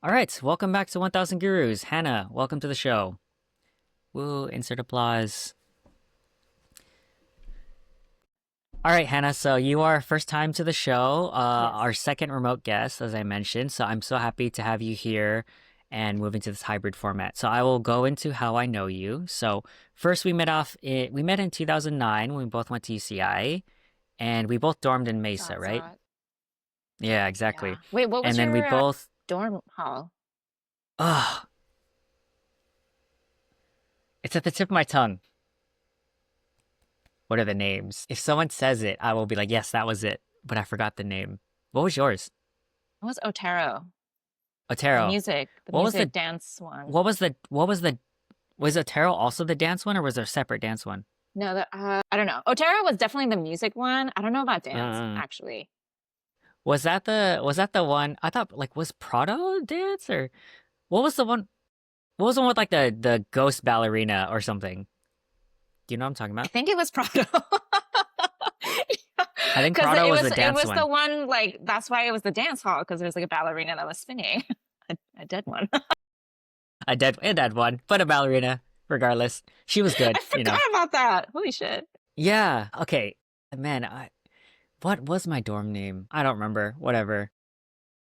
All right, welcome back to 1000 Gurus. Hannah, welcome to the show. Woo, insert applause. All right, Hannah, so you are first time to the show, Yes. our second remote guest, as I mentioned. So I'm so happy to have you here and moving to this hybrid format. So I will go into how I know you. So first we met in 2009 when we both went to UCI and we both dormed in Mesa, Thought right? so. Yeah, Yeah. exactly. Wait, what was And then we your both, dorm hall? oh, it's at the tip of my tongue. What are the names? If someone says it, I will be like, yes, that was it. But I forgot the name. What was yours? It was Otero, the Otero. music, the What was music the dance one. what was the was Otero also the dance one or was there a separate dance one? No, I don't know. Otero was definitely the music one. I don't know about dance, Uh, actually. was that the one I thought like was Prado dance or what was the one with like the ghost ballerina or something? Do you know what I'm talking I about? think it was Prado. I think Because Prado it was was the it dance was the one. one like that's why it was the dance hall because there's like a ballerina that was spinning. A dead one. A dead one, but a ballerina regardless. She was good, I forgot about that. Holy shit. Yeah, okay. Man, what was my dorm name? I don't remember. Whatever.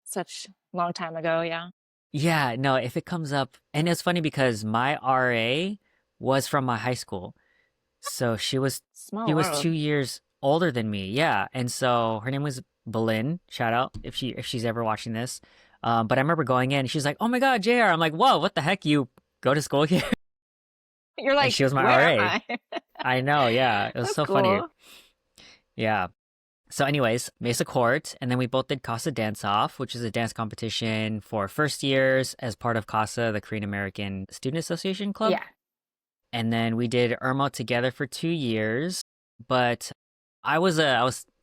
Such long time ago, yeah. Yeah, no, if it comes up, and it's funny because my RA was from my high school. So she Small was world. 2 years older than me. Yeah. And so her name was Belin. Shout out if she's ever watching this. But I remember going in, she's like, "Oh my God, JR." I'm like, "Whoa, what the heck? You go to school here?" You're And like, she was my where am RA. I? I know, yeah. It was That's so funny. cool. Yeah. So, anyways, Mesa Court, and then we both did Casa Dance Off, which is a dance competition for first years as part of CASA, the Korean American Student Association Club. Yeah. And then we did Irma together for 2 years. But I was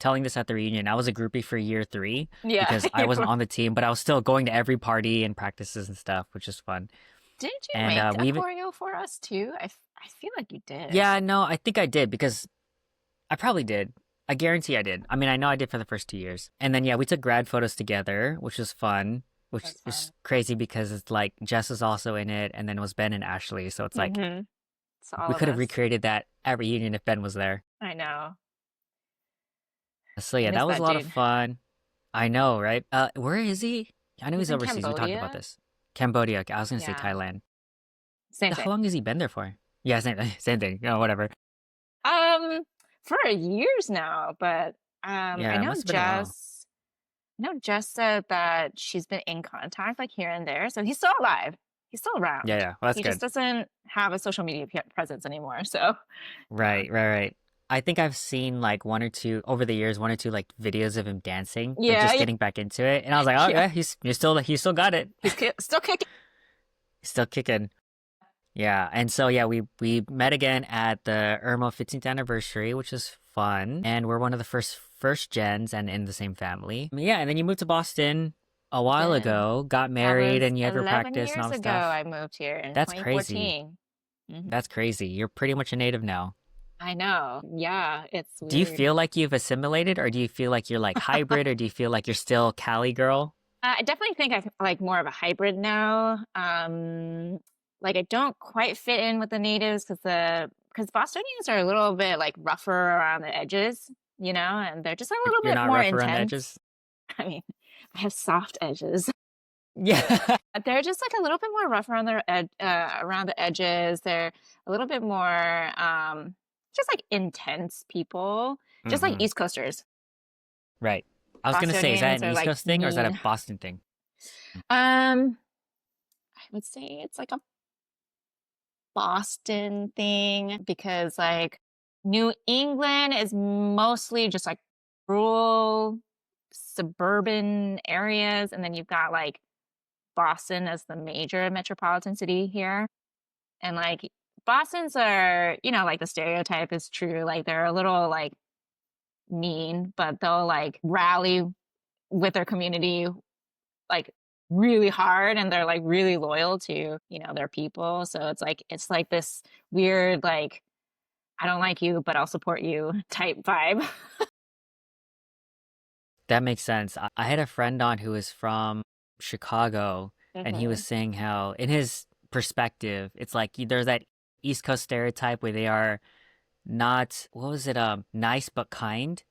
telling this at the reunion. I was a groupie for year three Yeah. because I wasn't on the team, but I was still going to every party and practices and stuff, which is fun. Didn't you And make a we even choreo for us too? I feel like you did. yeah, no, I think I did because I probably did. I guarantee I did. I mean, I know I did for the first 2 years. And then yeah, we took grad photos together, which was fun, which That's is fun. crazy because it's like Jess is also in it, and then it was Ben and Ashley. So it's like Mm-hmm. It's all we of could have us. recreated that at reunion if Ben was there. I know. So I yeah, miss that was a that lot of dude. fun. I know, right? Where is he? I know He's he's in overseas. We talked about Cambodia. this. Cambodia. Okay, I was gonna say Yeah. Thailand. Same How thing. long has he been there for? Yeah, same same thing. No, whatever. Um, for years now, but I Yeah, it know must have been a while. Jess said that she's been in contact like here and there. So he's still alive. He's still Yeah, around. yeah. Well, that's He just good. doesn't have a social media presence anymore. So, yeah. Right, right, right. I think I've seen like one or two over the years, one or two like videos of him dancing, like Yeah, just yeah. getting back into it. And I was like, oh Yeah. yeah, he's still got it. Still kicking. He's still kicking. Yeah, and so yeah, we met again at the Irma 15th anniversary, which is fun, and we're one of the first gens and in the same family. Yeah, and then you moved to Boston a while Did. ago, got That married, was and you have your 11 practice and all years the ago stuff. I moved here in That's crazy. 2014. That's crazy. You're pretty much a native now. I know. Yeah, it's Do you weird. feel like you've assimilated, or do you feel like you're like hybrid, or do you feel like you're still Cali girl? I definitely think I'm like more of a hybrid now. Like I don't quite fit in with the natives because Bostonians are a little bit like rougher around the edges, and they're just a little You're bit not more rough around the intense. edges? I mean, I have soft edges. Yeah. They're just like a little bit more rough around around the edges. They're a little bit more just like intense people, just like hmm East Coasters. Right. I was gonna say, is that Bostonians an are East like Coast thing or is that a mean. Boston thing? I would say it's like a Boston thing because like New England is mostly just like rural suburban areas, and then you've got like Boston as the major metropolitan city here. And like Boston's are, like the stereotype is true. Like they're a little like mean, but they'll like rally with their community like really hard and they're like really loyal to, their people. So it's like this weird like I don't like you, but I'll support you type vibe. That makes sense. I had a friend on who was from Chicago, and he was Mhm. saying how, in his perspective, it's like there's that East Coast stereotype where they are not, what was it, nice but kind.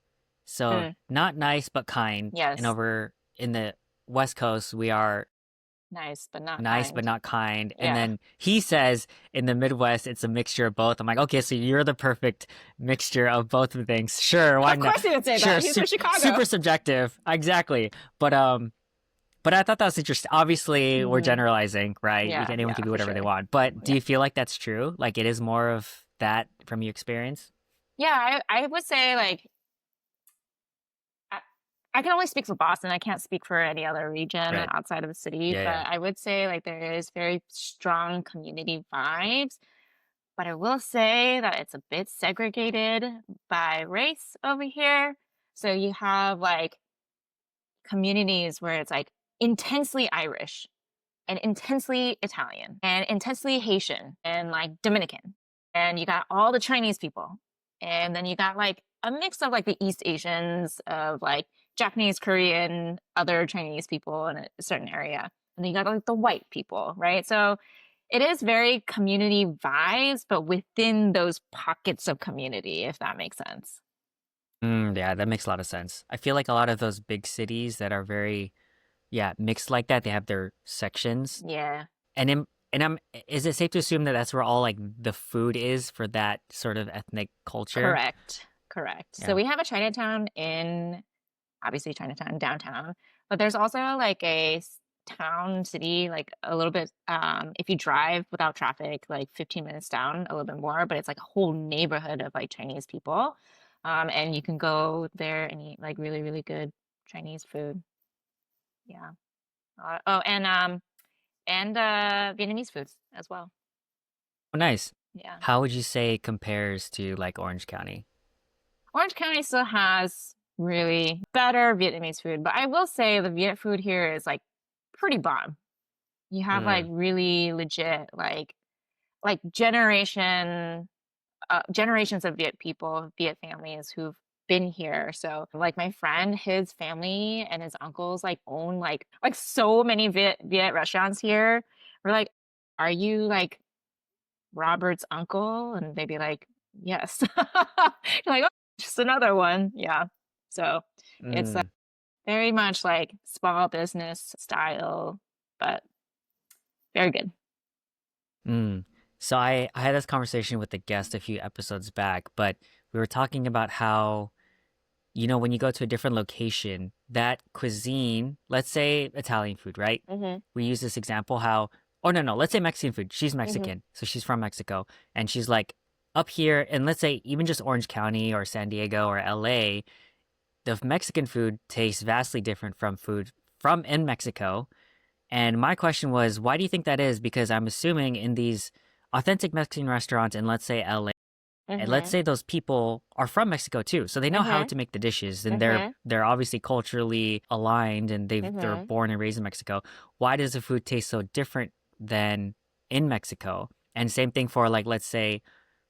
So Mm. not nice but kind, and Yes. over in the West Coast we are Nice, but not nice but kind. not kind. And Yeah. then he says in the Midwest it's a mixture of both. I'm like, okay, so you're the perfect mixture of both of things. Sure, why Of not? course he would say Sure, that. He's from super Chicago. super subjective, exactly. But I thought that was interesting. Obviously, we're Mhm. generalizing, right? Yeah, Anyone yeah, can be for whatever they sure. want. But do Yeah. you feel like that's true? Like it is more of that from your experience? Yeah, I would say, like, I I can only speak for Boston, I can't speak for any other region Right. outside of the city, Yeah, but yeah. I would say, like, there is very strong community vibes, but I will say that it's a bit segregated by race over here. So you have, like, communities where it's, like, intensely Irish and intensely Italian and intensely Haitian and like Dominican. And you got all the Chinese people. And then you got like a mix of like the East Asians, of like Japanese, Korean, other Chinese people in a certain area. And then you got like the white people, right? So it is very community vibes, but within those pockets of community, if that makes sense. Yeah, that makes a lot of sense. I feel like a lot of those big cities that are very, yeah, mixed like that, they have their sections. Yeah, And in, and I'm, is it safe to assume that that's where all like the food is for that sort of ethnic culture? correct. Correct. So Yeah. we have a Chinatown in, obviously Chinatown downtown, but there's also like a town city, like a little bit, if you drive without traffic, like 15 minutes down, a little bit more, but it's like a whole neighborhood of like Chinese people. And you can go there and eat like really, really good Chinese food. Yeah. Oh, and Vietnamese foods as well. Oh, nice. Yeah. How would you say it compares to like Orange County? Orange County still has really better Vietnamese food, but I will say the Viet food here is like pretty bomb. You have like Mm, really legit, like generations of Viet people, Viet families who've been here. So like my friend, his family and his uncles like own like so many Viet restaurants here. We're like, are you like Robert's uncle? And they'd be like, yes. You're like, oh, just another one. Yeah. So it's mm, very much like small business style, but very good. mm. So I had this conversation with a guest a few episodes back, but we were talking about how, when you go to a different location, that cuisine, let's say Italian food, right? Hmm. We use this example how, oh no, no, let's say Mexican food. She's Hmm. Mexican, so she's from Mexico, and she's like up here, and let's say even just Orange County or San Diego or LA, the Mexican food tastes vastly different from food from in Mexico. And my question was, why do you think that is? Because I'm assuming in these authentic Mexican restaurants in, let's say, LA, and let's Hmm. say those people are from Mexico too, so they know how Hmm. to make the dishes, and they're Hmm. they're obviously culturally aligned, and they're Hmm. born and raised in Mexico. Why does the food taste so different than in Mexico? And same thing for, like, let's say,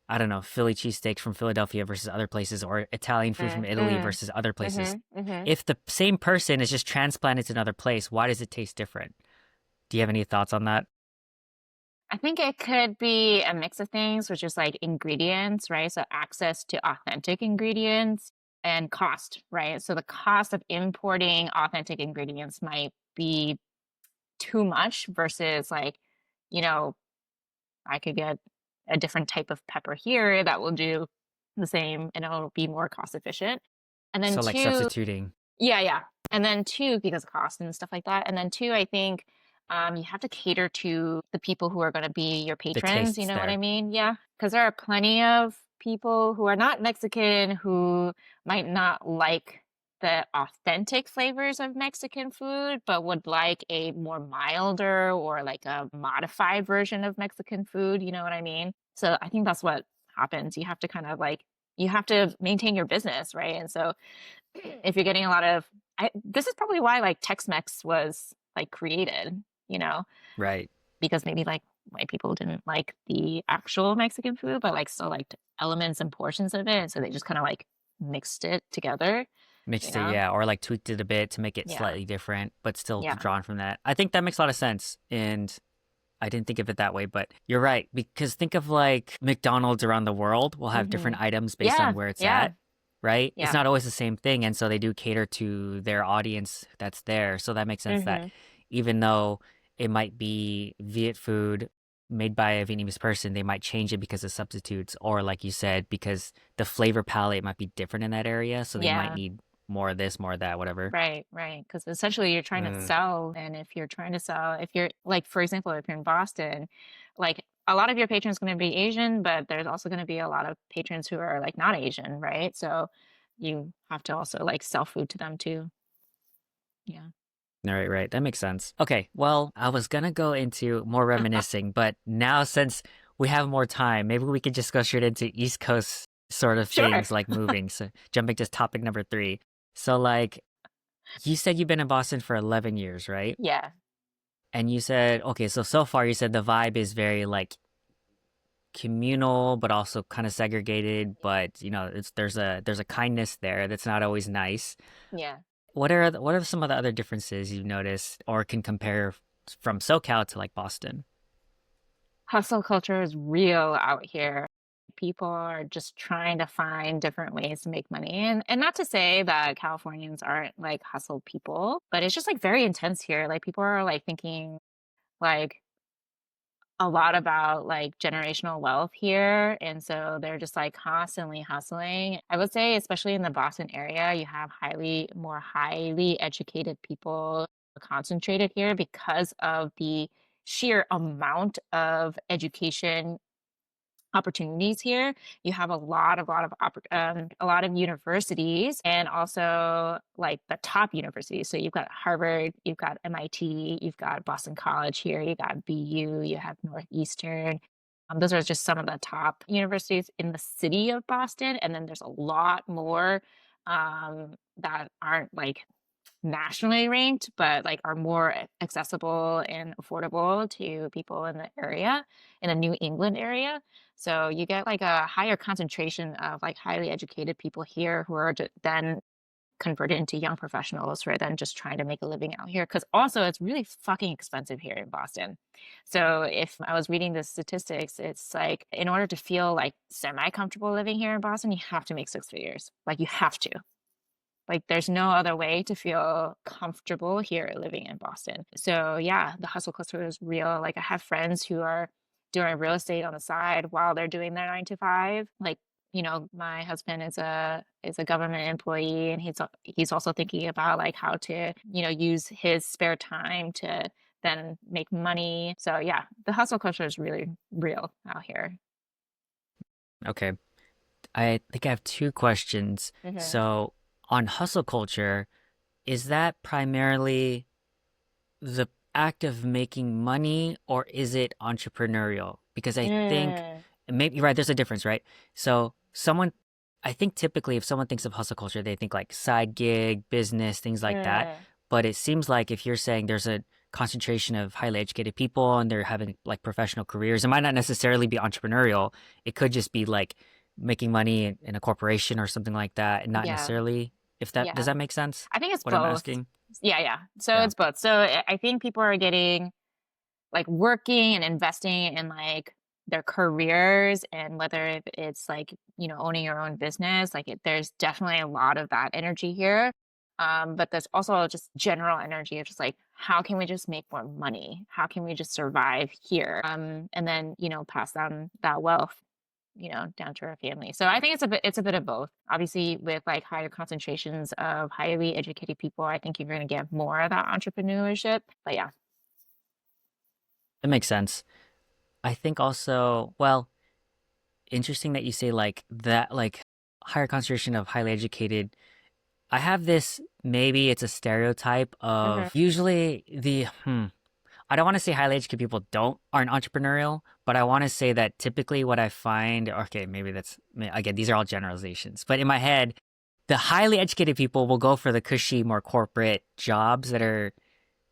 I don't know, Philly cheesesteaks from Philadelphia versus other places, or Italian food from Italy Hmm. versus other places. Hmm. Hmm. If the same person is just transplanted to another place, why does it taste different? Do you have any thoughts on that? I think it could be a mix of things, which is like ingredients, right? So access to authentic ingredients and cost, right? So the cost of importing authentic ingredients might be too much versus like, you know, I could get a different type of pepper here that will do the same and it'll be more cost efficient. And then So like two, substituting yeah, yeah. And then two, because of cost and stuff like that. And then two, I think you have to cater to the people who are going to be your the patrons. You tastes know what I there. mean? Yeah. Because there are plenty of people who are not Mexican who might not like the authentic flavors of Mexican food, but would like a more milder or like a modified version of Mexican food. You know what I mean? So I think that's what happens. You have to kind of like, you have to maintain your business, right? And so if you're getting a lot of this is probably why like Tex-Mex was like created, you know, Right. because maybe like white people didn't like the actual Mexican food, but like still liked elements and portions of it. And so they just kind of like mixed it together. you Mixed it, know? yeah, or like tweaked it a bit to make it Yeah. slightly different, but still Yeah. drawn from that. I think that makes a lot of sense. And I didn't think of it that way, but you're right. Because think of like McDonald's around the world will have Hmm. different items based on Yeah. where it's Yeah. at, right? It's Yeah. not always the same thing. And so they do cater to their audience that's there. So that makes sense that Hmm. even though it might be Viet food made by a Vietnamese person, they might change it because of substitutes, or like you said, because the flavor palette might be different in that area. So they might Yeah. need more of this, more of that, whatever. Right, right. Because essentially you're trying to sell, and if you're trying to sell, if you're like, for example, if you're in Boston, like a lot of your patrons going to be Asian, but there's also going to be a lot of patrons who are like not Asian, right? So you have to also like sell food to them too. Yeah. Right, right. That makes sense. Okay, well, I was gonna go into more reminiscing, but now since we have more time, maybe we could just go straight into East Coast sort of Sure. things like moving. So jumping to topic number three. So like you said you've been in Boston for 11 years, right? Yeah. And you said, okay, so far you said the vibe is very like communal, but also kind of segregated, but it's there's a kindness there that's not always nice. Yeah. What are some of the other differences you've noticed or can compare from SoCal to like Boston? Hustle culture is real out here. People are just trying to find different ways to make money. And not to say that Californians aren't like hustle people, but it's just like very intense here. Like people are like thinking like a lot about like generational wealth here. And so they're just like constantly hustling. I would say, especially in the Boston area, you have more highly educated people concentrated here because of the sheer amount of education opportunities here. You have a lot of universities, and also like the top universities. So you've got Harvard, you've got MIT, you've got Boston College here, you got BU, you have Northeastern. Those are just some of the top universities in the city of Boston, and then there's a lot more that aren't like nationally ranked, but like are more accessible and affordable to people in the area, in the New England area. So you get like a higher concentration of like highly educated people here who are then converted into young professionals who are then just trying to make a living out here. Because also it's really fucking expensive here in Boston. So if I was reading the statistics, it's like in order to feel like semi comfortable living here in Boston, you have to make six figures. Like you have to. Like there's no other way to feel comfortable here living in Boston. So yeah, the hustle culture is real. Like I have friends who are doing real estate on the side while they're doing their 9 to 5. Like, my husband is a government employee, and he's also thinking about like how to, use his spare time to then make money. So yeah, the hustle culture is really real out here. Okay. I think I have two questions. Hmm. So on hustle culture, is that primarily the act of making money or is it entrepreneurial? Because I think Mm, maybe right, there's a difference, right? So I think typically if someone thinks of hustle culture, they think like side gig, business, things like that. mm, But it seems like if you're saying there's a concentration of highly educated people and they're having like professional careers, it might not necessarily be entrepreneurial. It could just be like making money in a corporation or something like that, and not yeah, necessarily if that does yeah. that make sense? I think it's What I'm both. asking? Yeah, yeah. So Yeah. it's both. So I think people are getting like working and investing in like their careers, and whether it's like, owning your own business, like there's definitely a lot of that energy here. But there's also just general energy of just like, how can we just make more money? How can we just survive here? And then, pass down that wealth, down to our family. So I think it's a bit of both. Obviously, with like higher concentrations of highly educated people, I think you're going to get more of that entrepreneurship. But yeah. That makes sense. I think also, well, interesting that you say like that, like higher concentration of highly educated. I have this, maybe it's a stereotype Hmm. of usually I don't want to say highly educated people aren't entrepreneurial, but I want to say that typically what I find, okay, maybe again, these are all generalizations, but in my head, the highly educated people will go for the cushy, more corporate jobs that are,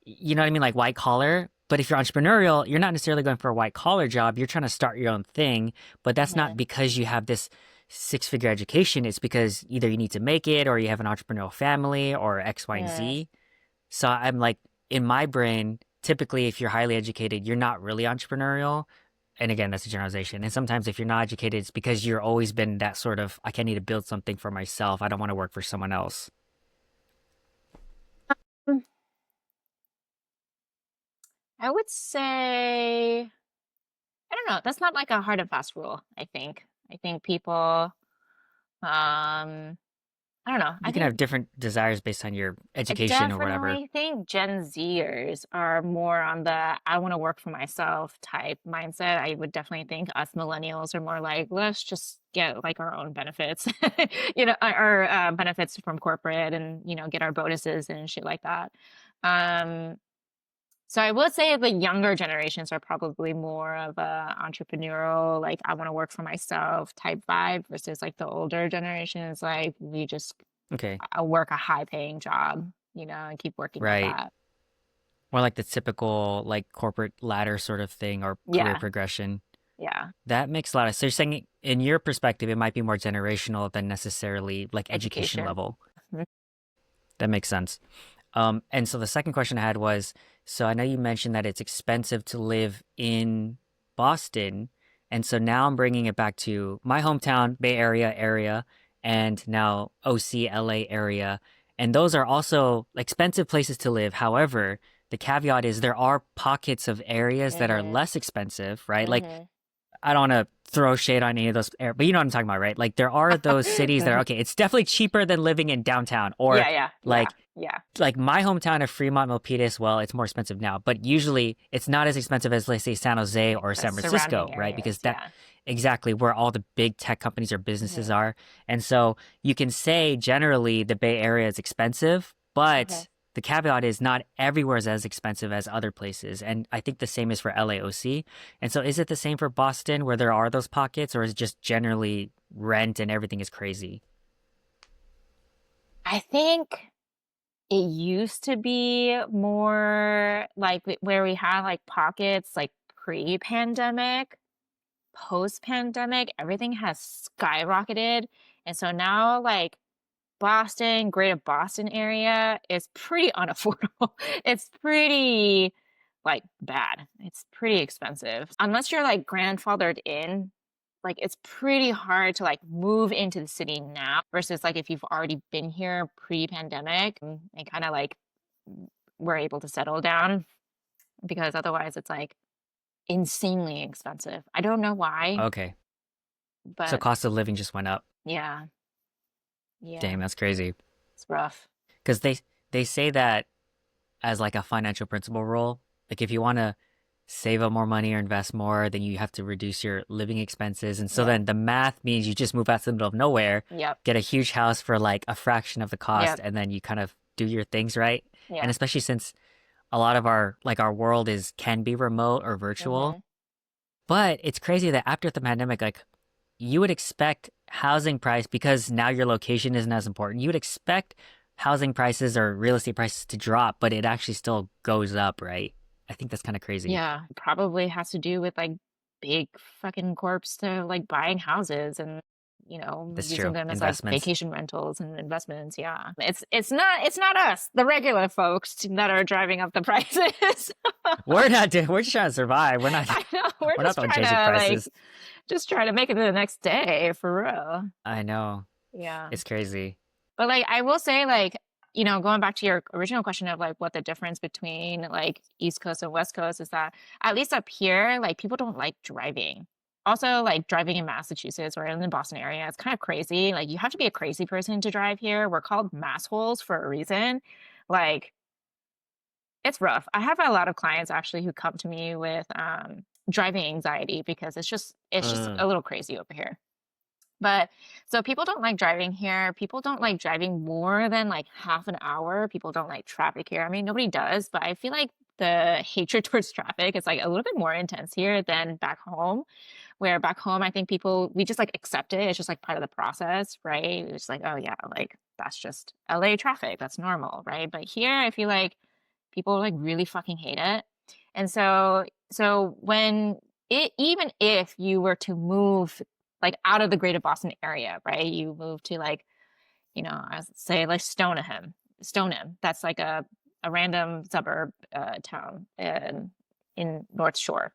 you know what I mean, like white collar. But if you're entrepreneurial, you're not necessarily going for a white collar job. You're trying to start your own thing, but that's not Hmm. because you have this six-figure education, it's because either you need to make it or you have an entrepreneurial family or X, Y, and Mm, Z. So I'm like, in my brain, typically, if you're highly educated, you're not really entrepreneurial. And again, that's a generalization. And sometimes if you're not educated, it's because you're always been that sort of, I need to build something for myself. I don't want to work for someone else. I would say, I don't know. That's not like a hard and fast rule, I think. I think people, I don't know. I You can think have different desires based on your I education or whatever. definitely think Gen Zers are more on the I want to work for myself type mindset. I would definitely think us millennials are more like, let's just get like our own benefits, our benefits from corporate and, get our bonuses and shit like that. Um, so I would say the younger generations are probably more of a entrepreneurial, like I want to work for myself type vibe versus like the older generations, like we just Okay, work a high paying job, and keep working at right. that. More like the typical like corporate ladder sort of thing or career Yeah. progression. Yeah. That makes a lot of. So you're saying in your perspective, it might be more generational than necessarily like education Education. level. Mhm. That makes sense. And so the second question I had was, so I know you mentioned that it's expensive to live in Boston, and so now I'm bringing it back to my hometown, Bay Area, and now OC LA area, and those are also expensive places to live. However, the caveat is there are pockets of areas that are Mhm. less expensive, right? Like Mhm. I don't want to throw shade on any of those, but you know what I'm talking about, right? Like there are those cities that are okay. It's definitely cheaper than living in downtown, or Yeah, yeah, yeah, like yeah. like my hometown of Fremont, Milpitas. Well, it's more expensive now, but usually it's not as expensive as let's say San Jose or The San surrounding Francisco, right? Because areas, that yeah. exactly where all the big tech companies or businesses Mhm. are, and so you can say generally the Bay Area is expensive, Okay. but the caveat is not everywhere is as expensive as other places, and I think the same is for LAOC. And so, is it the same for Boston where there are those pockets, or is it just generally rent and everything is crazy? I think it used to be more like where we had like pockets like pre-pandemic, post-pandemic, everything has skyrocketed. And so now like Boston, greater Boston area is pretty unaffordable. It's pretty like bad. It's pretty expensive. Unless you're like grandfathered in, like it's pretty hard to like move into the city now versus like if you've already been here pre-pandemic and kind of like were able to settle down because otherwise it's like insanely expensive. I don't know why, Okay, so but cost of living just went up. yeah, yeah, Damn, that's crazy. it's rough. Because they say that as like a financial principle rule. Like if you want to save up more money or invest more, then you have to reduce your living expenses. And so Yeah. then the math means you just move out to the middle of nowhere, Yep. get a huge house for like a fraction of the cost, Yep. and then you kind of do your things right. And Yeah. especially since a lot of our world is can be remote or virtual. Mhm. But it's crazy that after the pandemic, like you would expect housing price because now your location isn't as important. You would expect housing prices or real estate prices to drop, but it actually still goes up, right? I think that's kind of crazy. Yeah, probably has to do with like big fucking corps to like buying houses and That's using true. them as like Investments. vacation rentals and investments. Yeah. It's not us, the regular folks that are driving up the prices. We're not doing, we're just trying to survive. We're not I know. We're we're not just the one trying changing to like prices. just try to make it to the next day for real. I know. Yeah. It's crazy. But like I will say like, going back to your original question of like what the difference between like East Coast and West Coast is that at least up here, like people don't like driving. Also, like driving in Massachusetts or in the Boston area, it's kind of crazy. Like you have to be a crazy person to drive here. We're called massholes for a reason. Like it's rough. I have a lot of clients actually who come to me with driving anxiety because it's just Mm. a little crazy over here. But so people don't like driving here. People don't like driving more than like half an hour. People don't like traffic here. I mean, nobody does, but I feel like the hatred towards traffic is like a little bit more intense here than back home. Where back home, I think people we just like accept it. It's just like part of the process, right? It's like, oh yeah, like that's just LA traffic. That's normal, right? But here, I feel like people like really fucking hate it. And so when even if you were to move like out of the greater Boston area, right? You move to like, I say like Stoneham. That's like a random suburb town in North Shore.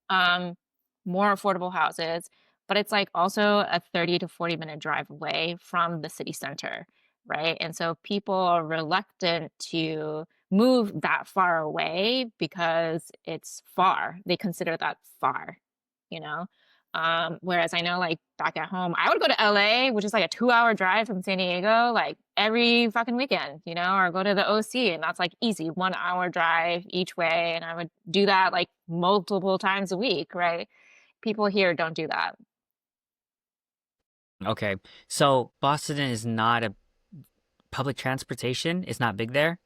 Um, more affordable houses, but it's like also a 30 to 40-minute drive away from the city center, right? And so people are reluctant to move that far away because it's far. They consider that far, you know? Whereas I know like back at home, I would go to LA, which is like a 2-hour drive from San Diego, like every fucking weekend, or go to the OC, and that's like easy 1-hour drive each way. And I would do that like multiple times a week, right? People here don't do that. Okay. So Boston is not a public transportation is not big there?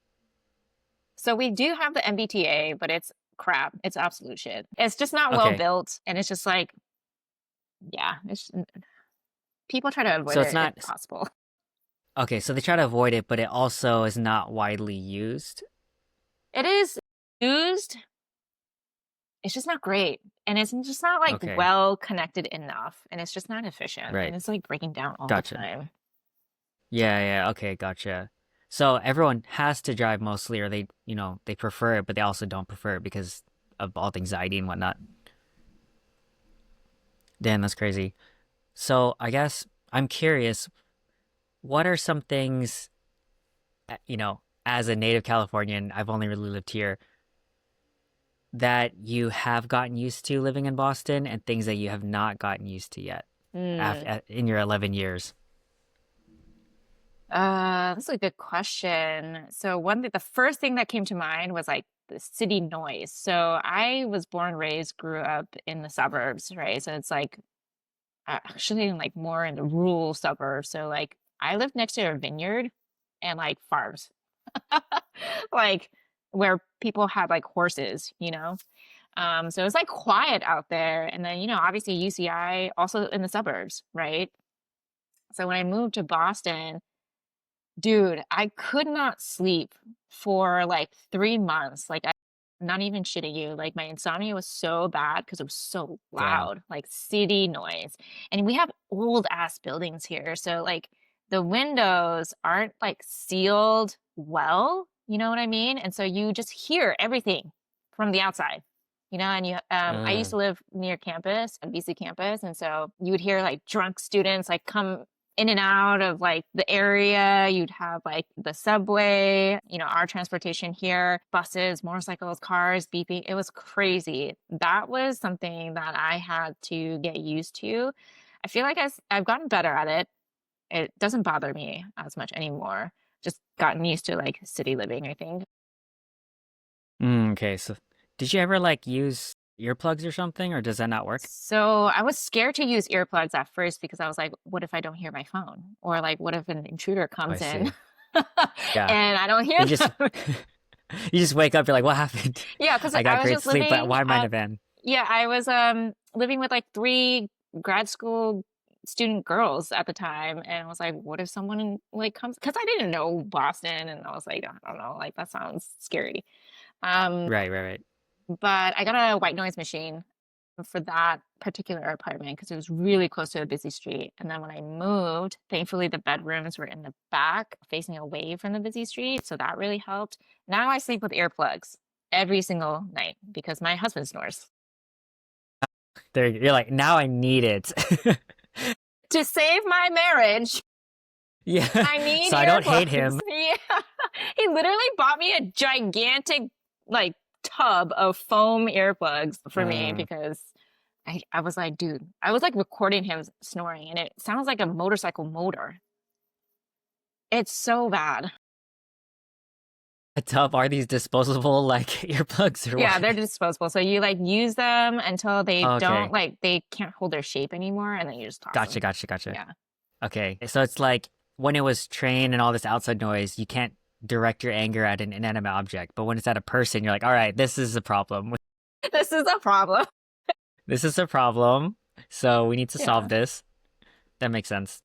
So we do have the MBTA, but it's crap. It's absolute shit. It's just not well Okay. built. And it's just like, yeah, people try to avoid So it's it if not possible. okay, so they try to avoid it, but it also is not widely used. It is used, it's just not great. And it's just not like Okay. well connected enough. And it's just not efficient. And Right. it's like breaking down all the Gotcha. time. Yeah, yeah, okay, gotcha. So everyone has to drive mostly, or they prefer it, but they also don't prefer it because of all the anxiety and whatnot. Damn, that's crazy. So I guess I'm curious, what are some things, as a native Californian, I've only really lived here, that you have gotten used to living in Boston and things that you have not gotten used to yet Hmm. in your 11 years? That's a good question. So the first thing that came to mind was like the city noise. So I was born, raised, grew up in the suburbs, right? So it's like actually like more in the rural suburbs. So like I lived next to a vineyard and like farms, like where people had like horses. So it was like quiet out there. And then, obviously UCI also in the suburbs, right? So when I moved to Boston, dude, I could not sleep for like 3 months. Like, I'm not even shitting you. Like, my insomnia was so bad because it was so Damn. loud, like city noise. And we have old ass buildings here. So, like, the windows aren't like sealed well. You know what I mean? And so you just hear everything from the outside. I used Uh, to live near campus, at BC campus, and so you would hear like drunk students like come in and out of like the area. You'd have like the subway, our transportation here, buses, motorcycles, cars beeping. It was crazy. That was something that I had to get used to. I feel like I've gotten better at it. It doesn't bother me as much anymore. Just gotten used to like city living, I think. okay, so did you ever like use earplugs or something, or does that not work? So I was scared to use earplugs at first because I was like, what if I don't hear my phone? Or like, what if an intruder Oh, I comes in see. Yeah. and I don't hear You just them? you just wake up, you're like, what happened? Yeah, because I got I was great just sleep, but living why am I in a van? yeah, I was living with like three grad school student girls at the time, and I was like, what if someone like comes, because I didn't know Boston, and I was like, I don't know, like that sounds scary. Um, Right, right, right. but I got a white noise machine for that particular apartment because it was really close to a busy street. And then when I moved, thankfully the bedrooms were in the back facing away from the busy street. So that really helped. Now I sleep with earplugs every single night because my husband snores. There, you're like, now I need it. To save my marriage, Yeah, I need so I don't hate earplugs. him. Yeah. He literally bought me a gigantic, like, tub of foam earplugs for me Uh, because I was like, dude, I was like recording him snoring and it sounds like a motorcycle motor. It's so bad. a tub, are these disposable like earplugs or Yeah, what? they're disposable. So you like use them until they don't Okay, like they can't hold their shape anymore and then you just toss gotcha, them. gotcha, gotcha. Yeah. Okay, so it's like when it was train and all this outside noise, you can't direct your anger at an inanimate object, but when it's at a person, you're like, all right, this is a problem. This is a problem. This is a problem, so we need to solve Yeah. this. That makes sense.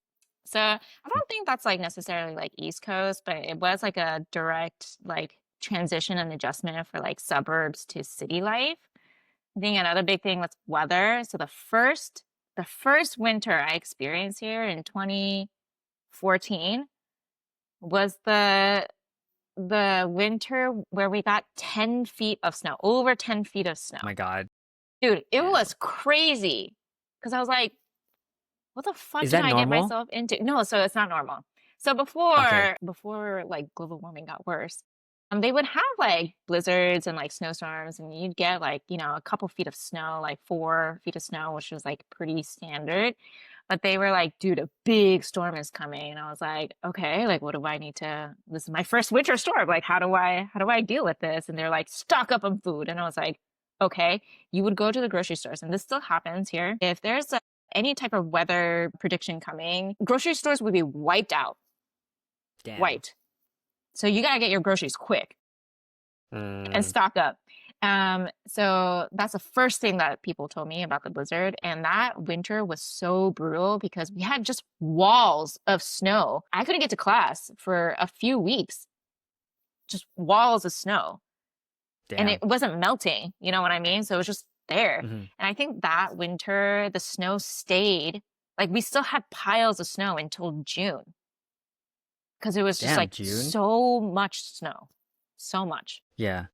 So I don't think that's like necessarily like East Coast, but it was like a direct like transition and adjustment for like suburbs to city life. I think another big thing was weather. So the first the first winter I experienced here in 2014 was the winter where we got 10 feet of snow, over 10 feet of Oh my snow. God. Dude, it Damn. was crazy. Because I was like, what the fuck Is did that I get normal? myself into? No, so it's not normal. So Okay. before like global warming got worse, they would have like blizzards and like snowstorms, and you'd get like, a couple feet of snow, like 4 feet of snow, which was like pretty standard. But they were like, dude, a big storm is coming. And I was like, okay, like what do I need to, this is my first winter storm. Like, how do I deal with this? And they're like, stock up on food. And I was like, okay, you would go to the grocery stores, and this still happens here. If there's any type of weather prediction coming, grocery stores would be wiped out, Damn. wiped. So you gotta get your groceries quick and Mm, stock up. So that's the first thing that people told me about the blizzard. And that winter was so brutal because we had just walls of snow. I couldn't get to class for a few weeks, just walls of snow. And it damn. wasn't melting, you know what I mean? So it was just there. Hmm. And I think that winter, the snow stayed, like we still had piles of snow until June because it was just Damn, like June? so much snow, so much. Yeah.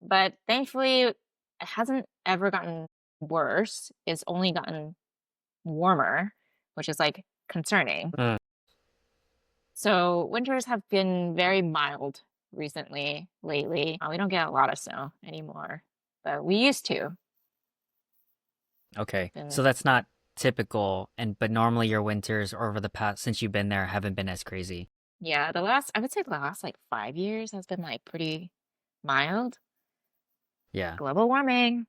But thankfully, it hasn't ever gotten worse. It's only gotten warmer, which is like concerning. Mm, So winters have been very mild recently, lately. We don't get a lot of snow anymore, but we used to. okay. So And that's not typical, but normally your winters over the past, since you've been there, haven't been as crazy. yeah, I would say the last like 5 years has been like pretty mild. Yeah. Global warming.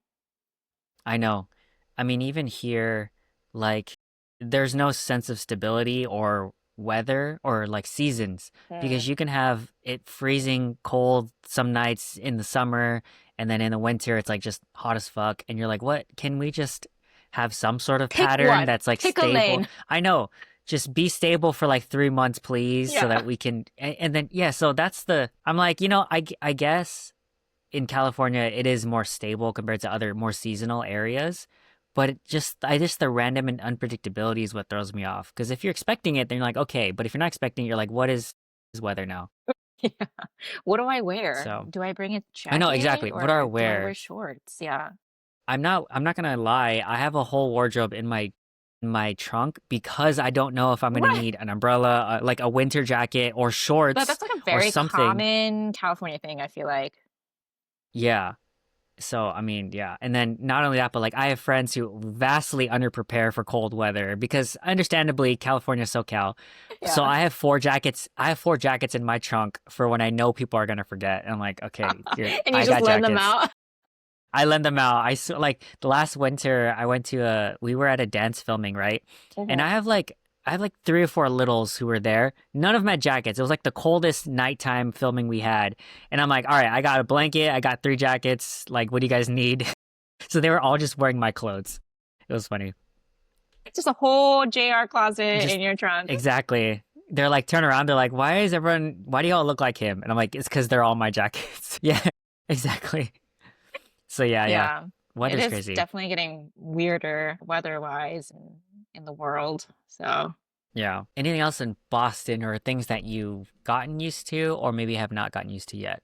I know. I mean, even here, like, there's no sense of stability or weather or like seasons Mm. because you can have it freezing cold some nights in the summer and then in the winter it's like just hot as fuck and you're like, what? Can we just have some sort of Pick pattern one. that's like Pick a stable? lane. I know. Just be stable for like 3 months, please, so Yeah. that we can. And then, yeah, so that's I'm like, I guess in California, it is more stable compared to other more seasonal areas. But I just the random and unpredictability is what throws me off. Because if you're expecting it, then you're like, okay. But if you're not expecting it, you're like, what is weather now? Yeah. What do I wear? So Do I bring a I know jacket exactly. What do I or do I wear wear? shorts? Yeah. I'm not gonna lie. I have a whole wardrobe in my trunk because I don't know if I'm gonna Right. need an umbrella, like a winter jacket or But shorts that's like a or very something. common California thing, I feel like. Yeah. So, I mean, yeah. And then not only that, but like I have friends who vastly underprepare for cold weather because understandably California, SoCal. So Yeah. I have 4 jackets in my trunk for when I know people are gonna forget. And I'm like, okay, And you I just got lend them jackets. out. I lend them out. Like the last winter I went to we were at a dance filming, right? And Mhm. I have like 3 or 4 littles who were there. None of them had jackets. It was like the coldest nighttime filming we had. And I'm like, all right, I got a blanket, I got 3 jackets. Like, what do you guys need? So they were all just wearing my clothes. It was funny. Just a whole JR closet Just in your trunk. exactly. They're like, turn around. They're like, why do y'all look like him? And I'm like, it's because they're all my jackets. Yeah, exactly. So yeah. Yeah. It Weather's is crazy. definitely getting weirder weather-wise in the world. So Yeah. Anything else in Boston or things that you've gotten used to or maybe have not gotten used to yet?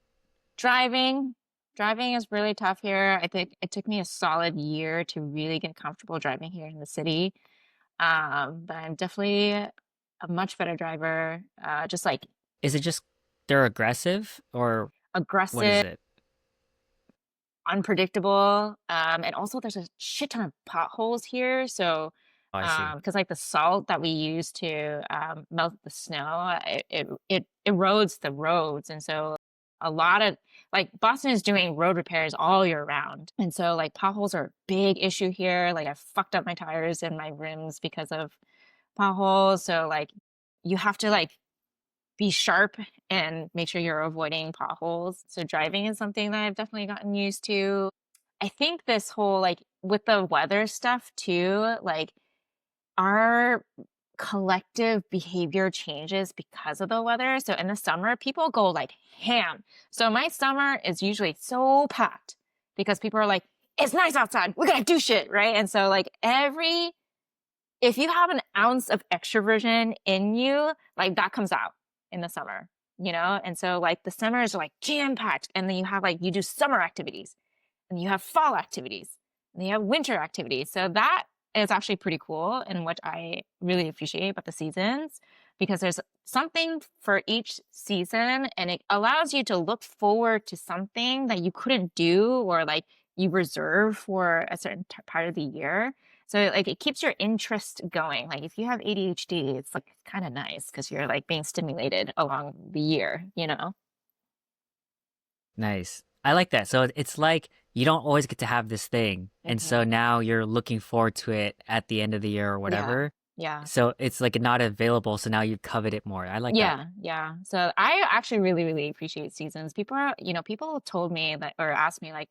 driving, driving is really tough here. I think it took me a solid year to really get comfortable driving here in the city. But I'm definitely a much better driver. Just like Is it just they're aggressive or what is aggressive, it? unpredictable. And also there's a shit ton of potholes here. So, Oh, I see. because like the salt that we use to melt the snow, it erodes the roads, and so a lot of like Boston is doing road repairs all year round, and so like potholes are a big issue here. Like I fucked up my tires and my rims because of potholes. So like you have to like be sharp and make sure you're avoiding potholes. So driving is something that I've definitely gotten used to. I think this whole like with the weather stuff too, like our collective behavior changes because of the weather. So in the summer, people go like ham. So my summer is usually so packed because people are like it's nice outside. We gotta do shit, right? And so like if you have an ounce of extroversion in you, like that comes out in the summer, you know? And so like the summers are like jam packed, and then you have like you do summer activities, and you have fall activities, and you have winter activities. So that is actually pretty cool, and what I really appreciate about the seasons, because there's something for each season, and it allows you to look forward to something that you couldn't do, or like you reserve for a certain part of the year. So like it keeps your interest going. Like if you have ADHD, it's like kind of nice because you're like being stimulated along the year, you know? Nice. I like that. So it's like you don't always get to have this thing. And so Mhm. now you're looking forward to it at the end of the year or Yeah. whatever. Yeah. So it's like not available. So now you covet it more. I like that. Yeah, yeah. So I actually really, really appreciate seasons. People are, people told me that or asked me like,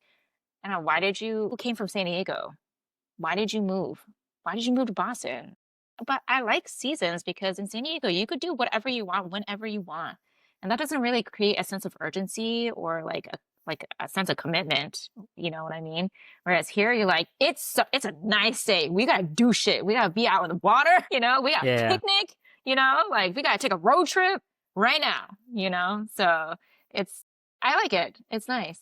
I don't know, who came from San Diego? Why did you move? Why did you move to Boston? But I like seasons because in San Diego, you could do whatever you want whenever you want. And that doesn't really create a sense of urgency or like a sense of commitment. You know what I mean? Whereas here you're like, it's a nice day. We gotta do shit. We gotta be out in the water, we got a Yeah. picnic, like we gotta take a road trip right now. So it's I like it. It's nice.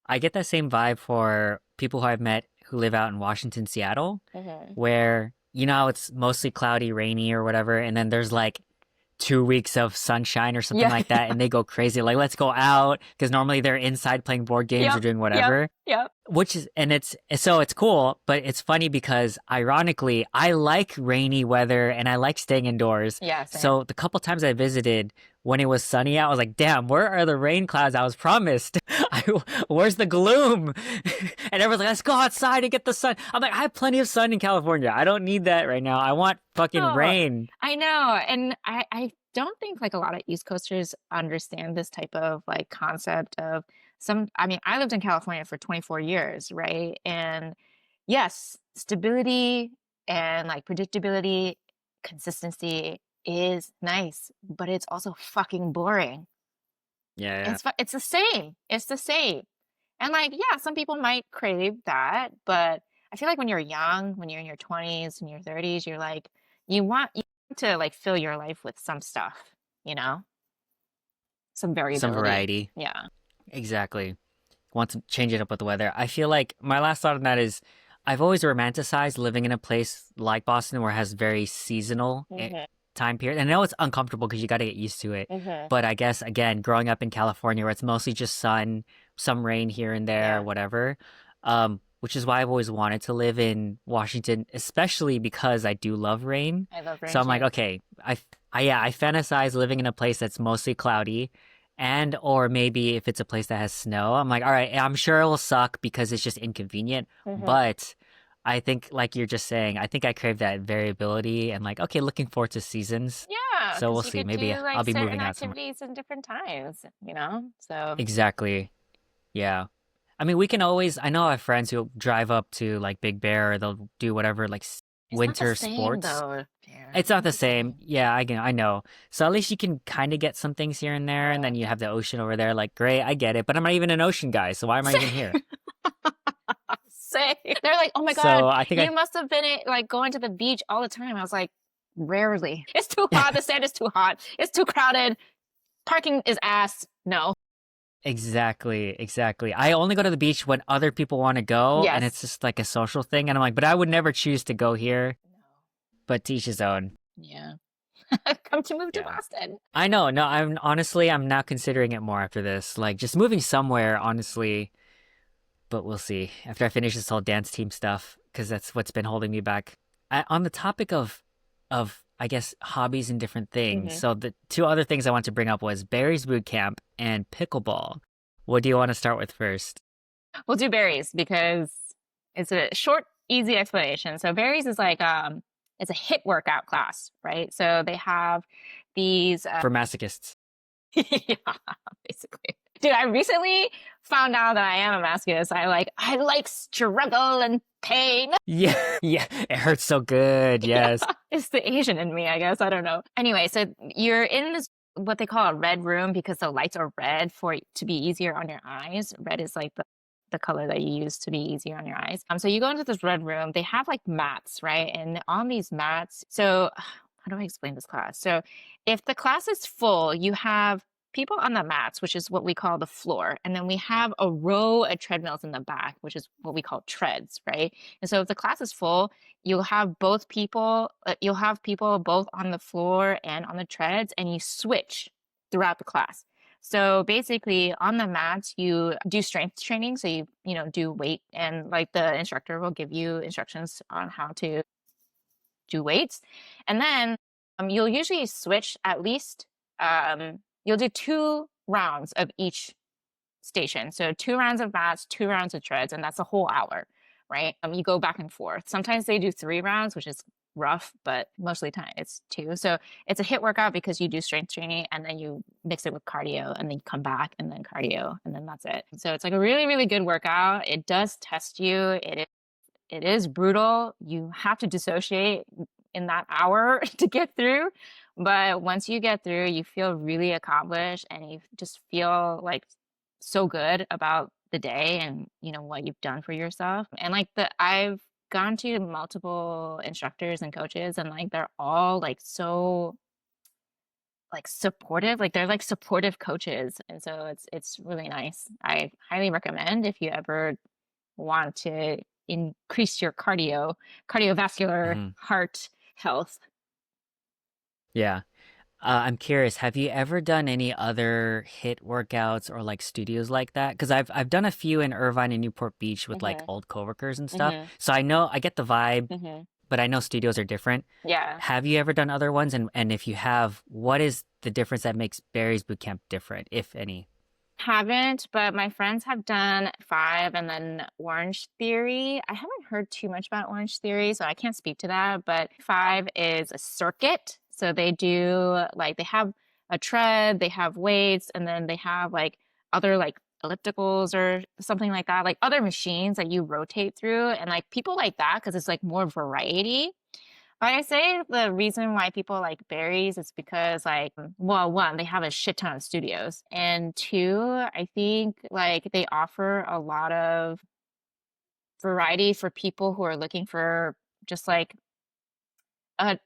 I get that same vibe for people who I've met who live out in Washington, Seattle, Hmm. where, how it's mostly cloudy, rainy or whatever. And then there's like 2 weeks of sunshine or something Yeah. like that. And they go crazy. Like, let's go out. Because normally they're inside playing board games or Yep. doing Yep. whatever. Yep. Which is, and it's cool, but it's funny because ironically, I like rainy weather and I like staying indoors. Yeah, same. So the couple times I visited when it was sunny out, I was like, damn, where are the rain clouds I was promised? Where's the gloom? And everyone's like, let's go outside and get the sun. I'm like, I have plenty of sun in California. I don't need that right now. I want fucking Oh, rain. I know. And I don't think like a lot of East Coasters understand this type of like concept of I mean, I lived in California for 24 years, right? And yes, stability and like predictability, consistency is nice, but it's also fucking boring. Yeah, It's the same. It's the same. And like, yeah, some people might crave that, but I feel like when you're young, when you're in your 20s and your 30s, you're like, you want to like fill your life with some stuff, you know, some some variability. variety. Yeah. Exactly. Want to change it up with the weather. I feel like my last thought on that is I've always romanticized living in a place like Boston where it has very seasonal Hmm. time period. And I know it's uncomfortable because you got to get used to it. Hmm. But I guess, again, growing up in California where it's mostly just sun, some rain here and there, Yeah. whatever, which is why I've always wanted to live in Washington, especially because I do love rain. I love rain So I'm like, too. okay, I fantasize living in a place that's mostly cloudy and or maybe if it's a place that has snow, I'm like, all right, I'm sure it will suck because it's just inconvenient. Hmm. But I think, like you're just saying, I think I crave that variability and like, okay, looking forward to seasons. Yeah, So we'll because you see. could Maybe do I'll like be certain moving out somewhere. activities in different times, you know? So Exactly. Yeah. I mean, we can always, I know I have friends who drive up to like Big Bear or they'll do whatever, like it's not the winter same sports. though, dear. It's It's not not the the same. same. Yeah, I know. So at least you can kind of get some things here and there, and Yeah. then you have the ocean over there. Like, great, I get it, but I'm not even an ocean guy, so why am I even here? Say they're like, oh my God, So I think you must have been like going to the beach all the time. I was like, rarely. It's too hot. The sand is too hot. It's too crowded. Parking is ass. No. exactly. I only go to the beach when other people want to go, and Yes. it's just like a social thing. And I'm like, but I would never choose to go here. No. But to each his own. Yeah. Come to move to Yeah. Boston. I know. No, I'm now considering it more after this. Like just moving somewhere, honestly. But we'll see after I finish this whole dance team stuff because that's what's been holding me back. On the topic of I guess hobbies and different things. Hmm. So the two other things I want to bring up was Barry's Bootcamp and pickleball. What do you want to start with first? We'll do berries because it's a short, easy explanation. So berries is like it's a hit workout class, right? So they have these For masochists. yeah, basically. Dude, I recently found out that I am a masochist. I like struggle and pain. Yeah, yeah, it hurts so good. Yeah, Yes. it's the Asian in me, I guess. I don't know. Anyway, so you're in this what they call a red room because the lights are red for it to be easier on your eyes. Red is like the color that you use to be easier on your eyes. So you go into this red room. They have like mats, right? And on these mats, so how do I explain this class? So if the class is full, you have people on the mats, which is what we call the floor. And then we have a row of treadmills in the back, which is what we call treads, right? And so if the class is full, you'll have people both on the floor and on the treads, and you switch throughout the class. So basically on the mats, you do strength training. So you do weight, and like the instructor will give you instructions on how to do weights. And then you'll usually switch at least, you'll do 2 rounds of each station. So 2 rounds of mats, 2 rounds of treads, and that's a whole hour, right? You go back and forth. Sometimes they do 3 rounds, which is rough, but most of the time it's 2. So it's a hit workout because you do strength training and then you mix it with cardio and then you come back and then cardio and then that's it. So it's like a really, really good workout. It does test you. It is brutal. You have to dissociate in that hour to get through. But once you get through, you feel really accomplished and you just feel like so good about the day and what you've done for yourself. And I've gone to multiple instructors and coaches, and like they're all like so like supportive, like they're like supportive coaches. And so it's really nice. I highly recommend if you ever want to increase your cardiovascular Mhm. heart health. Yeah. I'm curious, have you ever done any other hit workouts or like studios like that? Because I've done a few in Irvine and Newport Beach with like Mhm. old coworkers and stuff. Mhm. So I get the vibe, Mhm. but I know studios are different. Yeah. Have you ever done other ones? And if you have, what is the difference that makes Barry's Bootcamp different, if any? Haven't, but my friends have done 5 and then Orange Theory. I haven't heard too much about Orange Theory, so I can't speak to that. But 5 is a circuit. So they have a tread, they have weights, and then they have like other like ellipticals or something like that, like other machines that you rotate through. And like people like that because it's like more variety. Like I say, the reason why people like berries is because, like, well, one, they have a shit ton of studios, and two, I think like they offer a lot of variety for people who are looking for just like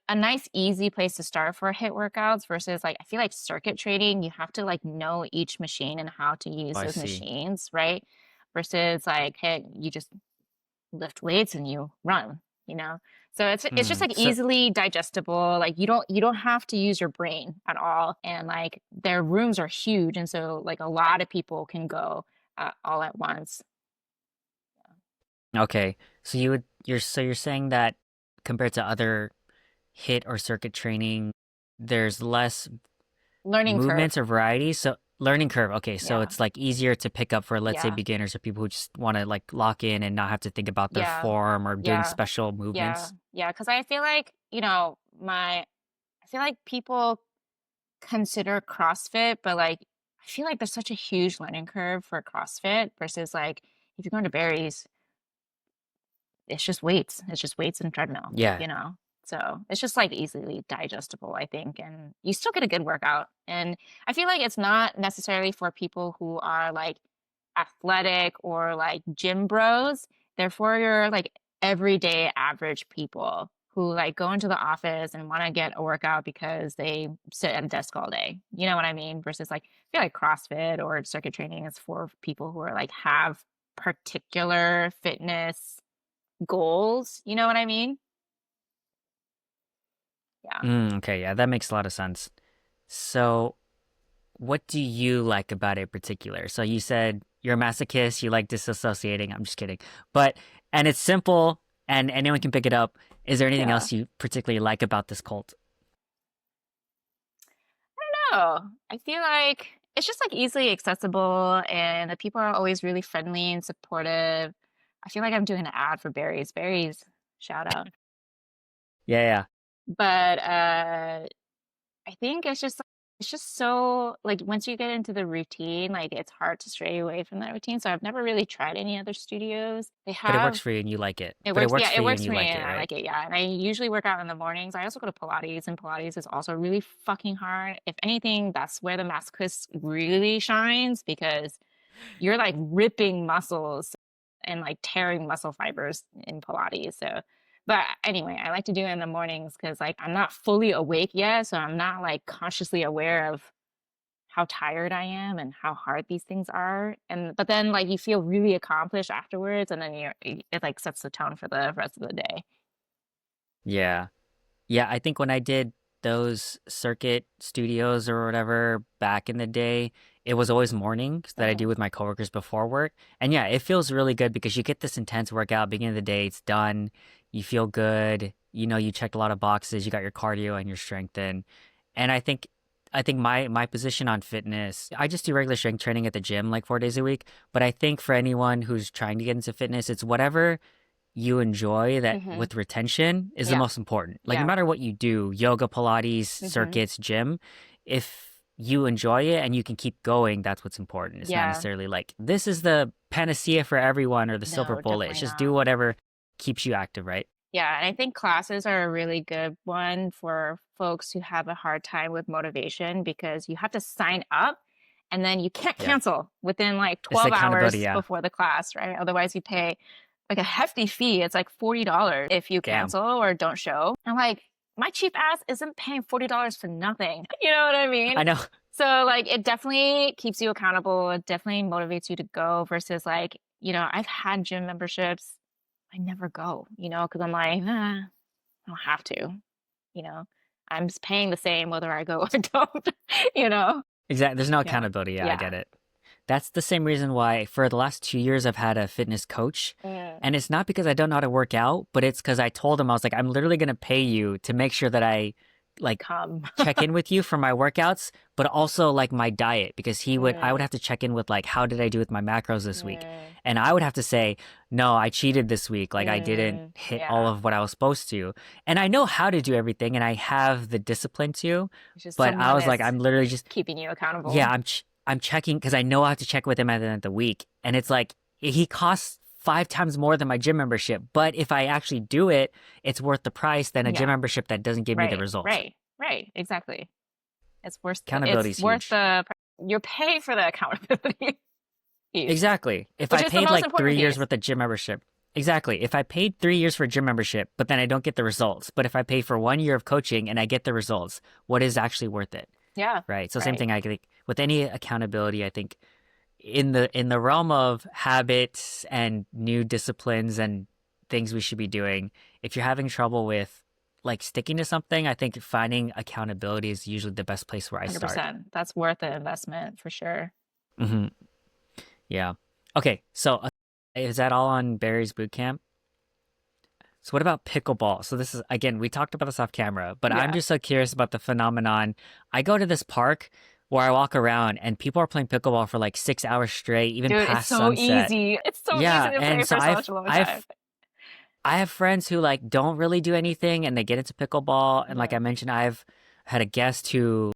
a nice, easy place to start for hit workouts versus like I feel like circuit training, you have to like know each machine and how to use I those see. machines, right? Versus like, hey, you just lift weights and you run, you know? So it's just Mm. like So easily digestible. Like you don't have to use your brain at all. And like their rooms are huge. And so like a lot of people can go all at once. okay, so you're saying that compared to other hit or circuit training, there's less Learning curve. movements or variety. So learning curve. Okay, so Yeah. it's like easier to pick up for let's say Yeah. beginners or people who just want to like lock in and not have to think about their Yeah. form or doing Yeah. special Yeah. movements. Yeah. Cause I feel like, I feel like people consider CrossFit, but like I feel like there's such a huge learning curve for CrossFit versus like if you're going to Barry's, it's just weights. It's just weights and treadmill, Yeah. you know? So it's just like easily digestible, I think. And you still get a good workout. And I feel like it's not necessarily for people who are like athletic or like gym bros. They're for your like everyday average people who like go into the office and want to get a workout because they sit at a desk all day. You know what I mean? Versus like I feel like CrossFit or circuit training is for people who are like have particular fitness goals, you know what I mean? Yeah. Okay, yeah, that makes a lot of sense. So what do you like about it in particular? So you said you're a masochist, you like disassociating. I'm just kidding. But and it's simple and anyone can pick it up. Is there anything Yeah. else you particularly like about this cult? No, I feel like it's just like easily accessible and the people are always really friendly and supportive. I feel like I'm doing an ad for berries. Berries, shout out. Yeah, yeah. But I think it's just so like once you get into the routine, like it's hard to stray away from that routine. So I've never really tried any other studios. They But it works have for you and you like it. It But it works. works Yeah, for it you works and for you me like and it, I right? like it. Yeah. And I usually work out in the mornings. I also go to Pilates and Pilates is also really fucking hard. If anything, that's where the masochist really shines because you're like ripping muscles and like tearing muscle fibers in Pilates. So, but anyway, I like to do it in the mornings because like I'm not fully awake yet, so I'm not like consciously aware of how tired I am and how hard these things are. And but then like you feel really accomplished afterwards, and then it like sets the tone for the rest of the day. Yeah. Yeah, I think when I did those circuit studios or whatever back in the day, it was always mornings that I do Mhm. with my coworkers before work. And yeah, it feels really good because you get this intense workout, beginning of the day, it's done. You feel good. You know, you checked a lot of boxes, you got your cardio and your strength in. And I think my position on fitness, I just do regular strength training at the gym like 4 days a week. But I think for anyone who's trying to get into fitness, it's whatever you enjoy that Mhm. with retention is the Yeah. most important. Like no Yeah. matter what you do, yoga, Pilates, Mhm. circuits, gym, if you enjoy it and you can keep going, that's what's important. It's not Yeah. necessarily like this is the panacea for everyone or the silver No, bullet. It's definitely just do not. whatever keeps you active, right? Yeah, and I think classes are a really good one for folks who have a hard time with motivation because you have to sign up and then you can't Yeah. cancel within like It's the 12 accountability, hours yeah. before the class, right? Otherwise, you pay like a hefty fee. It's like $40 if you Damn. cancel or don't show. I'm like, my cheap ass isn't paying $40 for nothing. You know what I mean? I know. So, like, it definitely keeps you accountable. It definitely motivates you to go versus like, I've had gym memberships I never go, because I'm like, I don't have to, you know. I'm just paying the same whether I go or don't, you know. Exactly. There's no Yeah. accountability. Yeah, I Yeah. get it. That's the same reason why for the last 2 years I've had a fitness coach. Mm. And it's not because I don't know how to work out, but it's because I told him I was like, I'm literally gonna pay you to make sure that I like Come. check in with you for my workouts, but also like my diet because I would Mm, have to check in with like how did I do with my macros this week? mm, And I would have to say, no, I cheated this week. Like I didn't hit all yeah. of what I was supposed to. And I know how to do everything and I have the discipline to, It's just but I someone was like, is I'm literally just keeping you yeah, accountable. I'm checking because I know I have to check with him at the end of the week, and it's like he costs 5 times more than my gym membership. But if I actually do it, it's worth the price than a gym Yeah. membership that doesn't give me the Right. results. Right. Right. Exactly. It's Accountability is worth huge. you're paying for the accountability piece, Exactly. If which I is the paid most like important 3 years piece. worth of gym membership, exactly. If I paid 3 years for a gym membership, but then I don't get the results, but if I pay for 1 year of coaching and I get the results, what is actually worth it? Yeah. Right. So same Right. thing. I think with any accountability, I think in the realm of habits and new disciplines and things we should be doing, if you're having trouble with like sticking to something, I think finding accountability is usually the best place where I start. 100%. That's worth the investment for sure. Hmm. Yeah. Okay. So is that all on Barry's Bootcamp? So what about pickleball? So this is again, we talked about this off camera, but I'm Yeah. just so curious about the phenomenon. I go to this park where I walk around and people are playing pickleball for like 6 hours straight, even Dude, it's past so sunset. easy. It's so easy Yeah, to play and so for I've such a long time. I've I have friends who like don't really do anything and they get into pickleball. And like I Mhm. mentioned, I've had a guest who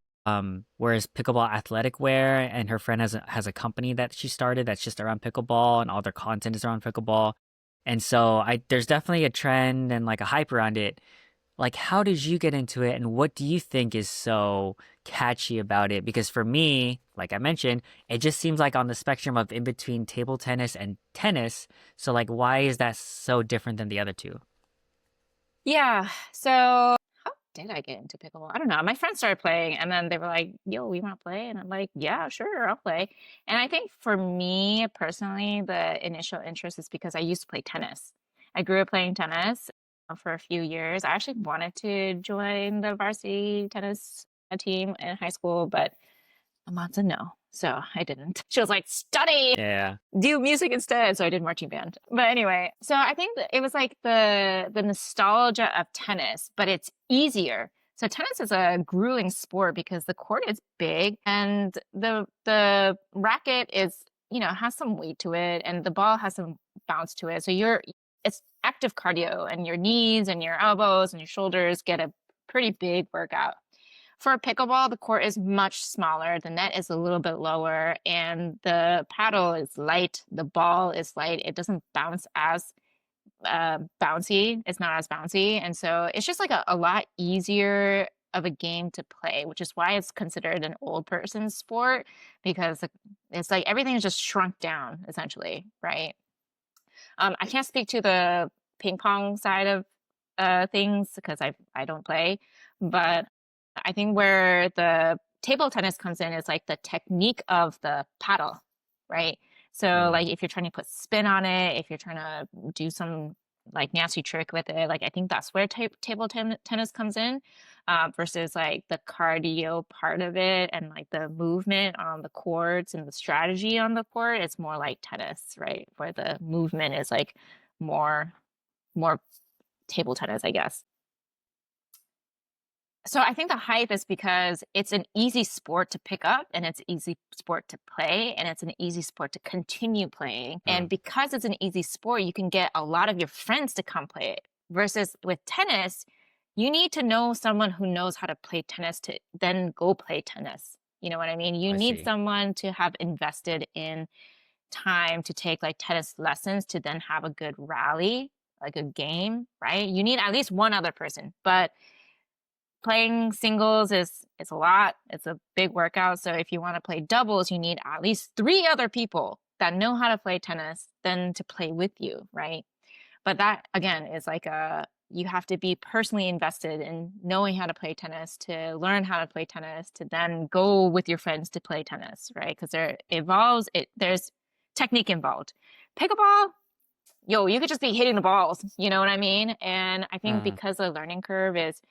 wears pickleball athletic wear and her friend has a company that she started that's just around pickleball and all their content is around pickleball. And so I there's definitely a trend and like a hype around it. Like how did you get into it and what do you think is so catchy about it? Because for me, like I mentioned, it just seems like on the spectrum of in between table tennis and tennis. So like why is that so different than the other two? Yeah. So how did I get into pickleball? I don't know. My friends started playing and then they were like, yo, we want to play? And I'm like, yeah, sure, I'll play. And I think for me personally, the initial interest is because I used to play tennis. I grew up playing tennis for a few years. I actually wanted to join the varsity tennis team in high school, but my mom said no. So I didn't. She was like, study, Yeah. do music instead. So I did marching band. But anyway, so I think that it was like the nostalgia of tennis, but it's easier. So tennis is a grueling sport because the court is big and the racket is, has some weight to it and the ball has some bounce to it. So it's active cardio and your knees and your elbows and your shoulders get a pretty big workout. For pickleball, the court is much smaller. The net is a little bit lower, and the paddle is light. The ball is light. It doesn't bounce as bouncy. It's not as bouncy, and so it's just like a lot easier. of a game to play, which is why it's considered an old person sport because it's like everything is just shrunk down essentially, right? I can't speak to the ping pong side of things because I don't play, but I think where the table tennis comes in is like the technique of the paddle, right? So Mm, like if you're trying to put spin on it, if you're trying to do some like nasty trick with it, like I think that's where tennis comes in, versus like the cardio part of it and like the movement on the courts and the strategy on the court. It's more like tennis, right? Where the movement is like more more table tennis, I guess. So I think the hype is because it's an easy sport to pick up and it's an easy sport to play and it's an easy sport to continue playing. And mm, because it's an easy sport, you can get a lot of your friends to come play it. Versus with tennis, you need to know someone who knows how to play tennis to then go play tennis. You know what I mean? You I need see. someone to have invested in time to take like tennis lessons to then have a good rally, like a game, right? You need at least one other person. But playing singles is it's a lot. It's a big workout. So if you want to play doubles, you need at least three other people that know how to play tennis then to play with you, right? But that again is like a you have to be personally invested in knowing how to play tennis to learn how to play tennis to then go with your friends to play tennis, right? Because there's technique involved. Pickleball, yo, you could just be hitting the balls, you know what I mean? And I think Mm, because the learning curve is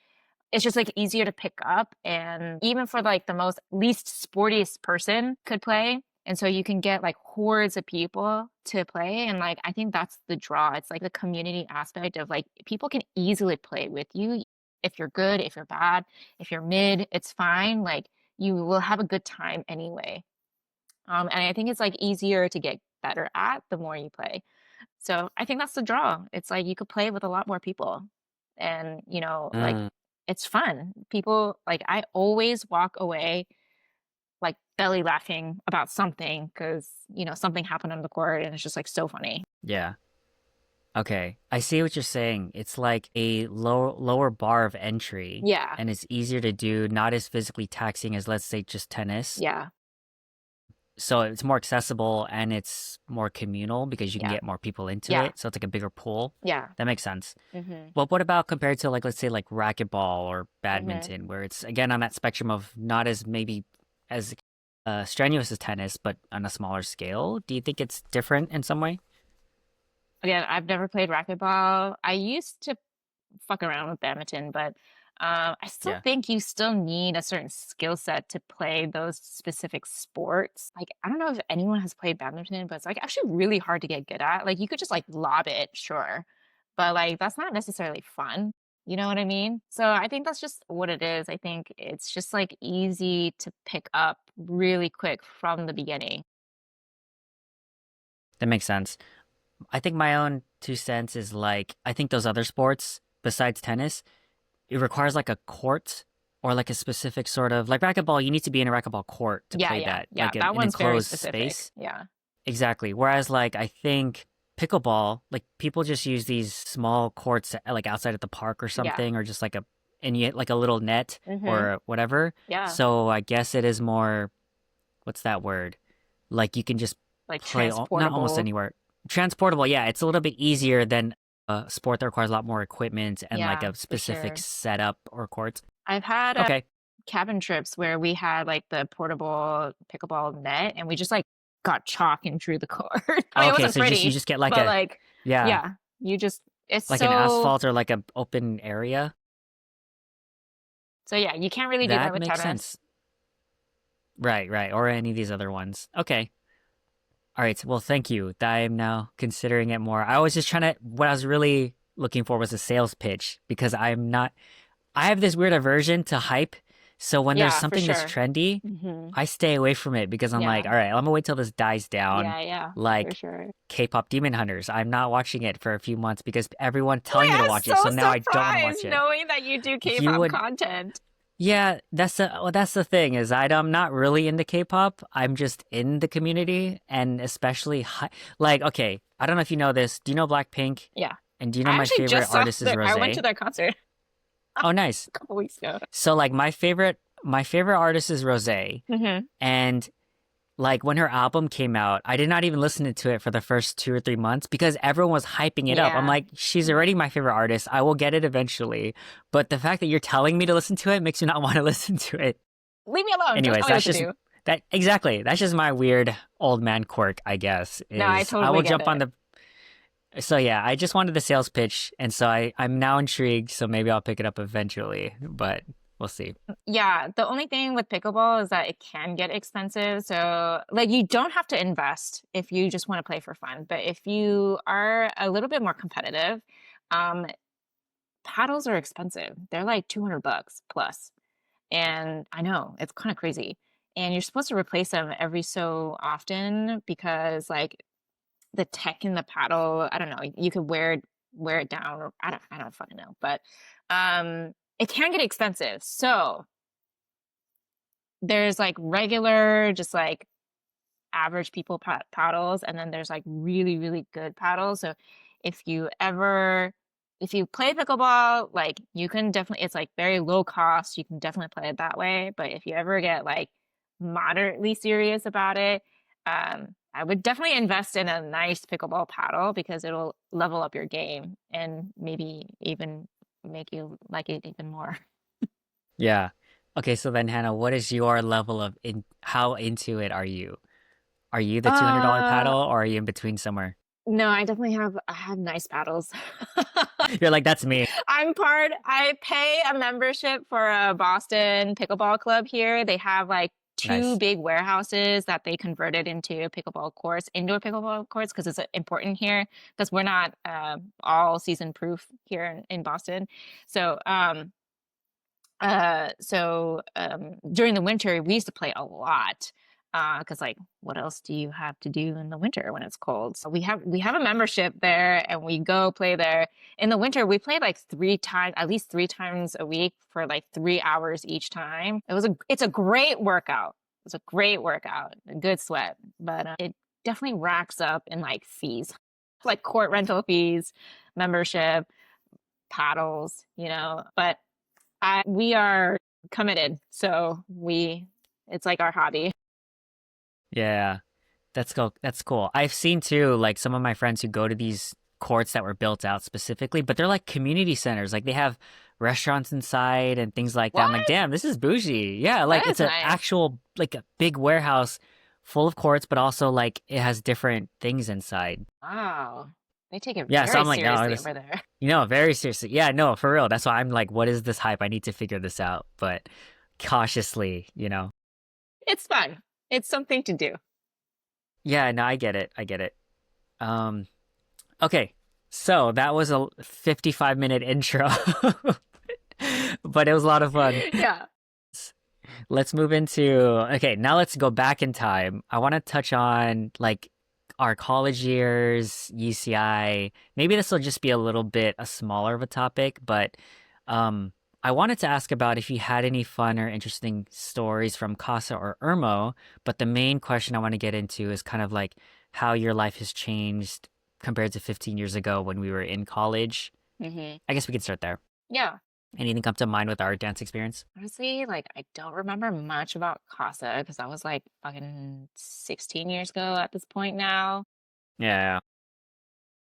it's just like easier to pick up and even for like the most least sportiest person could play. And so you can get like hordes of people to play. And like I think that's the draw. It's like the community aspect of like people can easily play with you if you're good, if you're bad, if you're mid, it's fine. Like you will have a good time anyway. And I think it's like easier to get better at the more you play. So I think that's the draw. It's like you could play with a lot more people. And, like mm. it's fun. People like I always walk away like belly laughing about something because, something happened on the court and it's just like so funny. Yeah. Okay. I see what you're saying. It's like a lower bar of entry, Yeah. and it's easier to do, not as physically taxing as, let's say, just tennis. Yeah. So it's more accessible and it's more communal because you can Yeah. get more people into Yeah. it. So it's like a bigger pool. Yeah. That makes sense. Mm-hmm. But what about compared to, like, let's say like racquetball or Mm-hmm. badminton, where it's again on that spectrum of not as maybe as strenuous as tennis, but on a smaller scale? Do you think it's different in some way? Again, I've never played racquetball. I used to fuck around with badminton, but I still Yeah. think you still need a certain skill set to play those specific sports. Like, I don't know if anyone has played badminton, but it's like actually really hard to get good at. Like, you could just like lob it, sure, but like that's not necessarily fun. You know what I mean? So I think that's just what it is. I think it's just like easy to pick up really quick from the beginning. That makes sense. I think my own 2 cents is like I think those other sports besides tennis, it requires like a court or like a specific sort of like racquetball, you need to be in a racquetball court to Yeah, play yeah, that, yeah. like That an one's very enclosed specific. space. Yeah. Exactly. Whereas like I think pickleball, like people just use these small courts like outside at the park or Yeah. something, or just like a and yet like a little net Mm-hmm. or whatever. Yeah. So I guess it is more what's that word? Like you can just Like play not almost transportable. anywhere. Transportable, yeah, it's a little bit easier than a sport that requires a lot more equipment and like Yeah, a for specific sure. setup or court. I've had Okay. cabin trips where we had like the portable pickleball net and we just like got chalk and drew the court. I mean, it Okay, wasn't so you pretty, just get like but a like, yeah, yeah, it's like an so, asphalt or like a open area. so yeah, you can't really do that That with makes tennis. sense. Right, right. Or any of these other ones. Okay. All right. Well, thank you. I am now considering it more. I was just trying to, what I was really looking for was a sales pitch because I'm not, I have this weird aversion to hype. So when there's Yeah, for something that's sure. trendy, Hmm. I stay away from it because I'm like, Yeah, all right, I'm gonna wait till this dies down. yeah, yeah, for Like sure. K-pop Demon Hunters. I'm not watching it for a few months because everyone's telling me to Wait, I'm watch it. so So now I don't want to surprised watch it. knowing that you do You K-pop would content. Yeah, that's the thing is I'm not really into K-pop. I'm just in the community and especially like okay, I don't know if you know this. Do you know Blackpink? Yeah, And do you know I my actually favorite just saw artist is I went to Rosé? their concert. Oh, nice. a couple weeks ago. So like my favorite artist is Rose, Hmm. and like when her album came out, I did not even listen to it for the first 2 or 3 months because everyone was hyping it up. I'm Yeah. like, she's already my favorite artist. I will get it eventually. But the fact that you're telling me to listen to it makes me not want to listen to it. Leave me alone. Don't Anyways, tell me what that's to just do. that exactly. That's just my weird old man quirk, I guess, No, I is I totally will get jump on it. the so yeah, I just wanted the sales pitch and so I'm now intrigued, so maybe I'll pick it up eventually, but we'll see. Yeah, the only thing with pickleball is that it can get expensive. So, like, you don't have to invest if you just want to play for fun. But if you are a little bit more competitive, um, paddles are expensive. They're like 200 bucks plus. And I know it's kind of crazy. And you're supposed to replace them every so often because, like, the tech in the paddle, I don't know, you could wear it down, or I don't fucking know. But it can get expensive. So there's like regular, just like average people paddles, and then there's like really, really good paddles. So if you ever, if you play pickleball, like you can definitely, it's like very low cost. You can definitely play it that way. But if you ever get like moderately serious about it, I would definitely invest in a nice pickleball paddle because it'll level up your game and maybe even make you like it even more. Yeah. Okay, so then Hannah, what is your level of how into it are you? Are you the $200 Uh, paddle or are you in between somewhere? no, I have nice paddles. You're like, that's me. I pay a membership for a Boston pickleball club here. They have like two Nice. big warehouses that they converted into pickleball courts, indoor pickleball courts, because it's important here because we're not all season proof here in Boston. So, during the winter, we used to play a lot. Because like, what else do you have to do in the winter when it's cold? So we have a membership there, and we go play there. In the winter, we played like three times, at least 3 times a week for like 3 hours each time. It's a great workout. It's a great workout, a good sweat, but it definitely racks up in like fees, like court rental fees, membership, paddles, But we are committed, so it's like our hobby. Yeah. That's cool. That's cool. I've seen too, like some of my friends who go to these courts that were built out specifically, but they're like community centers. Like they have restaurants inside and things like that. I'm like, What? damn, this is bougie. Yeah, like That it's is an nice. actual like a big warehouse full of courts, but also like it has different things inside. Wow. They take it Yeah, so very I'm like, no, seriously this, over there. very seriously. Yeah, no, for real. That's why I'm like, what is this hype? I need to figure this out, but cautiously. It's fun. It's something to do. Yeah, no, I get it. I get it. Um, Okay, so that was a 55-minute intro, but it was a lot of fun. Yeah. Let's move into, okay, now let's go back in time. I want to touch on like our college years, UCI. Maybe this will just be a little bit a smaller of a topic, but um, I wanted to ask about if you had any fun or interesting stories from Casa or Irmo. But the main question I want to get into is kind of like how your life has changed compared to 15 years ago when we were in college. Hmm. I guess we could start there. Yeah. Anything come to mind with our dance experience? Honestly, like I don't remember much about Casa because that was like fucking 16 years ago at this point now. Yeah.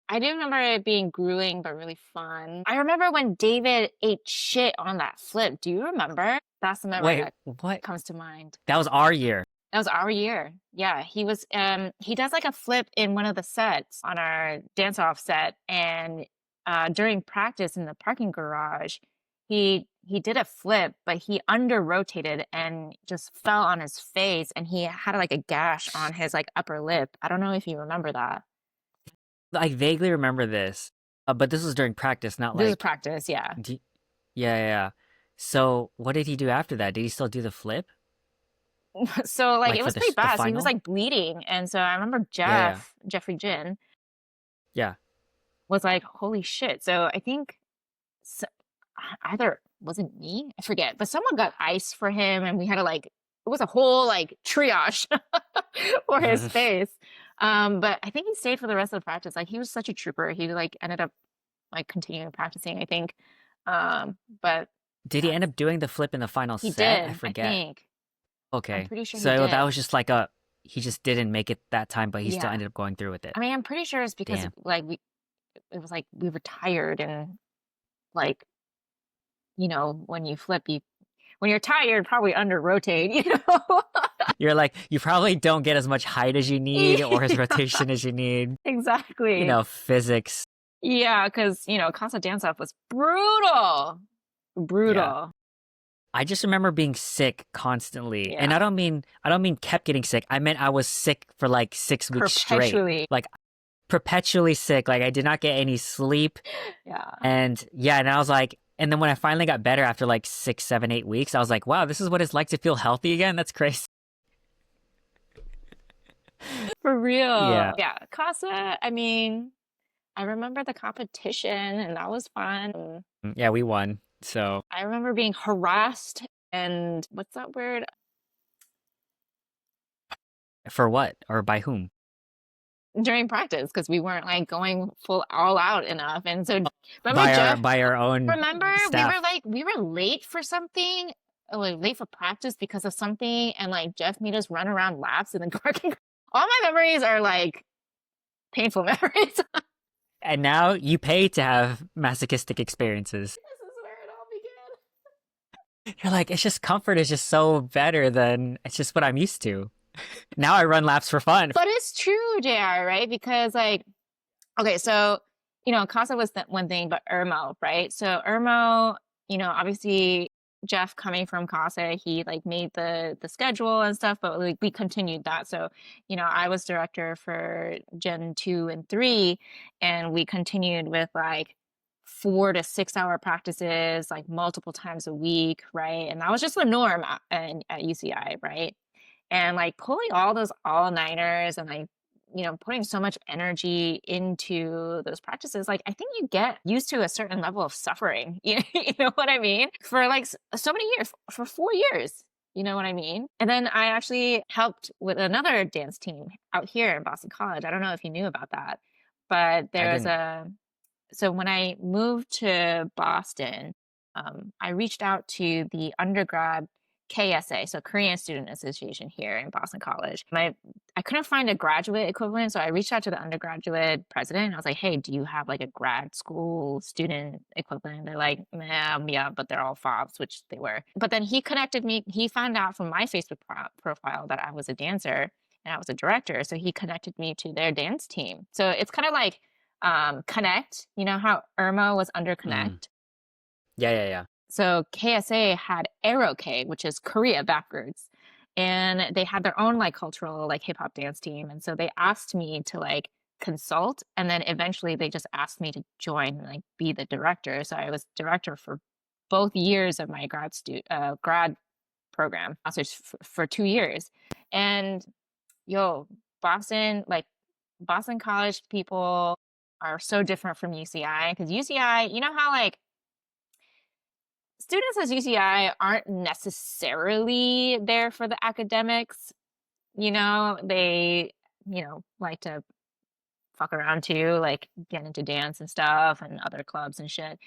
I do remember it being grueling but really fun. I remember when David ate shit on that flip. Do you remember? That's the memory Wait, that what? comes to mind. That was our year. That was our year. Yeah, he does like a flip in one of the sets on our dance off set, and during practice in the parking garage, he did a flip, but he under rotated and just fell on his face, and he had like a gash on his like upper lip. I don't know if you remember that. I vaguely remember this, but this was during practice, not This is like, practice, yeah. yeah, yeah, yeah. So what did he do after that? Did he still do the flip? So like Like it for was pretty the bad. So he was final? like bleeding, and so I remember Yeah, yeah, Jeffrey Jin yeah. was like, "Holy shit!" So I think s either wasn't me, I forget, but someone got ice for him, and we had to like it was a whole like triage for his face. But I think he stayed for the rest of the practice. Like he was such a trooper. He like ended up like continuing practicing, I think. But Did he end up doing the flip in the final he set? I did, I forget. think. I'm Okay. pretty sure he So that did. was just like he just didn't make it that time, but he still Yeah. ended up going through with it. I mean, I'm pretty sure it's because Damn. like it was like we were tired and like, when you flip, when you're tired, probably under rotate, You're like, you probably don't get as much height as you need or as Yeah, rotation as you need. exactly. Physics. Yeah, because Casa Dance Off was brutal. Yeah. Brutal. I just remember being sick constantly. And Yeah. I don't mean kept getting sick. I meant I was sick for like 6 weeks straight. Perpetually. Like perpetually sick. Like I did not get any sleep. Yeah. And yeah, and I was like, and then when I finally got better after like 6, 7, 8 weeks, I was like, wow, this is what it's like to feel healthy again. That's crazy. For real. Yeah. Yeah. Casa, I mean, I remember the competition and that was fun. Yeah, we won. So I remember being harassed and what's that word? for what? Or by whom? During practice because we weren't like going full all out enough. And so remember By our Jeff, by our own remember staff. we were late for something, like late for practice because of something, and like Jeff made us run around laps in the parking. All my memories are like painful memories. And now you pay to have masochistic experiences. This is where it all began. You're like, it's just comfort is just so better than it's just what I'm used to. Now I run laps for fun. But it's true, JR, right? Because like, okay, so Casa was the one thing, but Irmo, right? So Irmo, obviously Jeff coming from Casa, he like made the schedule and stuff, but like we continued that. So, I was director for Gen 2 and 3, and we continued with like 4 to 6 hour practices, like multiple times a week, right? And that was just the norm at UCI, right? And like pulling all those all-nighters and like putting so much energy into those practices, like I think you get used to a certain level of suffering. You know what I mean? For like so many years, for 4 years. You know what I mean? And then I actually helped with another dance team out here in Boston College. I don't know if you knew about that, but I there was didn't. so when I moved to Boston, I reached out to the undergrad KSA, so Korean Student Association here in Boston College. I couldn't find a graduate equivalent, so I reached out to the undergraduate president. I was like, "Hey, do you have like a grad school student equivalent?" They're like, yeah, but they're all fobs," which they were. But then he connected me. He found out from my Facebook profile that I was a dancer and I was a director, so he connected me to their dance team. So it's kind of like Connect. You know how Irma was under Mm. Connect? Yeah, yeah, yeah. So KSA had Aero-K, which is Korea backwards. And they had their own like cultural like hip hop dance team. And so they asked me to like consult, and then eventually they just asked me to join and like be the director. So I was director for both years of my grad program, so for 2 years. And yo, Boston College people are so different from UCI, because UCI, you know how like students at UCI aren't necessarily there for the academics. They, like to fuck around too, like get into dance and stuff and other clubs and shit.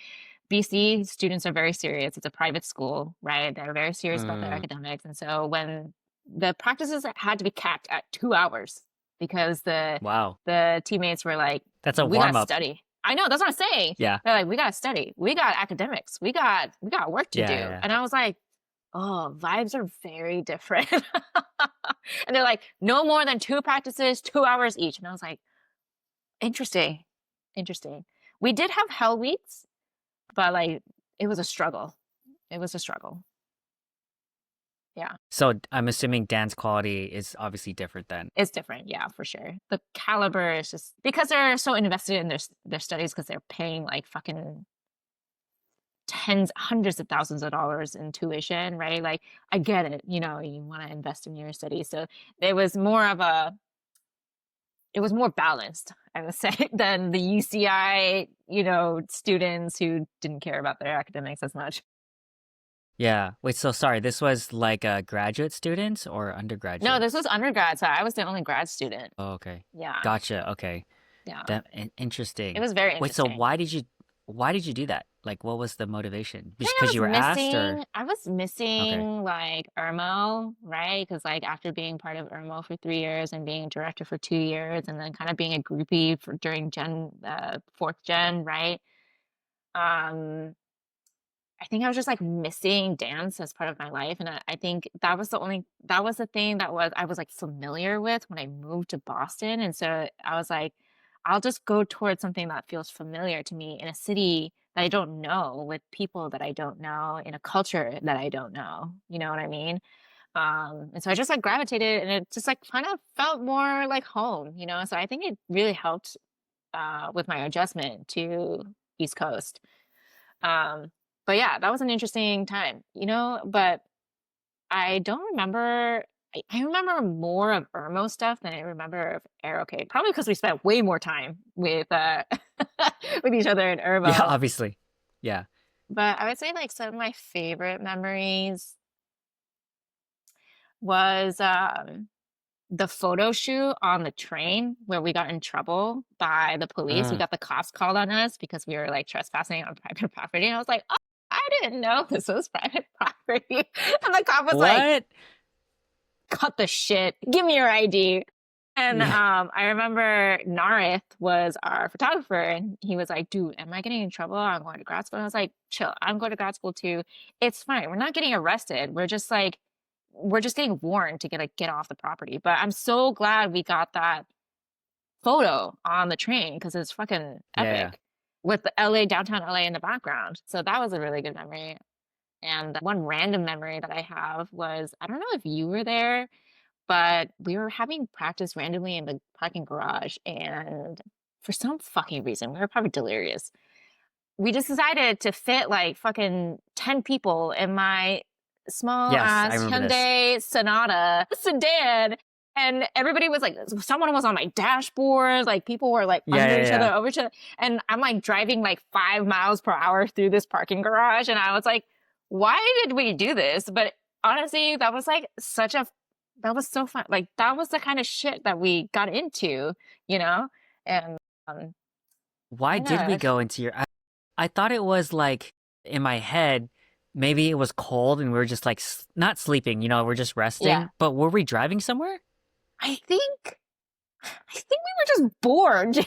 BC students are very serious. It's a private school, right? They're very serious about their Mm. academics. And so when the practices had to be capped at 2 hours because the Wow. the teammates were like, That's a we gotta warm up. study. I know, that's what I'm saying. Yeah. They're like, we gotta study. We got academics. We got work to Yeah, do. yeah, yeah. And I was like, oh, vibes are very different. And they're like, no more than 2 practices, 2 hours each. And I was like, interesting. Interesting. We did have hell weeks, but like it was a struggle. It was a struggle. Yeah. So I'm assuming dance quality is obviously different then. It's different, yeah, for sure. The caliber is just because they're so invested in their studies, because they're paying like fucking hundreds of thousands of dollars in tuition, right? Like I get it, you want to invest in your studies. So there was more of a it was more balanced, I would say, than the UCI, students who didn't care about their academics as much. Yeah. Wait, so sorry, this was like graduate students or No, undergraduate? this was undergrad, so I was the only grad student. Oh, okay. Yeah, Gotcha. Okay. yeah. That It interesting. was very Wait, so interesting. why did you do that? Like, what was the motivation? I Just think because you were asked, or I was okay? missing like Irmo, right? Because like after being part of Irmo for 3 years and being a director for 2 years and then kind of being a groupie for during fourth gen, right? Um, I think I was just like missing dance as part of my life. And I think that was the thing I was like familiar with when I moved to Boston. And so I was like, I'll just go towards something that feels familiar to me in a city that I don't know, with people that I don't know, in a culture that I don't know. You know what I mean? And so I just like gravitated and it just like kind of felt more like home, you know? So I think it really helped with my adjustment to East Coast. Um, but yeah, that was an interesting time, you know, but I don't remember. I remember more of Irmo stuff than I remember of Aerocade. Probably because we spent way more time with with each other in Yeah, Irmo. obviously. Yeah. But I would say like some of my favorite memories was the photo shoot on the train where we got in trouble by the police. We Mm. got the cops called on us because we were like trespassing on private property. And I was like, oh, I didn't know this was private property. And the cop was like, What? cut the shit. Give me your ID. And Yeah. I remember Narith was our photographer, and he was like, dude, am I getting in trouble? I'm going to grad school. And I was like, chill, I'm going to grad school too. It's fine. We're not getting arrested. We're just getting warned to get off the property. But I'm so glad we got that photo on the train because it's fucking Yeah. Yeah. epic with the LA, downtown LA in the background. So that was a really good memory. And one random memory that I have was, I don't know if you were there, but we were having practice randomly in the parking garage. And for some fucking reason, we were probably delirious. We just decided to fit like fucking 10 people in my small Yes, I ass remember this. Hyundai Sonata sedan. And everybody was like, someone was on my dashboard. Like people were like Yeah, under yeah, each other, yeah. over each other. And I'm like driving like 5 miles per hour through this parking garage. And I was like, why did we do this? But honestly, that was like that was so fun. Like that was the kind of shit that we got into, you know? And Why did we yeah, go into your? I thought it was like in my head, maybe it was cold and we were just like not sleeping, we're just yeah. resting. But were we driving somewhere? I think we were just bored.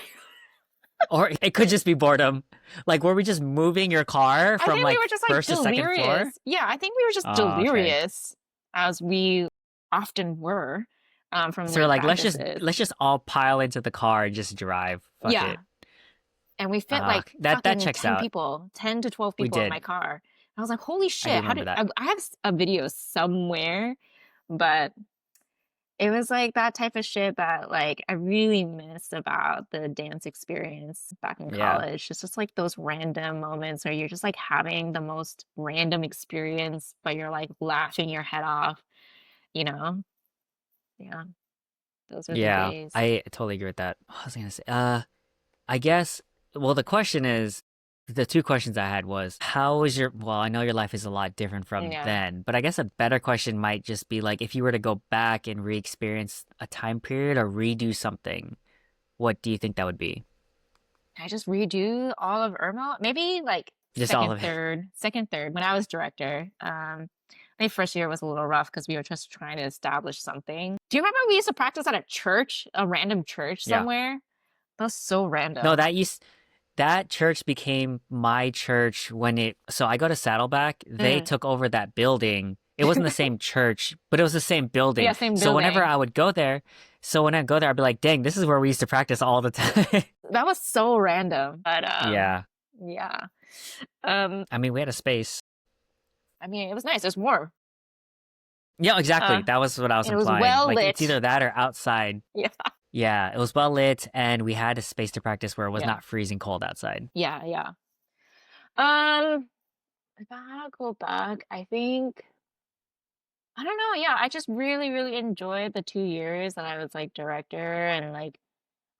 Or it could just be boredom. Like, were we just moving your car I from think we like were just like first to second floor? delirious. Yeah, I think we were just Oh, okay. delirious as we often were from So we're the like, practices. let's just all pile into the car and just drive. Fuck Yeah. it. And we fit like That fucking checks 10 out. people, 10 to 12 We people in did. my car. I was like, holy I do shit, remember that. I have a video somewhere, but it was like that type of shit that like I really missed about the dance experience back in Yeah. college. It's just like those random moments where you're just like having the most random experience, but you're like laughing your head off, you know? Yeah, those were the Yeah. days. I totally agree with that. What was I gonna say? I guess, well, the two questions I had was, well, I know your life is a lot different from Yeah. then, but I guess a better question might just be like, if you were to go back and re-experience a time period or redo something, what do you think that would be? I just redo all of Irma? Maybe like Just all of it. second, third, when I was director. My first year was a little rough because we were just trying to establish something. Do you remember we used to practice at a church, a random church Yeah. somewhere? That was so No, random. that church became my church so I go to Saddleback. They Mm. took over that building. It wasn't the same church, but it was the same Yeah, building. same So whenever building. I would go there, I'd be like, dang, this is where we used to practice all the time. That was so random. But Yeah. yeah. Um, I mean, we had a space. I mean, it was nice. It was warm. Yeah, exactly. Uh, That was what I was and it was implying. well Like, it's lit. either that or outside. Yeah. Yeah, it was well lit, and we had a space to practice where it was Yeah. not freezing cold outside. Yeah, yeah. Um, if I had to go back, I think I don't know. Yeah, I just really, really enjoyed the 2 years that I was like director and like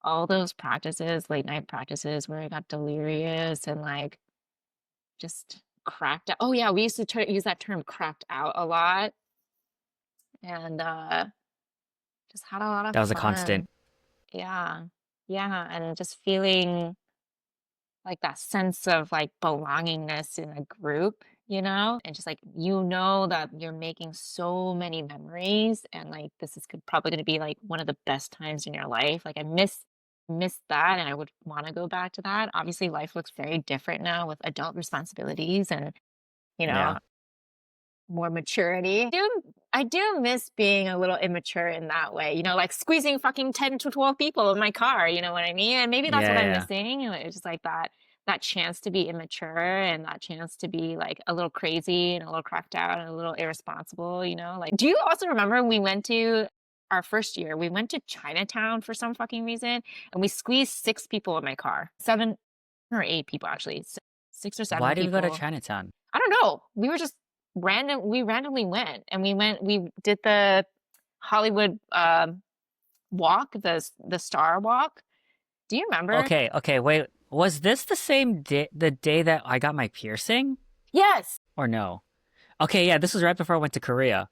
all those practices, late night practices where I got delirious and like just cracked out. Oh yeah, we used to use that term cracked out a lot and just had a lot of That was a constant. fun. Yeah. Yeah, and just feeling like that sense of like belongingness in a group, you know, and just like you know that you're making so many memories, and like this is probably going to be like one of the best times in your life. Like I miss that, and I would want to go back to that. Obviously, life looks very different now with adult responsibilities and you Yeah. know more maturity. I do miss being a little immature in that way, you know, like squeezing fucking 10 to 12 people in my car, you know what I mean? And maybe that's what Yeah, I'm yeah. missing. It's just like that chance to be immature and that chance to be like a little crazy and a little cracked out and a little irresponsible, you know? Like, do you also remember when we went to our first year, we went to Chinatown for some fucking reason and we squeezed 6 people in my car. 7 or 8 people actually. Six or seven Why did we go to people. Chinatown? I don't know. We were just we randomly went and we did the Hollywood walk, the Star Walk. Do you remember? Okay, okay, wait. Was this the same day, the day that I got my piercing? Yes. Or no? Okay, yeah, this was right before I went to Korea.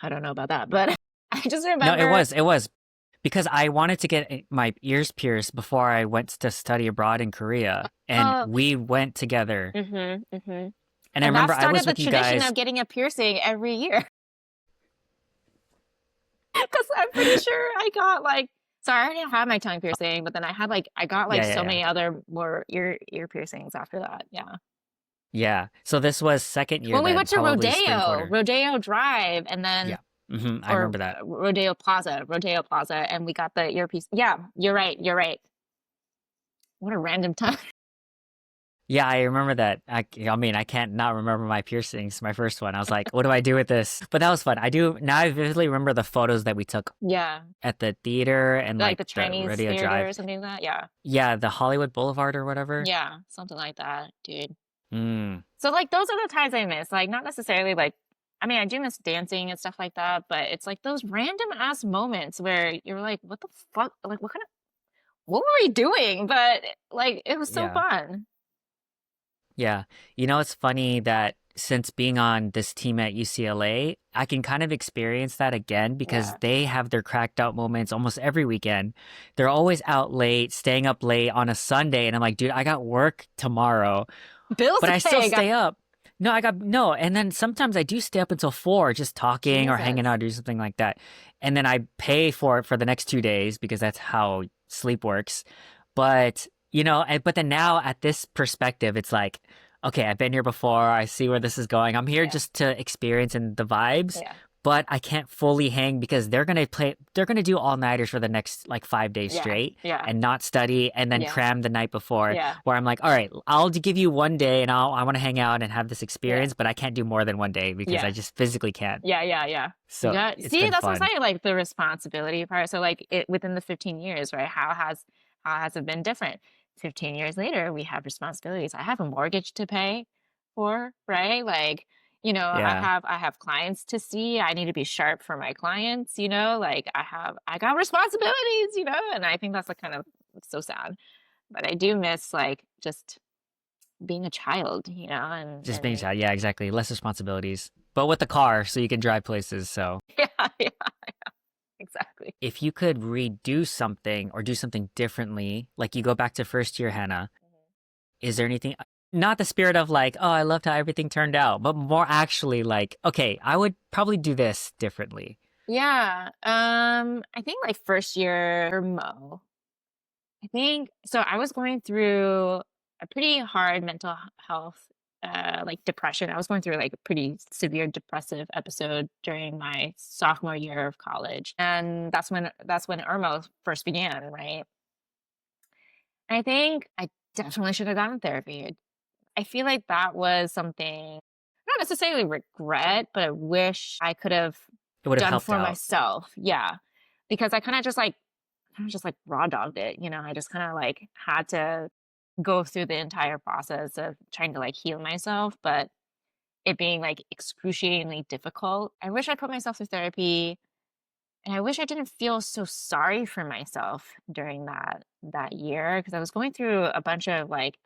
I don't know about that, but I just No, it remember was, it was because I wanted to get my ears pierced before I went to study abroad in Korea, and uh we went together. mm-hmm. And I And that remember I started was the with you tradition guys. of getting a piercing every year. Because I'm pretty sure I got like so I already had my tongue piercing, but then I got like Yeah, yeah, so yeah. many other more ear piercings after that. Yeah. Yeah. So this was second year When we then, went to probably spring quarter. Rodeo Drive, and then Yeah. I or remember that. Rodeo Plaza, and we got the earpiece. Yeah, you're right. You're right. What a random time. Yeah, I remember that. I mean, I can't not remember my piercings, my first one. I was like, what do I do with this? But that was fun. I do now I vividly remember the photos that we took Yeah, at the theater and like like the the Chinese Rodeo theater Drive. or something like that. Yeah, Yeah, the Hollywood Boulevard or whatever. yeah, something like that, dude. Mm. So like those are the times I miss. Like not necessarily like. I mean, I do miss dancing and stuff like that, but it's like those random ass moments where you're like, "What the fuck? Like, what were we doing?" But like, it was so Yeah. fun. Yeah. You know, it's funny that since being on this team at UCLA, I can kind of experience that again because Yeah, they have their cracked out moments almost every weekend. They're always out late, staying up late on a Sunday. And I'm like, dude, I got work tomorrow, bills but to I still pay. I got stay up. No, I got no. And then sometimes I do stay up until 4 just talking or hanging Jesus. out or something like that. And then I pay for it for the next 2 days because that's how sleep works. But, but then now at this perspective, it's like, okay, I've been here before. I see where this is going. I'm here Yeah, just to experience and the vibes, yeah, but I can't fully hang because they're gonna do all-nighters for the next like 5 days yeah, straight yeah, and not study and then yeah, cram the night before yeah, where I'm like, all right, I'll give you one day and I want to hang out and have this yeah, experience, but I can't do more than one day because I yeah, just physically can't. yeah, yeah, yeah. So Yeah. it's See, been that's what I'm fun. saying, like the responsibility part. So like it within the 15 years, right? How has it been different? 15 years later, we have responsibilities. I have a mortgage to pay for, right? Like, Yeah. I have clients to see. I need to be sharp for my clients, like I got responsibilities, and I think that's like kind of so sad. But I do miss like just being a child, Just being a and child. Yeah, exactly. Less responsibilities. But with the car, so you can drive places. So yeah, yeah, exactly. if you could redo something or do something differently, like you go back to first year, Hannah, is there anything, not the spirit of like, oh, I loved how everything turned out, but more actually like, okay, I would probably do this differently. Yeah. I think like first year Mo. I think so I was going through a pretty hard mental health like depression. I was going through like a pretty severe depressive episode during my sophomore year of college. And that's when Irmo first began, right? And I think I definitely should have gotten therapy. I feel like that was something not necessarily regret, but I wish I could have It would have done helped for out. myself. Yeah. Because I kind of just like raw dogged it, I just kind of like had to go through the entire process of trying to like heal myself, but it being like excruciatingly difficult. I wish I put myself through therapy, and I wish I didn't feel so sorry for myself during that year because I was going through a bunch of like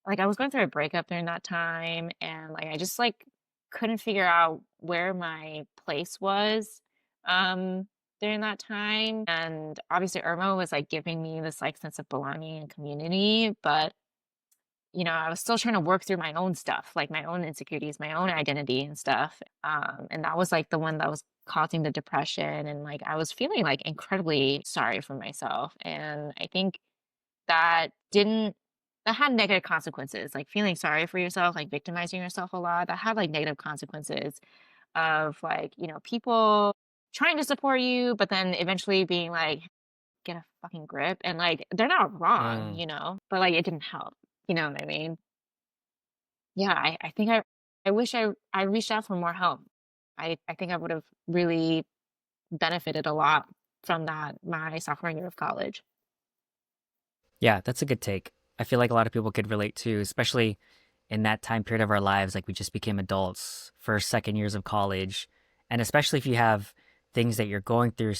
I was going through a breakup during that time, and like I just like couldn't figure out where my place was. Um during that time. And obviously Irma was like giving me this like sense of belonging and community, but I was still trying to work through my own stuff, like my own insecurities, my own identity and stuff. And that was like the one that was causing the depression. And like I was feeling like incredibly sorry for myself. And I think that didn't that had negative consequences, like feeling sorry for yourself, like victimizing yourself a lot. That had like negative consequences of like, people trying to support you, but then eventually being like, get a fucking grip. And like they're not wrong, Mm. but like it didn't help. You know what I mean? Yeah, I think I wish I reached out for more help. I think I would have really benefited a lot from that my sophomore year of college. Yeah, that's a good take. I feel like a lot of people could relate to, especially in that time period of our lives, like we just became adults, first, second years of college. And especially if you have things that you're going through,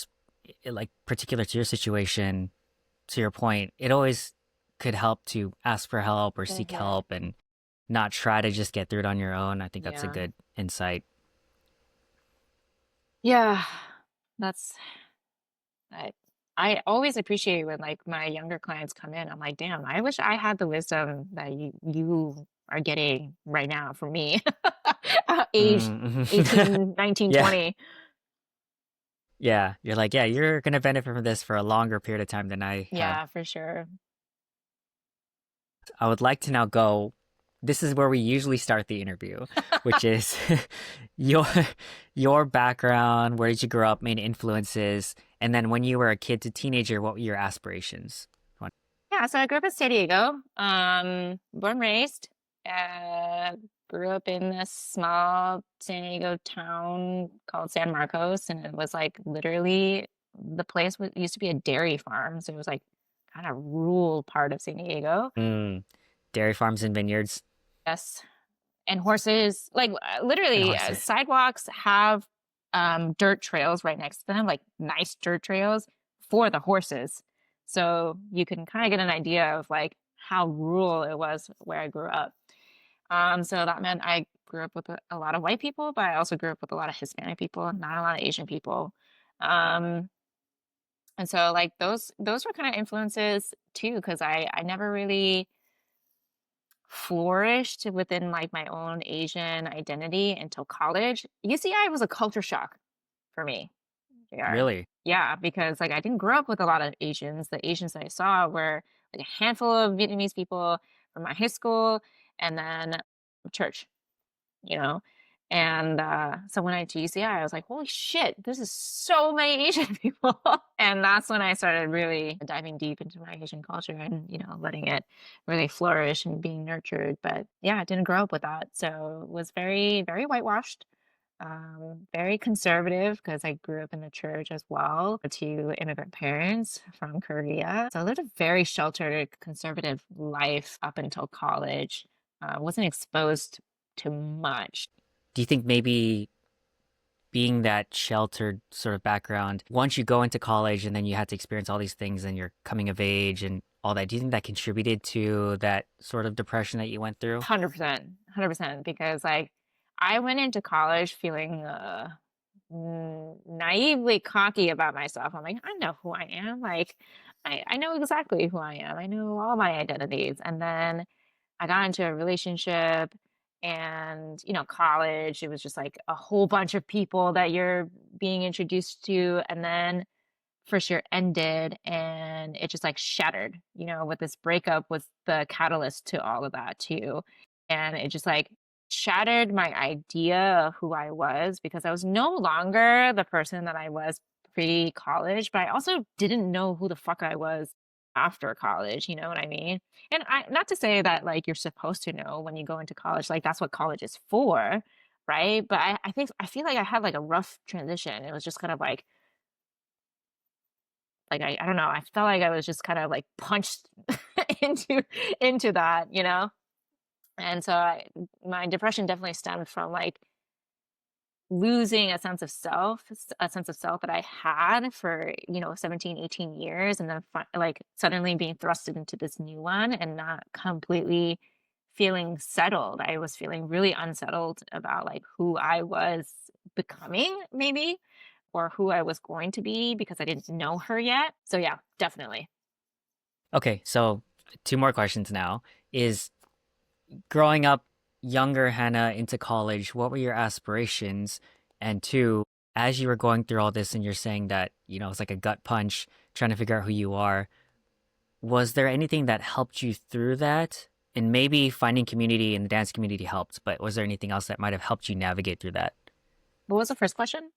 like particular to your situation, to your point, it always could help to ask for help or seek Hmm. help and not try to just get through it on your own. I think that's a Yeah. good insight. Yeah. That's I I always appreciate when like my younger clients come in. I'm like, damn, I wish I had the wisdom that you are getting right now from me. Age Mm. 18, 19, Yeah. 20. Yeah. You're like, yeah, you're going to benefit from this for a longer period of time than I have. Yeah, for sure. I would like to now go. This is where we usually start the interview, which is your your background, where did you grow up, main influences, and then when you were a kid to teenager, what were your aspirations? Yeah, so I grew up in San Diego. Born and raised. Uh, Grew up in this small San Diego town called San Marcos, and it was like literally the place used to be a dairy farm, so it was like kind of rural part of San Diego. Mm, dairy farms and vineyards Yes, and horses. Like and literally, horses. sidewalks have dirt trails right next to them, like nice dirt trails for the horses. So you can kind of get an idea of like how rural it was where I grew up. So that meant I grew up with a lot of white people, but I also grew up with a lot of Hispanic people, not a lot of Asian people. Um, and so like those were kind of influences too, because I never really flourished within like my own Asian identity until college. UCI was a culture shock for me. Yeah. Really? Yeah, because like I didn't grow up with a lot of Asians. The Asians that I saw were like a handful of Vietnamese people from my high school and then church, you know. And so when I went to UCI, I was like, holy shit, this is so many Asian people. And that's when I started really diving deep into my Asian culture and, letting it really flourish and being nurtured. But yeah, I didn't grow up with that. So it was very, very whitewashed, very conservative because I grew up in the church as well to immigrant parents from Korea. So I lived a very sheltered, conservative life up until college. Wasn't exposed to much. Do you think maybe being that sheltered sort of background, once you go into college and then you had to experience all these things and you're coming of age and all that, do you think that contributed to that sort of depression that you went through? 100%, 100%, because like I went into college feeling naively cocky about myself. I'm like, I know who I am. Like, I know exactly who I am. I know all my identities. And then I got into a relationship and, college, it was just like a whole bunch of people that you're being introduced to. And then first year ended and it just like shattered, with this breakup was the catalyst to all of that too. And it just like shattered my idea of who I was because I was no longer the person that I was pre college, but I also didn't know who the fuck I was after college. You know what I mean? And not to say that like you're supposed to know when you go into college, like that's what college is for. Right. But I feel like I had like a rough transition. It was just kind of like I don't know, I felt like I was just kind of like punched into into that, And so my depression definitely stemmed from like losing a sense of self that I had for, 17, 18 years and then like suddenly being thrusted into this new one and not completely feeling settled. I was feeling really unsettled about like who I was becoming maybe. or who I was going to be because I didn't know her yet. So yeah, definitely. Okay, so two more questions now. Is growing up younger Hannah into college, what were your aspirations? And two, as you were going through all this and you're saying that, it's like a gut punch trying to figure out who you are, was there anything that helped you through that? And maybe finding community in the dance community helped, but was there anything else that might have helped you navigate through that? What was the first question?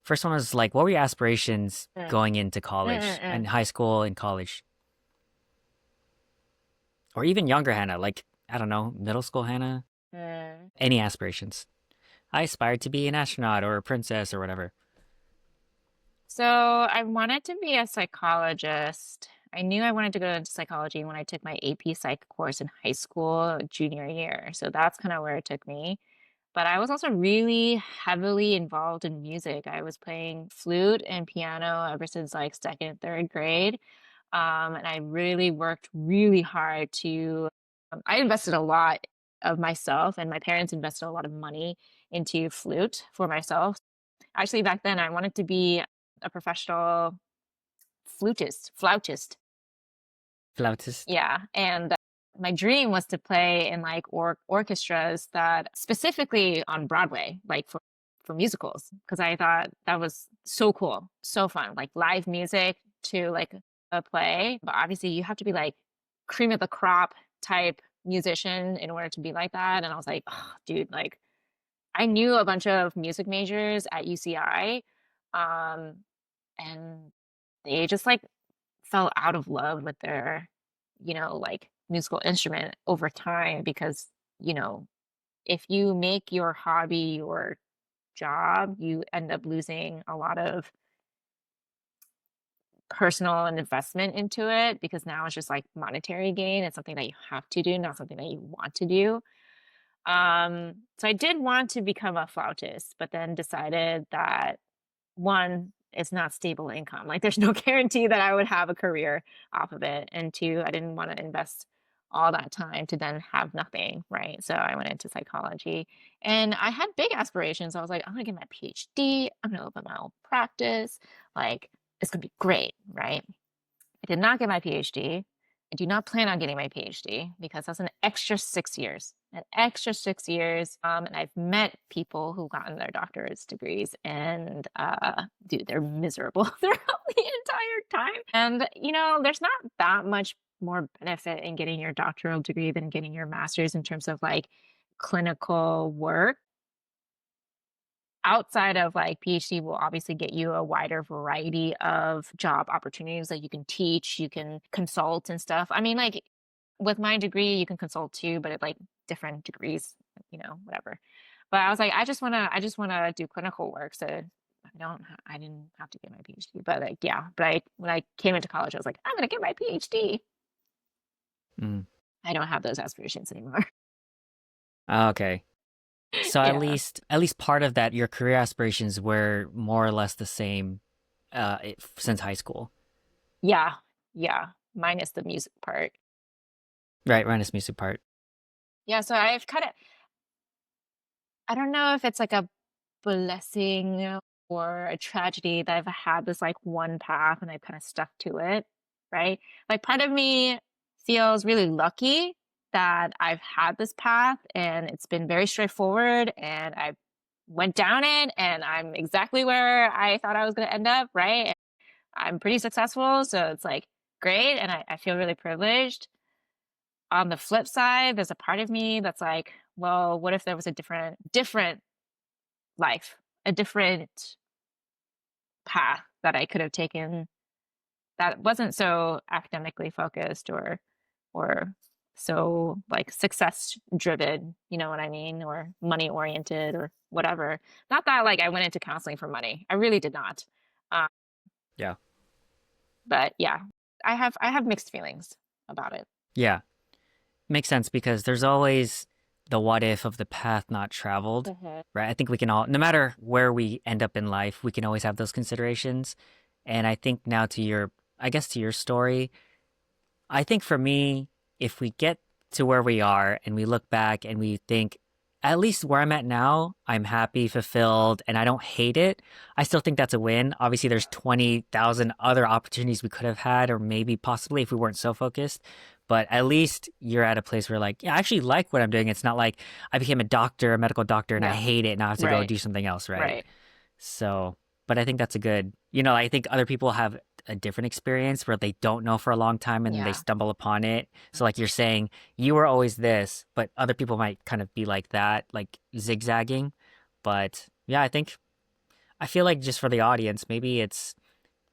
First one was like, what were your aspirations Mm. going into Mm, college mm, and mm. high school and college? Or even younger Hannah, like, I don't know, middle school Hannah? Mm. Any aspirations? I aspired to be an astronaut or a princess or whatever. So I wanted to be a psychologist. I knew I wanted to go into psychology when I took my AP Psych course in high school, junior year. So that's kind of where it took me. But I was also really heavily involved in music. I was playing flute and piano ever since like second, third grade. And I really worked really hard to, I invested a lot of myself, and my parents invested a lot of money into flute for myself. Actually, back then, I wanted to be a professional flautist. Flautist. Yeah, and my dream was to play in like orchestras that specifically on Broadway, like for musicals, because I thought that was so cool, so fun, like live music to like a play. But obviously, you have to be like cream of the crop type musician in order to be like that. And I was like, oh, dude, like I knew a bunch of music majors at UCI, um, and they just like fell out of love with their, like musical instrument over time because, you know, if you make your hobby your job, you end up losing a lot of personal and investment into it because now it's just like monetary gain. It's something that you have to do, not something that you want to do. So I did want to become a flautist, but then decided that one, it's not stable income. Like there's no guarantee that I would have a career off of it. And two, I didn't want to invest all that time to then have nothing, right? So I went into psychology and I had big aspirations. I was like, I'm gonna get my PhD, I'm gonna open my own practice, like it's gonna be great, right? I did not get my PhD. I do not plan on getting my PhD because that's an extra 6 years, an extra 6 years. And I've met people who've gotten their doctorate degrees and, dude, they're miserable throughout the entire time. And, there's not that much more benefit in getting your doctoral degree than getting your master's in terms of like clinical work outside of like PhD will obviously get you a wider variety of job opportunities that you can teach, you can consult and stuff. I mean, like with my degree, you can consult too, but at like different degrees, whatever. But I was like, I just wanna do clinical work. So I didn't have to get my PhD. But like, yeah, when I came into college, I was like, I'm gonna get my PhD. Mm. I don't have those aspirations anymore. Okay. So Yeah. at least part of that, your career aspirations were more or less the same since high school. Yeah. Yeah. Minus the music part. Right, minus music part. Yeah, so I've kind of I don't know if it's like a blessing or a tragedy that I've had this like one path and I've kind of stuck to it, right? Like part of me feels really lucky that I've had this path and it's been very straightforward and I went down it and I'm exactly where I thought I was going to end up, right? And I'm pretty successful, so it's like great and I feel really privileged. On the flip side, there's a part of me that's like, well, what if there was a different life, a different path that I could have taken that wasn't so academically focused or so like success driven, you know what I mean, or money oriented or whatever. Not that like I went into counseling for money. I really did not. Uh, Yeah. but yeah, I have mixed feelings about it. Yeah. Makes sense because there's always the what if of the path not traveled, Mhm. right? I think we can all, no matter where we end up in life, we can always have those considerations. And I think now I guess to your story, I think for me, if we get to where we are and we look back and we think at least where I'm at now, I'm happy, fulfilled, and I don't hate it. I still think that's a win. Obviously, there's 20,000 other opportunities we could have had, or maybe possibly if we weren't so focused. But at least you're at a place where, like, yeah, I actually like what I'm doing. It's not like I became a doctor, a medical doctor, and I Yeah. hate it and I have to go Right. do something else, right? Right. So, but I think that's a good, I think other people have a different experience where they don't know for a long time and then they Yeah. stumble upon it. So, like you're saying, you were always this, but other people might kind of be like that, like zigzagging. But yeah, I feel like just for the audience, maybe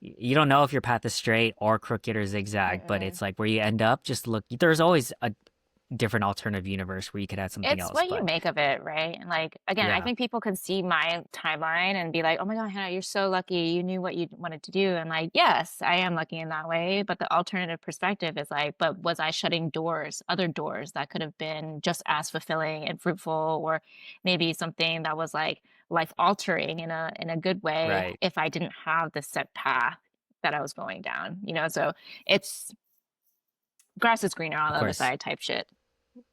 you don't know if your path is straight or crooked or zigzag, but Mm-mm. it's like where you end up, just look, there's always a different alternative universe where you could add something It's else. what you But make of it, right? And like again, I yeah, think people can see my timeline and be like, "Oh my God, Hannah, you're so lucky. You knew what you wanted to do." And like, yes, I am lucky in that way. But the alternative perspective is like, but was I shutting doors, other doors that could have been just as fulfilling and fruitful, or maybe something that was like life altering in a good way right. if I didn't have the set path that I was going down, you know? So it's grass is greener on Of the other course. side type shit.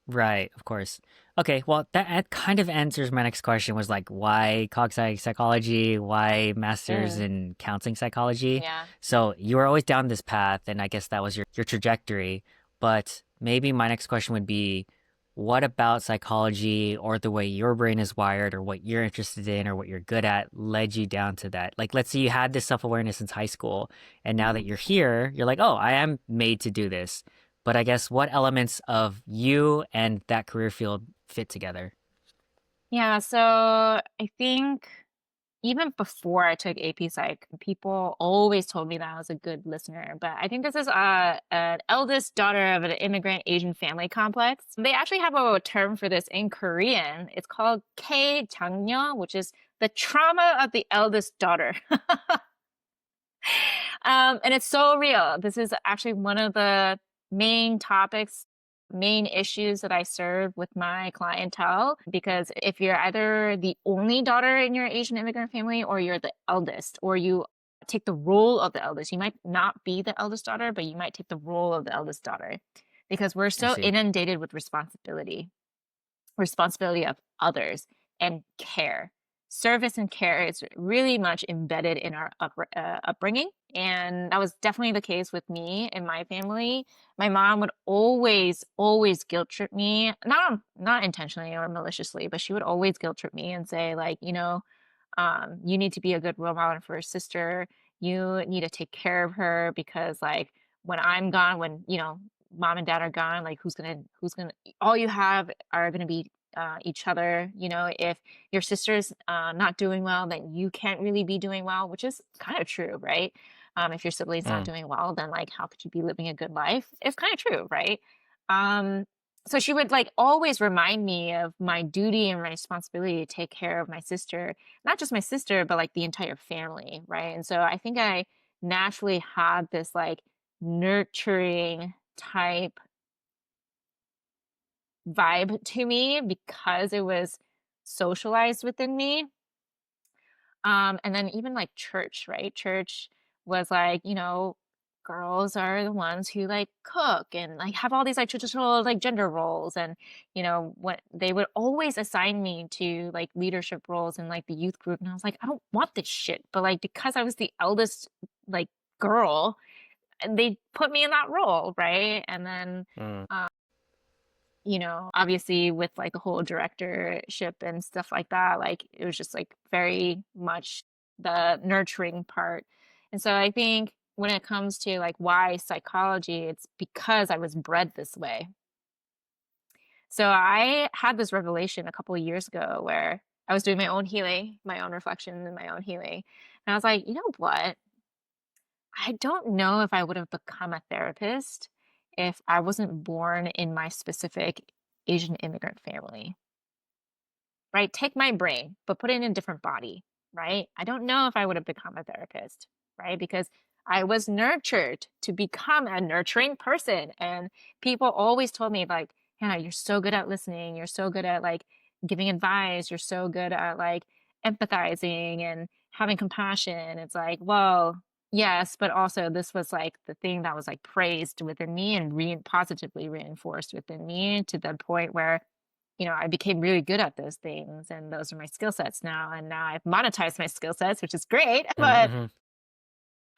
Right, of course. Okay, well, that kind of answers my next question was like, why psychology? Why master's Mm, in counseling psychology? yeah. So you were always down this path, and I guess that was your trajectory. But maybe my next question would be, what about psychology or the way your brain is wired or what you're interested in or what you're good at led you down to that? Like, let's say you had this self-awareness since high school, and now that you're here, you're like, oh, I am made to do this. But I guess what elements of you and that career field fit together? Yeah, so I think even before I took AP Psych, people always told me that I was a good listener. But I think this is an eldest daughter of an immigrant Asian family complex. They actually have a term for this in Korean. It's called K 장녀, which is the trauma of the eldest daughter. And it's so real. This is actually one of the main topics, main issues that I serve with my clientele. Because if you're either the only daughter in your Asian immigrant family, or you're the eldest, or you take the role of the eldest, you might not be the eldest daughter, but you might take the role of the eldest daughter because we're I so see. inundated with responsibility of others and care. Service and care is really much embedded in our upbringing. And that was definitely the case with me and my family. My mom would always guilt trip me, not intentionally or maliciously, but she would always guilt trip me and say, like, you need to be a good role model for your sister. You need to take care of her because, like, when I'm gone, when mom and dad are gone, like, who's gonna all you have are gonna be each other. If your sister's not doing well, then you can't really be doing well, which is kind of true, right? If your sibling's not Mm. doing well, then like how could you be living a good life? It's kind of true, right? Um, so she would like always remind me of my duty and my responsibility to take care of my sister, not just my sister, but like the entire family, right? And so I think I naturally had this like nurturing type vibe to me because it was socialized within me. And then even like church, right? Church was like, girls are the ones who like cook and like have all these like traditional like gender roles. And, what they would always assign me to like leadership roles in like the youth group. And I was like, I don't want this shit. But like, because I was the eldest like girl, and they put me in that role, right? And then, Mm. obviously with like the whole directorship and stuff like that, like it was just like very much the nurturing part. And so I think when it comes to like why psychology, it's because I was bred this way. So I had this revelation a couple of years ago where I was doing my own healing, my own reflection and my own healing. And I was like, you know what? I don't know if I would have become a therapist if I wasn't born in my specific Asian immigrant family, right? Take my brain, but put it in a different body, right? I don't know if I would have become a therapist, right? Because I was nurtured to become a nurturing person. And people always told me, like, Hannah, you're so good at listening. You're so good at like giving advice. You're so good at like empathizing and having compassion. It's like, well, yes, but also this was like the thing that was like praised within me and positively reinforced within me to the point where I became really good at those things, and those are my skill sets now. And now I've monetized my skill sets, which is great. But Mm-hmm.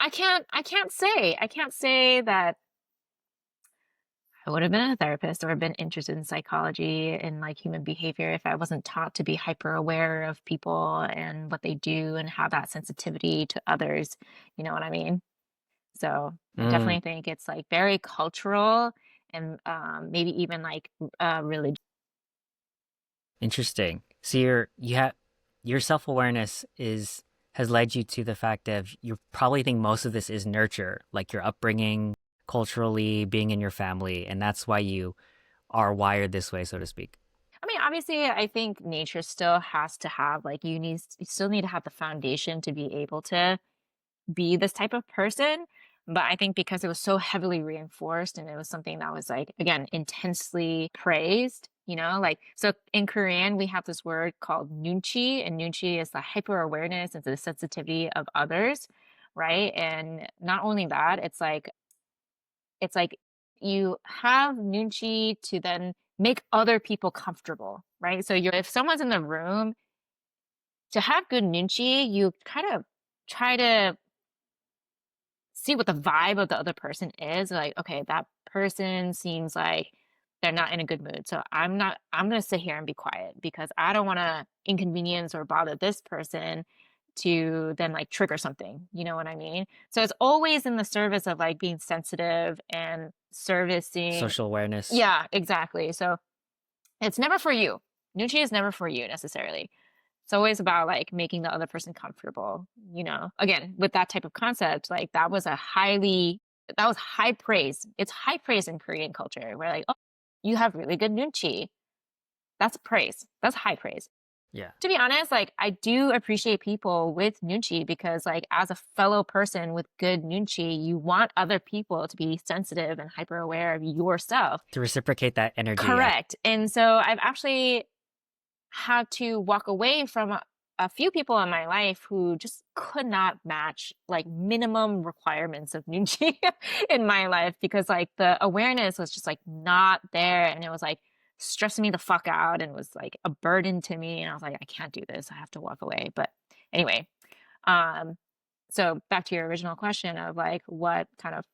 I can't say that I would have been a therapist or been interested in psychology and like human behavior if I wasn't taught to be hyper aware of people and what they do and have that sensitivity to others. You know what I mean? So I Mm, definitely think it's like very cultural and maybe even like religion. interesting. So your self-awareness is has led you to the fact of you probably think most of this is nurture, like your upbringing, culturally, being in your family, and that's why you are wired this way, so to speak. I mean, obviously, I think nature still has to have like you still need to have the foundation to be able to be this type of person. But I think because it was so heavily reinforced and it was something that was like, again, intensely praised, like, so in Korean, we have this word called Nunchi, and Nunchi is the hyper awareness and the sensitivity of others, right? And not only that, it's like you have Nunchi to then make other people comfortable, right? So if someone's in the room, to have good Nunchi, you kind of try to see what the vibe of the other person is. Like, okay, that person seems like they're not in a good mood. So I'm going to sit here and be quiet because I don't want to inconvenience or bother this person to then like trigger something. You know what I mean? So it's always in the service of like being sensitive and servicing. Social awareness. Yeah, exactly. So it's never for you. Nucci is never for you necessarily. It's always about like making the other person comfortable, Again, with that type of concept, like that was high praise. It's high praise in Korean culture. We're like, oh, you have really good nunchi. That's praise. That's high praise. Yeah. To be honest, like I do appreciate people with nunchi because like as a fellow person with good nunchi, you want other people to be sensitive and hyper aware of yourself. To reciprocate that energy, yeah. Correct. And so I've actually had to walk away from a few people in my life who just could not match like minimum requirements of Nunchi in my life because like the awareness was just like not there and it was like stressing me the fuck out and was like a burden to me and I was like I can't do this. I have to walk away. But anyway, um so back to your original question of like what kind of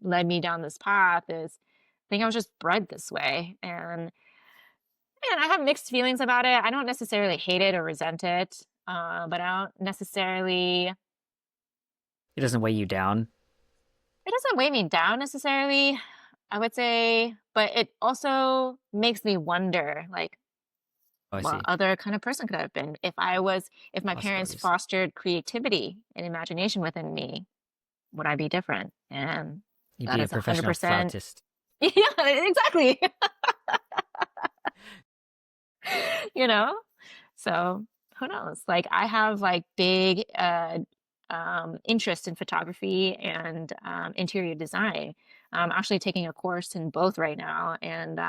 led me down this path is I think I was just bred this way and I have mixed feelings about it. I don't necessarily hate it or resent it, but I don't necessarily. It doesn't weigh you down. It doesn't weigh me down necessarily, I would say, but it also makes me wonder, like, Oh, I what see. other kind of person could I have been if my parents Possibilities. fostered creativity and imagination within me, would I be different? And You'd that be a is professional 100%. flautist. Yeah, exactly. you know? So who knows? Like I have like big interest in photography and interior design. I'm actually taking a course in both right now. And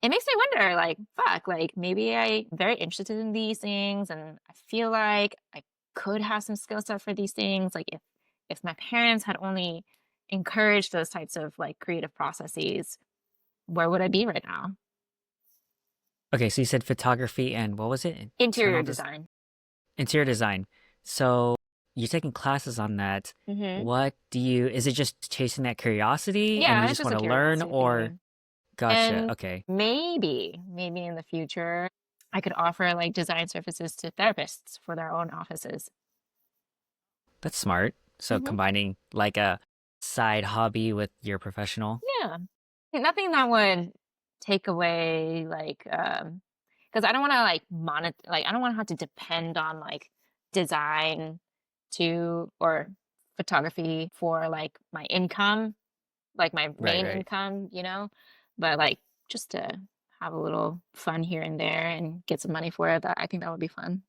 it makes me wonder, like, fuck, like maybe I'm very interested in these things and I feel like I could have some skill set for these things. Like if my parents had only encouraged those types of like creative processes, where would I be right now? Okay, so you said photography and what was it? Interior Internal des design. interior design. So you're taking classes on that. Hmm. Is it just chasing that curiosity and you Yeah, it's just just want a to learn curiosity or thing. gotcha, And okay. maybe in the future, I could offer like design services to therapists for their own offices. That's smart. So Hmm. combining like a side hobby with your professional. Yeah. Nothing that would take away because I don't want to like I don't want to have to depend on like design to or photography for like my income, like my Right, main right. income, but like just to have a little fun here and there and get some money for it, that I think that would be fun.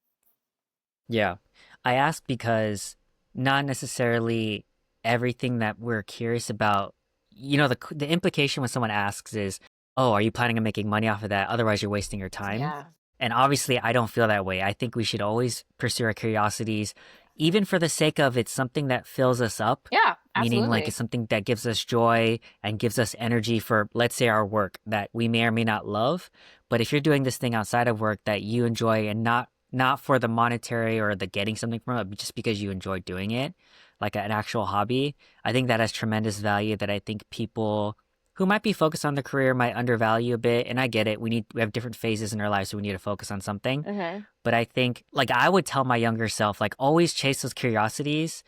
Yeah. I ask because not necessarily everything that we're curious about, the implication when someone asks is, "Oh, are you planning on making money off of that? Otherwise, you're wasting your time." Yeah. And obviously, I don't feel that way. I think we should always pursue our curiosities, even for the sake of it's something that fills us up, Yeah, meaning like absolutely. it's something that gives us joy and gives us energy for, let's say, our work that we may or may not love. But if you're doing this thing outside of work that you enjoy and not for the monetary or the getting something from it, but just because you enjoy doing it, like an actual hobby, I think that has tremendous value that I think people who might be focused on the career might undervalue a bit. And I get it. We have different phases in our lives, so we need to focus on something. Hmm. But I think, like, I would tell my younger self, like, always chase those curiosities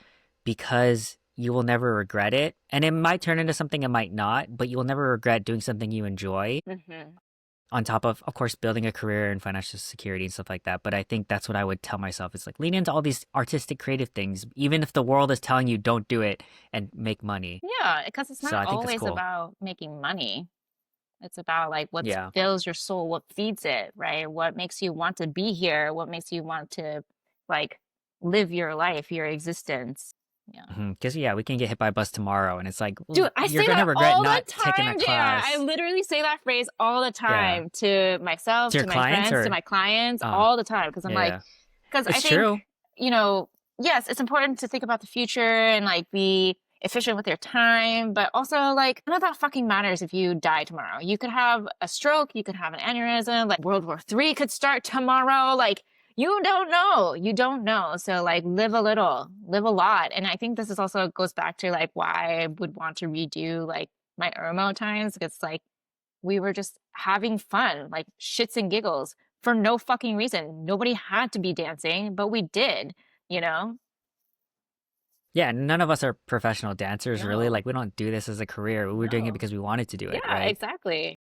because you will never regret it. And it might turn into something, it might not, but you will never regret doing something you enjoy Hmm. on top of course, building a career and financial security and stuff like that. But I think that's what I would tell myself is like, lean into all these artistic, creative things, even if the world is telling you don't do it and make money. Yeah, because it's So not I think that's always cool. about making money. It's about like what Yeah. fills your soul, what feeds it, right? What makes you want to be here? What makes you want to like live your life, your existence? Yeah. Because, yeah, we can get hit by a bus tomorrow. And it's like, well, Dude, I you're say going to that regret all the not taking time, that Dan. I class. literally say that phrase all the Yeah. time to myself, To your to my clients friends, to or, my clients, uh, all the time. Because I'm yeah, like, yeah. because I It's think, true. you know, yes, it's important to think about the future and like be efficient with your time, but also like none of that fucking matters if you die tomorrow. You could have a stroke, you could have an aneurysm, like World War III could start tomorrow. Like you don't know. You don't know. So like live a little, live a lot. And I think this is also goes back to like why I would want to redo like my Irmo times. It's like we were just having fun, like shits and giggles for no fucking reason. Nobody had to be dancing, but we did, you know? Yeah, none of us are professional dancers, really. No, Like, we don't do this as a career. We were doing it no. because we wanted to do it, Yeah, right? exactly.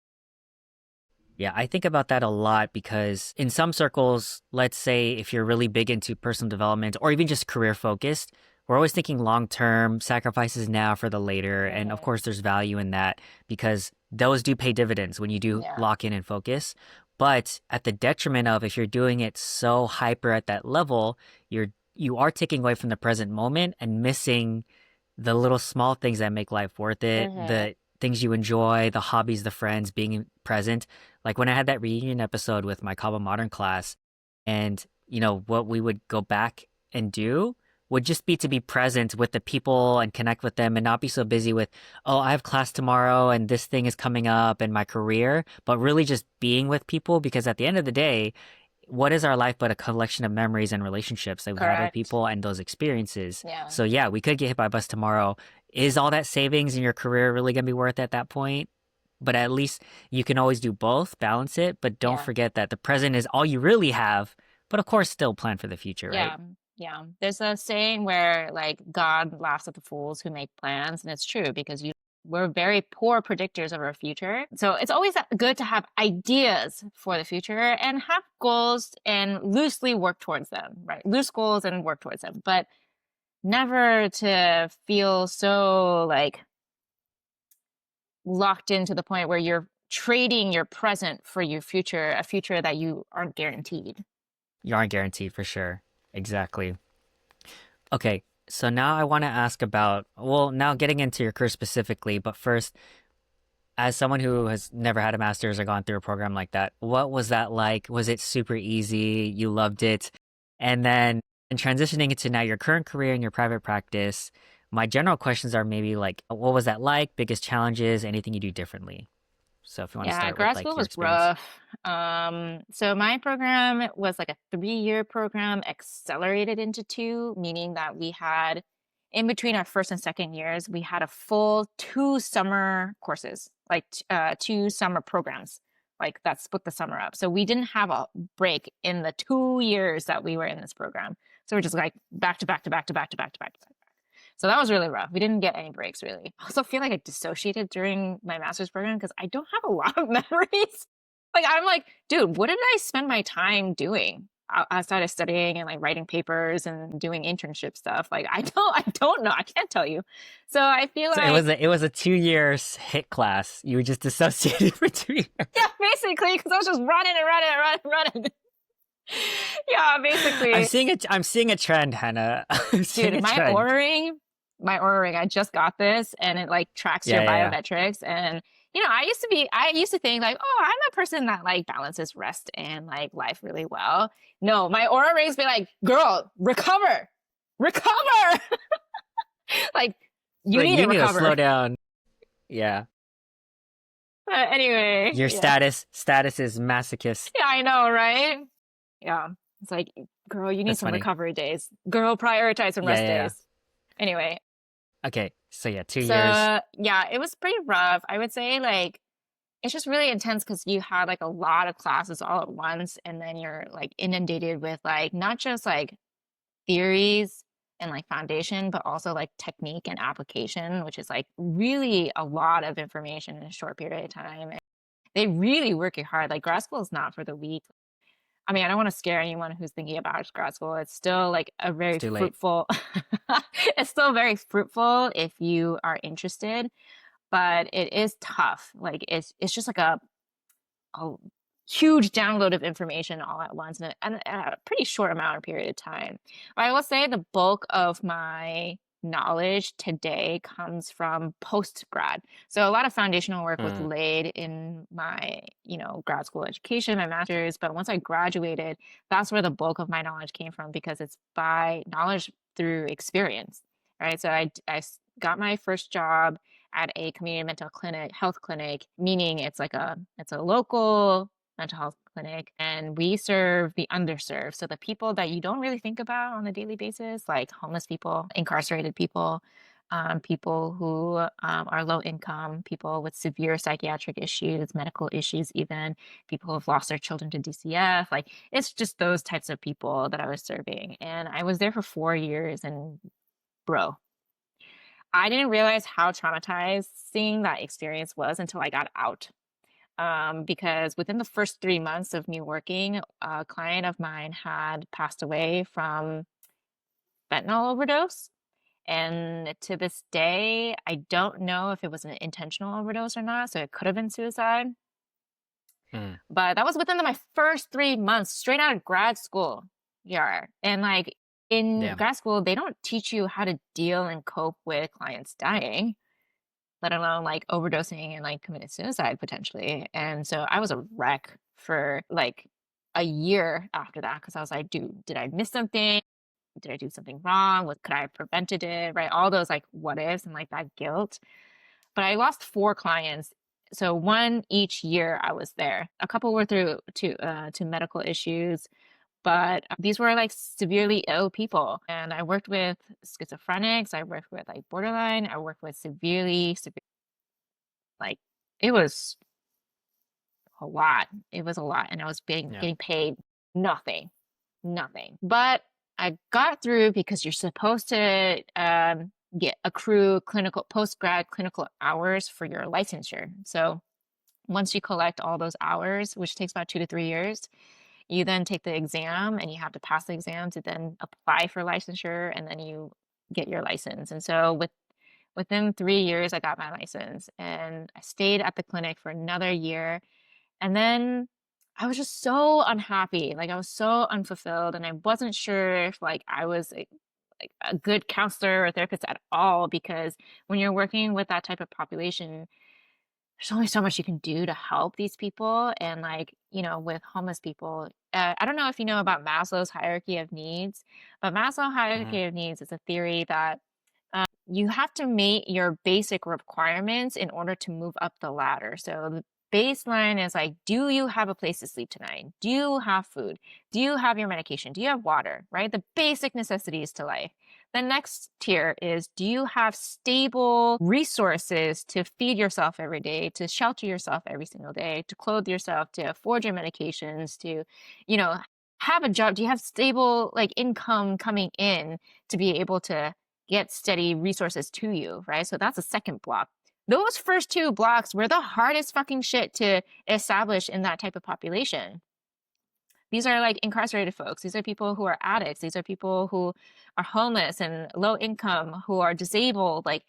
Yeah, I think about that a lot because in some circles, let's say if you're really big into personal development or even just career focused, we're always thinking long term, sacrifices now for the later. And of Hmm. course, there's value in that because those do pay dividends when you do Yeah, lock in and focus. But at the detriment of if you're doing it so hyper at that level, you are taking away from the present moment and missing the little small things that make life worth it, hmm, the things you enjoy, the hobbies, the friends, being present. Like when I had that reunion episode with my Kaba Modern class, and what we would go back and do would just be to be present with the people and connect with them and not be so busy with, oh, I have class tomorrow and this thing is coming up and my career, but really just being with people because at the end of the day, what is our life but a collection of memories and relationships that we had with correct. people and those experiences? Yeah, So yeah, we could get hit by a bus tomorrow. Is all that savings in your career really gonna be worth it at that point? But at least you can always do both, balance it, but don't yeah, forget that the present is all you really have. But of course, still plan for the future, right? yeah, yeah. There's a saying where like God laughs at the fools who make plans, and it's true because we're very poor predictors of our future. So it's always good to have ideas for the future and have goals and loosely work towards them, right? Loose goals and work towards them, but never to feel so like locked into the point where you're trading your present for your future, a future that you aren't guaranteed. You aren't guaranteed for sure. Exactly. Okay, so now I want to ask about, well, now getting into your career specifically, but first, as someone who has never had a master's or gone through a program like that, what was that like? Was it super easy? You loved it? And then in transitioning into now your current career and your private practice, my general questions are maybe like, what was that like? Biggest challenges? Anything you do differently? So if you want to Yeah, start with grad like school your was experience. rough. So my program was like a 3-year program accelerated into two, meaning that we had in between our first and second years, we had a full 2 summer courses, like 2 summer programs, like that split the summer up. So we didn't have a break in the 2 years that we were in this program. So we're just like back to back to back to back to back to back to back. So that was really rough. We didn't get any breaks really. I also feel like I dissociated during my master's program because I don't have a lot of memories. Like I'm like, dude, what did I spend my time doing outside of studying and like writing papers and doing internship stuff? Like I don't know. I can't tell you. So I feel So it like was a 2 year hit class. You were just dissociated for 2 years. yeah, basically because I was just running and running and running and running. Yeah, basically. I'm seeing a trend, Hannah. I'm seeing Dude, a trend. my Aura ring, I just got this and it like tracks your Yeah, yeah, yeah. biometrics. And I used to think like, oh, I'm a person that like balances rest and like life really well. No, my Aura rings be like, girl, recover. recover. Like, you Like need you to need to slow recover. down. Yeah. But anyway, Your yeah. status is masochist. Yeah, I know, right? Yeah. It's like, girl, you need That's some funny. recovery days. Girl, prioritize some Yeah, rest yeah, yeah. days. Anyway, Okay. So yeah, 2 years. so yeah, it was pretty rough. I would say like it's just really intense because you had like a lot of classes all at once, and then you're like inundated with like not just like theories and like foundation, but also like technique and application, which is like really a lot of information in a short period of time. And they really work you hard. Like grad school is not for the weak. I mean, I don't want to scare anyone who's thinking about grad school. It's still like a It's very too late. fruitful, it's still very fruitful if you are interested, but it is tough. Like it's just like a huge download of information all at once in a pretty short amount of period of time. But I will say the bulk of my knowledge today comes from post grad. So a lot of foundational work was Mm. laid in my, grad school education, my master's, but once I graduated, that's where the bulk of my knowledge came from because it's by knowledge through experience, right? So got my first job at a community mental clinic, health clinic, meaning it's a local mental health clinic, and we serve the underserved. So the people that you don't really think about on a daily basis, like homeless people, incarcerated people, people who are low income, people with severe psychiatric issues, medical issues, even people who've lost their children to DCF. Like it's just those types of people that I was serving. And I was there for 4 years and bro, I didn't realize how traumatizing that experience was until I got out. Because within the first 3 months of me working, a client of mine had passed away from fentanyl overdose. And to this day, I don't know if it was an intentional overdose or not. So it could have been suicide. Mm. But that was within my first 3 months, straight out of grad school. Yeah. And like in Damn. grad school, they don't teach you how to deal and cope with clients dying, let alone like overdosing and like committed suicide potentially. And so I was a wreck for like a year after that because I was like, dude, did I miss something? Did I do something wrong? What could I have prevented it? Right? All those like what ifs and like that guilt. But I lost four clients. So one each year I was there. A couple were through to medical issues, but these were like severely ill people. And I worked with schizophrenics. I worked with like borderline. I worked with severe, like it was a lot. It was a lot. And I was being Yeah. getting paid nothing, nothing. But I got through because you're supposed to get accrue clinical post grad clinical hours for your licensure. So once you collect all those hours, which takes about 2 to 3 years, you then take the exam and you have to pass the exam to then apply for licensure and then you get your license. And so within 3 years, I got my license and I stayed at the clinic for another year. And then I was just so unhappy. Like I was so unfulfilled and I wasn't sure if like I was like a good counselor or therapist at all because when you're working with that type of population, there's only so much you can do to help these people. And like, with homeless people, I don't know if you know about Maslow's hierarchy of needs, but Maslow's Hmm. hierarchy of needs is a theory that you have to meet your basic requirements in order to move up the ladder. So the baseline is like, do you have a place to sleep tonight? Do you have food? Do you have your medication? Do you have water? Right? The basic necessities to life. The next tier is, do you have stable resources to feed yourself every day, to shelter yourself every single day, to clothe yourself, to afford your medications, to, you know, have a job? Do you have stable like income coming in to be able to get steady resources to you, right? So that's a second block. Those first two blocks were the hardest fucking shit to establish in that type of population. These are like incarcerated folks. These are people who are addicts. These are people who are homeless and low income, who are disabled. Like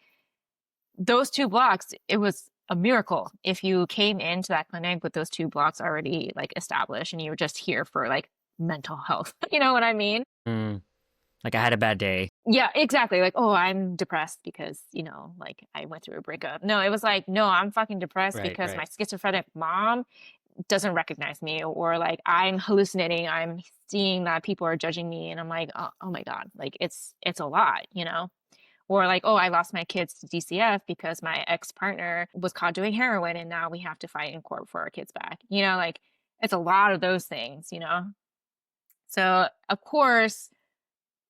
those two blocks, it was a miracle if you came into that clinic with those two blocks already like established and you were just here for like mental health. You know what I mean? Mm. Like I had a bad day. Yeah, exactly. Like, oh, I'm depressed because, like I went through a breakup. No, it was like, no, I'm fucking depressed Right. because my Right. schizophrenic mom doesn't recognize me, or like I'm hallucinating, I'm seeing that people are judging me, and I'm like, oh my God, like it's a lot, you know? Or like, oh, I lost my kids to DCF because my ex-partner was caught doing heroin and now we have to fight in court for our kids back. You know, like it's a lot of those things, you know? So of course,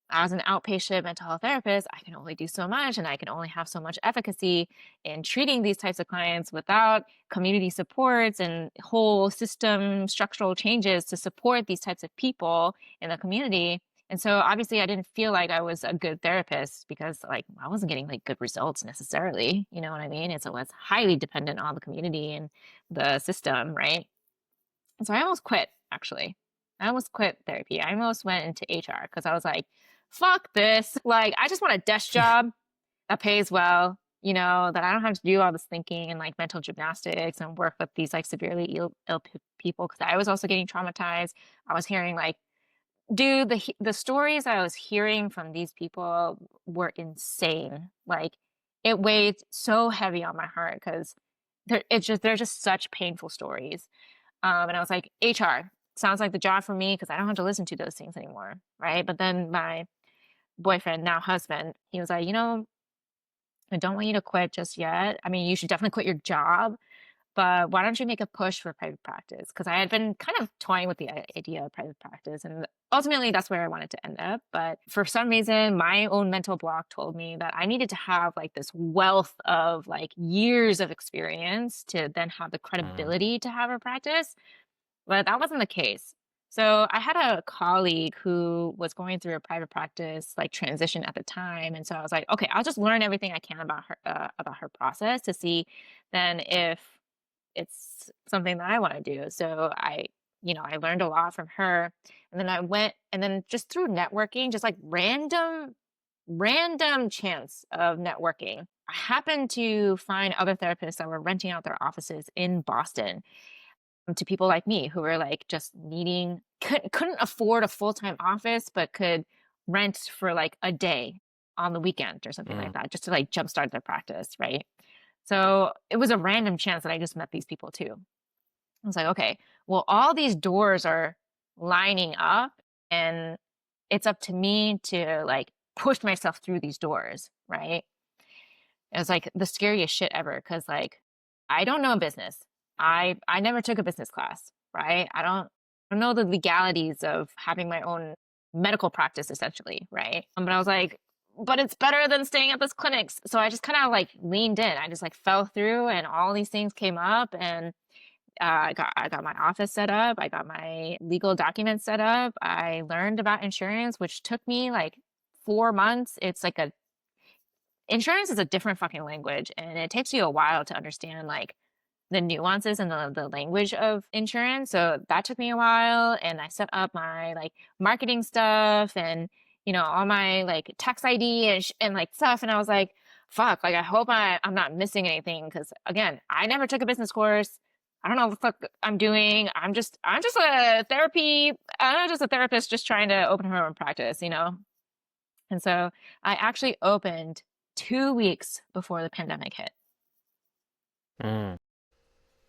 as an outpatient mental health therapist, I can only do so much and I can only have so much efficacy in treating these types of clients without community supports and whole system structural changes to support these types of people in the community. And so obviously I didn't feel like I was a good therapist because like I wasn't getting like good results necessarily. You know what I mean? And so it's highly dependent on the community and the system, right? And so I almost quit, actually. I almost quit therapy. I almost went into HR because I was like, fuck this. Like, I just want a desk job that pays well, you know, that I don't have to do all this thinking and like mental gymnastics and work with these like severely ill people. Cause I was also getting traumatized. I was hearing like, dude, the stories I was hearing from these people were insane. Like, it weighed so heavy on my heart because they're just such painful stories. And I was like, HR sounds like the job for me because I don't have to listen to those things anymore. Right. But then my boyfriend, now husband, he was like, you know, I don't want you to quit just yet. I mean, you should definitely quit your job, but why don't you make a push for private practice? Because I had been kind of toying with the idea of private practice. And ultimately, that's where I wanted to end up. But for some reason, my own mental block told me that I needed to have like this wealth of like years of experience to then have the Mm. credibility to have a practice. But that wasn't the case. So I had a colleague who was going through a private practice like transition at the time, and so I was like, okay, I'll just learn everything I can about her process to see then if it's something that I want to do. So I learned a lot from her, and then I went, and then just through networking, just like random chance of networking, I happened to find other therapists that were renting out their offices in Boston to people like me who were like just needing couldn't afford a full-time office but could rent for like a day on the weekend or something like Mm. that just to like jumpstart their practice, right? So it was a random chance that I just met these people too. I was like, okay, well, all these doors are lining up and it's up to me to like push myself through these doors, right? It was like the scariest shit ever because like I don't know business. I never took a business class, right? I don't know the legalities of having my own medical practice essentially, right? But I was like, but it's better than staying at this clinic. So I just kind of like leaned in. I just like fell through and all these things came up and I got my office set up. I got my legal documents set up. I learned about insurance, which took me like 4 months. It's like a insurance is a different fucking language and it takes you a while to understand like the nuances and the language of insurance. So that took me a while and I set up my like marketing stuff and all my like tax ID and like stuff and I was like fuck, like I hope I'm not missing anything because again, I never took a business course. I don't know what the fuck I'm doing. I'm just a therapy I'm just a therapist just trying to open her own practice. And so I actually opened 2 weeks before the pandemic hit, Mm.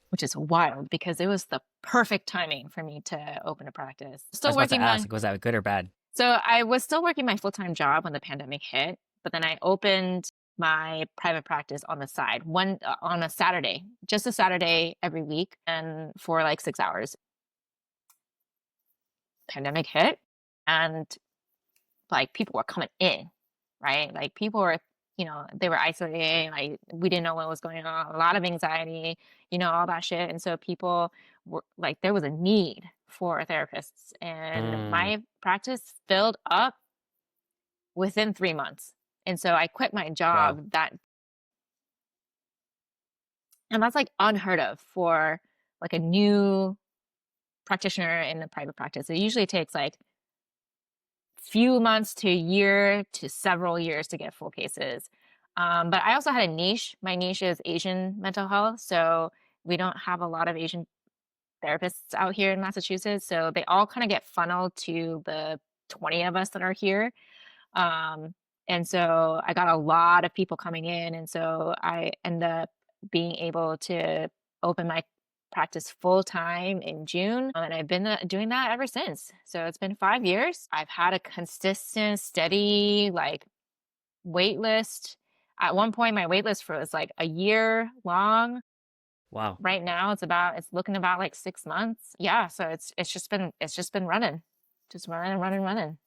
which is wild because it was the perfect timing for me to open a practice. I Still was about to working my, ask, was that good or bad? so I was still working my full-time job when the pandemic hit, but then I opened my private practice on the side on a Saturday, just a Saturday every week and for like 6 hours. Pandemic hit and like people were coming in, right? Like people were, they were isolating, like we didn't know what was going on, a lot of anxiety, all that shit. And so people were like, there was a need for therapists. And Mm. my practice filled up within 3 months. And so I quit my Wow. job and that's like unheard of for like a new practitioner in a private practice. It usually takes like few months to a year to several years to get full cases. But I also had a niche. My niche is Asian mental health. So we don't have a lot of Asian therapists out here in Massachusetts. So they all kind of get funneled to the 20 of us that are here. Um, and so I got a lot of people coming in. And so I end up being able to open my practice full time in June, and I've been doing that ever since. So it's been 5 years. I've had a consistent, steady like wait list. At one point, my wait list was like a year long. Wow. Right now, it's looking about like 6 months. Yeah, so it's just been running, just running, running, running.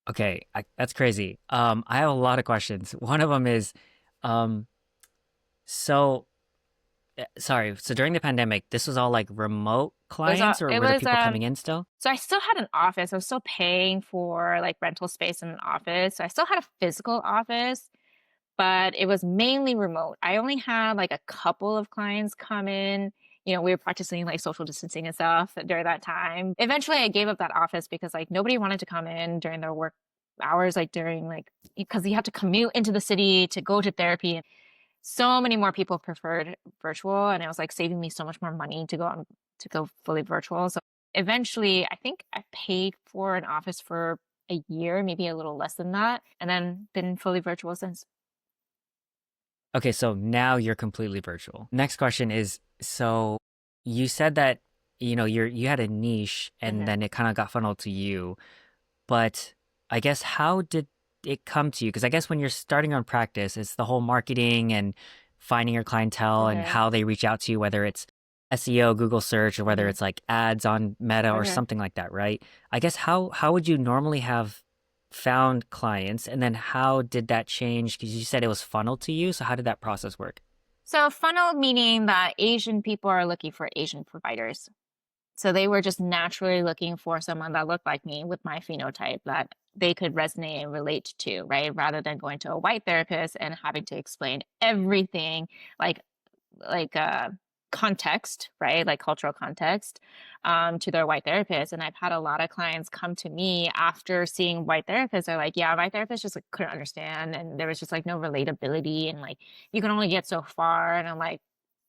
Okay, that's crazy. I have a lot of questions. One of them is, um, so sorry. So during the pandemic, this was all like remote clients, or It were there was people coming in still? So I still had an office. I was still paying for like rental space in an office. So I still had a physical office, but it was mainly remote. I only had like a couple of clients come in. We were practicing like social distancing and stuff during that time. Eventually, I gave up that office because like nobody wanted to come in during their work hours, like during like because you have to commute into the city to go to therapy. So many more people preferred virtual, and it was like saving me so much more money to go fully virtual. So eventually, I think I paid for an office for a year, maybe a little less than that, and then been fully virtual since. Okay, so now you're completely virtual. Next question is, so you said that, you had a niche and Hmm. then it kind of got funneled to you, but I guess how did it come to you? Because I guess when you're starting on practice, it's the whole marketing and finding your clientele and Hmm. how they reach out to you, whether it's SEO, Google search, or whether Hmm. it's like ads on Meta or Hmm. something like that, right? I guess how would you normally have found clients, and then how did that change? Because you said it was funneled to you, so how did that process work? So funnel meaning that Asian people are looking for Asian providers. So they were just naturally looking for someone that looked like me with my phenotype that they could resonate and relate to, right? Rather than going to a white therapist and having to explain everything like like context, right? Like cultural context, to their white therapist. And I've had a lot of clients come to me after seeing white therapists. They're like, yeah, my therapist just like, couldn't understand. And there was just like no relatability. And like, you can only get so far. And I'm like,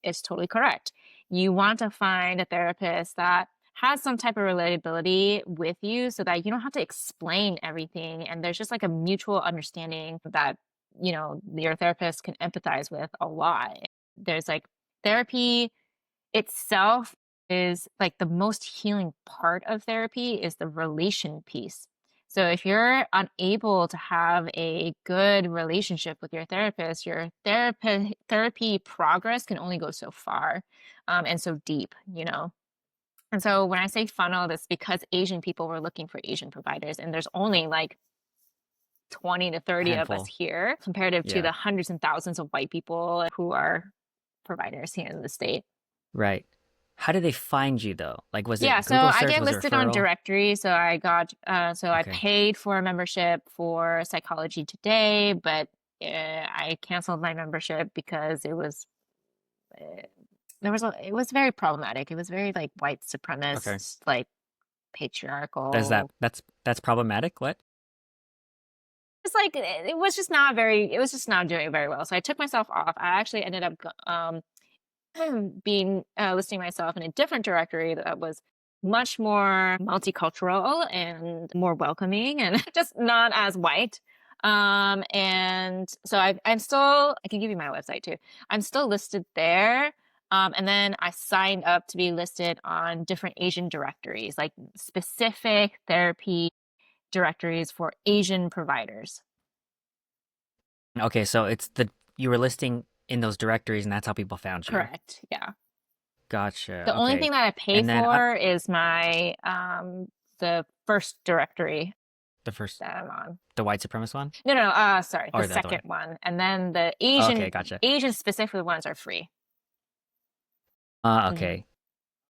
it's totally correct. You want to find a therapist that has some type of relatability with you so that you don't have to explain everything. And there's just like a mutual understanding that, your therapist can empathize with a lot. There's like therapy itself is like the most healing part of therapy is the relation piece. So if you're unable to have a good relationship with your therapist, your therapy progress can only go so far, and so deep. And so when I say funnel, that's because Asian people were looking for Asian providers, and there's only like 20 to 30 of us Handful. here, comparative to Yeah. the hundreds and thousands of white people who are providers here in the state. Right. How did they find you though? Like, was Yeah, it so Google I search? get Was it listed on referral? directory. So I Okay. paid for a membership for Psychology Today, but I canceled my membership because uh, it was very problematic. It was very like white Okay. supremacist, like Does that patriarchal. that's problematic? What? It's like it was just not doing very well. So I took myself off. I actually ended up being listing myself in a different directory that was much more multicultural and more welcoming and just not as white. And so I'm still, I can give you my website too. I'm still listed there. And then I signed up to be listed on different Asian directories, like specific therapy directories for Asian providers. Okay, so it's the you were listing in those directories, and that's how people found you. Correct. Yeah. Gotcha. The only Okay, thing that I pay and then for is my the first directory the first, that I'm on. the white supremacist one, No, no, sorry, the or the other second one? one. And then the Oh, okay, gotcha. Asian specific ones are free. Hmm. Okay.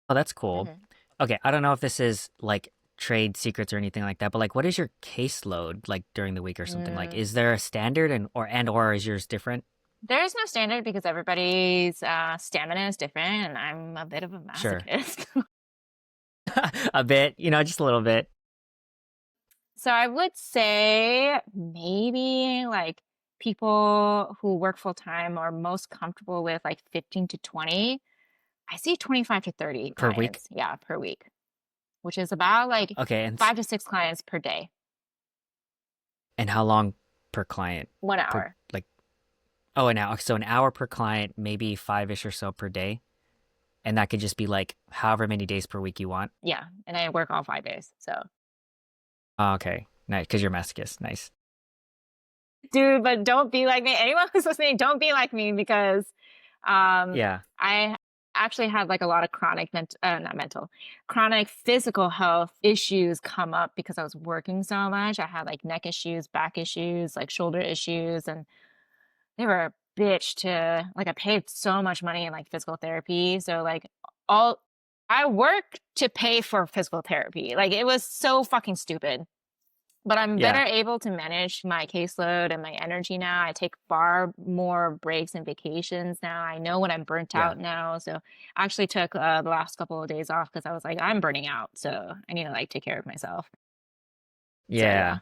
Oh, that's cool. Hmm. Okay, I don't know if this is like trade secrets or anything like that, but like, what is your caseload like during the week or something? Like, Mm. is there a standard, and or is yours different? There is no standard because everybody's stamina is different, and I'm a bit of a Sure. masochist. A bit, just a little bit. So I would say maybe like people who work full time are most comfortable with like 15 to 20. I see 25 to 30 Per week? clients, yeah, per week, which is about like Okay, 5 to 6 clients per day, and how long per client? one Per hour. like Oh, an hour. So an hour per client, maybe five-ish or so per day. And that could just be like however many days per week you want. Yeah, and I work all 5 days. So, Oh, okay. Nice. Because you're masochist. Nice. dude, but don't be like me. Anyone who's listening, don't be like me because Yeah. I actually had like a lot of chronic not mental, chronic physical health issues come up because I was working so much. I had like neck issues, back issues, like shoulder issues, and they were a bitch to like I paid so much money in like physical therapy. So like all I worked to pay for physical therapy. Like it was so fucking stupid. But I'm better Yeah. able to manage my caseload and my energy now. I take far more breaks and vacations now. I know when I'm burnt Yeah. out now. So I actually took the last couple of days off because I was like, I'm burning out. So I need to like take care of myself. So yeah. Yeah.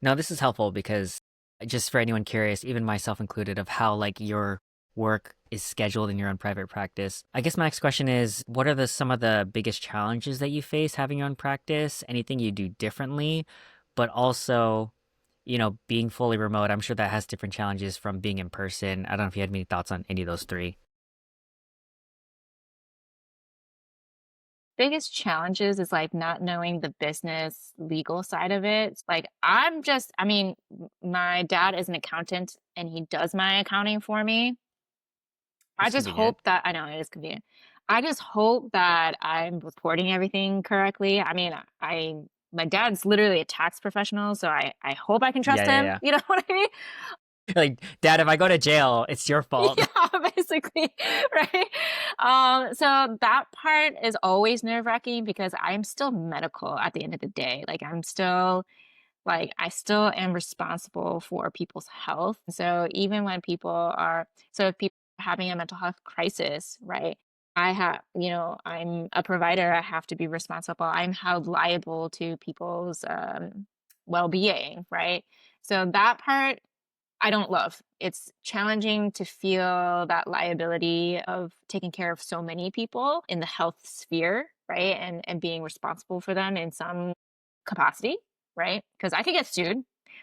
No, this is helpful because just for anyone curious, even myself included, of how like your work is scheduled in your own private practice. I guess my next question is, what are some of the biggest challenges that you face having your own practice? Anything you do differently? But also, being fully remote, I'm sure that has different challenges from being in person. I don't know if you had any thoughts on any of those three. Biggest challenges is like not knowing the business legal side of it. It's like I mean, my dad is an accountant and he does my accounting for me. I That's just convenient. hope that I know it is convenient. I just hope that I'm reporting everything correctly. I mean, I my dad's literally a tax professional, so I hope I can Yeah, trust yeah, him. yeah. You know what I mean? Like, Dad, if I go to jail, it's your fault. Yeah, basically, right? So that part is always nerve-wracking because I'm still medical at the end of the day. Like I still am responsible for people's health. So even when if people are having a mental health crisis, right? I'm a provider. I have to be responsible. I'm held liable to people's well-being, right? So that part I don't love. It's challenging to feel that liability of taking care of so many people in the health sphere, right? And being responsible for them in some capacity, right? Because I could get sued.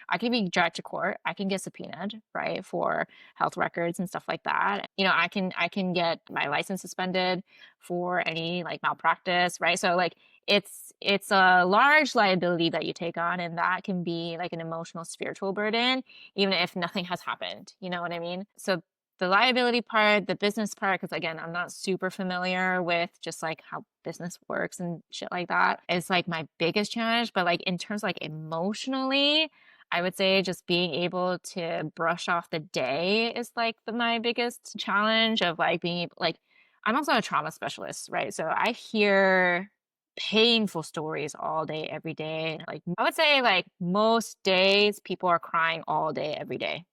I can be dragged to court. I can get subpoenaed, right, for health records and stuff like that. I can get my license suspended for any like malpractice, right? So like it's a large liability that you take on, and that can be like an emotional, spiritual burden, even if nothing has happened. You know what I mean? So the liability part, the business part, because again, I'm not super familiar with just like how business works and shit like that, is like my biggest challenge. But like in terms of like emotionally, I would say just being able to brush off the day is like my biggest challenge of like being able, like, I'm also a trauma specialist, right? So I hear painful stories all day, every day. Like I would say like most days people are crying all day, every day.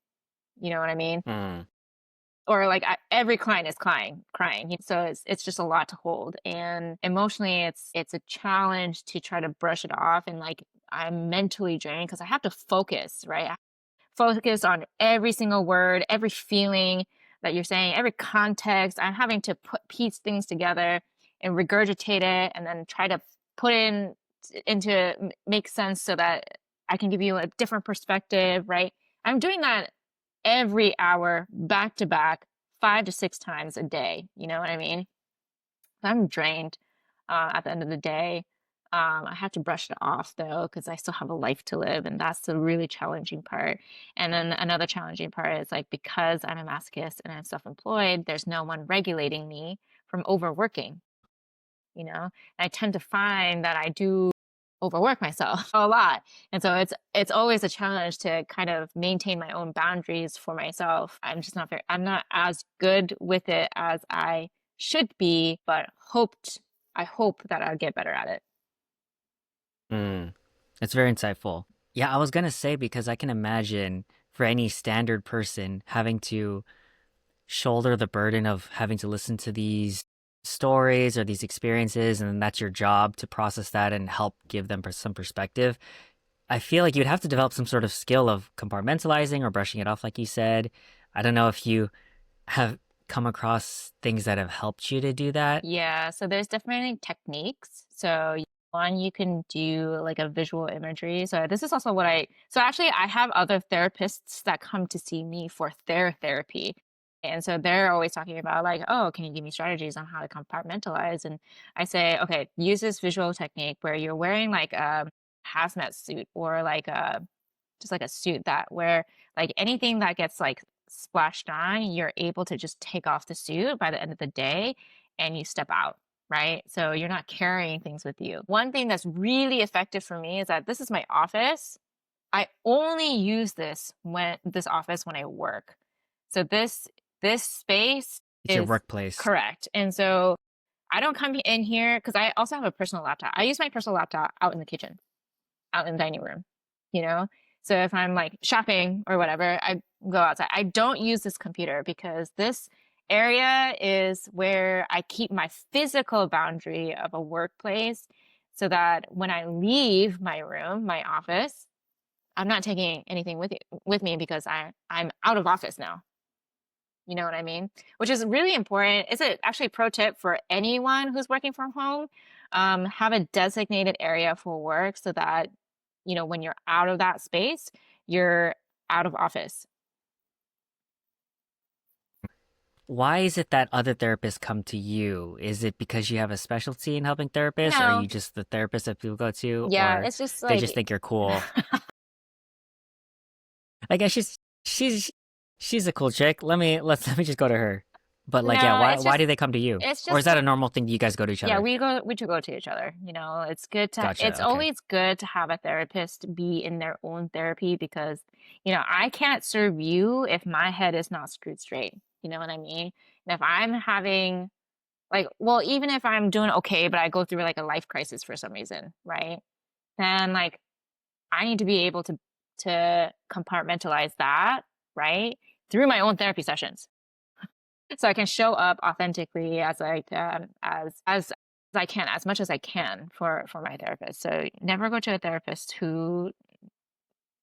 You know what I mean? Hmm. Or like every client is crying. So it's just a lot to hold, and emotionally it's a challenge to try to brush it off, and like I'm mentally drained because I have to focus, right? Focus on every single word, every feeling that you're saying, every context. I'm having to piece things together and regurgitate it, and then try to put into make sense so that I can give you a different perspective, right? I'm doing that every hour, back to back, 5 to 6 times a day. You know what I mean? I'm drained at the end of the day. I have to brush it off though, because I still have a life to live, and that's the really challenging part. And then another challenging part is like because I'm a masochist and I'm self-employed, there's no one regulating me from overworking. And I tend to find that I do overwork myself a lot. And so it's always a challenge to kind of maintain my own boundaries for myself. I'm not as good with it as I should be, but I hope that I'll get better at it. Mm. It's very insightful. Yeah, I was gonna say because I can imagine for any standard person having to shoulder the burden of having to listen to these stories or these experiences, and that's your job to process that and help give them some perspective. I feel like you'd have to develop some sort of skill of compartmentalizing or brushing it off, like you said. I don't know if you have come across things that have helped you to do that. Yeah, so there's definitely techniques. So one, you can do like a visual imagery. So this is also so actually I have other therapists that come to see me for their therapy. And so they're always talking about like, oh, can you give me strategies on how to compartmentalize? And I say, okay, use this visual technique where you're wearing like a hazmat suit or like a just like a suit that where like anything that gets like splashed on, you're able to just take off the suit by the end of the day and you step out, right? So you're not carrying things with you. One thing that's really effective for me is that this is my office. I only use this office when I work. So this space It's your is workplace. correct. And so I don't come in here because I also have a personal laptop. I use my personal laptop out in the kitchen, out in the dining room, you know? So if I'm like shopping or whatever, I go outside. I don't use this computer because this area is where I keep my physical boundary of a workplace so that when I leave my room, my office, I'm not taking anything with me because I'm out of office now. You know what I mean? Which is really important. It's actually a pro tip for anyone who's working from home. Have a designated area for work so that, when you're out of that space, you're out of office. Why is it that other therapists come to you? Is it because you have a specialty in helping therapists? Or are No, you just the therapist that people go to? yeah, Or it's just they just like, think you're cool? I guess she's she's a cool chick. Let me just go to her. But like, yeah, no, why do they come to you? it's Or is just that a like, normal thing that you guys go to each yeah, other? we to go to each other. It's Gotcha. Okay. always good to have a therapist be in their own therapy because, I can't serve you if my head is not screwed straight. You know what I mean? And if I'm having like, well, even if I'm doing okay, but I go through like a life crisis for some reason, right? Then like I need to be able to compartmentalize that, right? Through my own therapy sessions. So I can show up authentically as I can, as much as I can for my therapist. So never go to a therapist who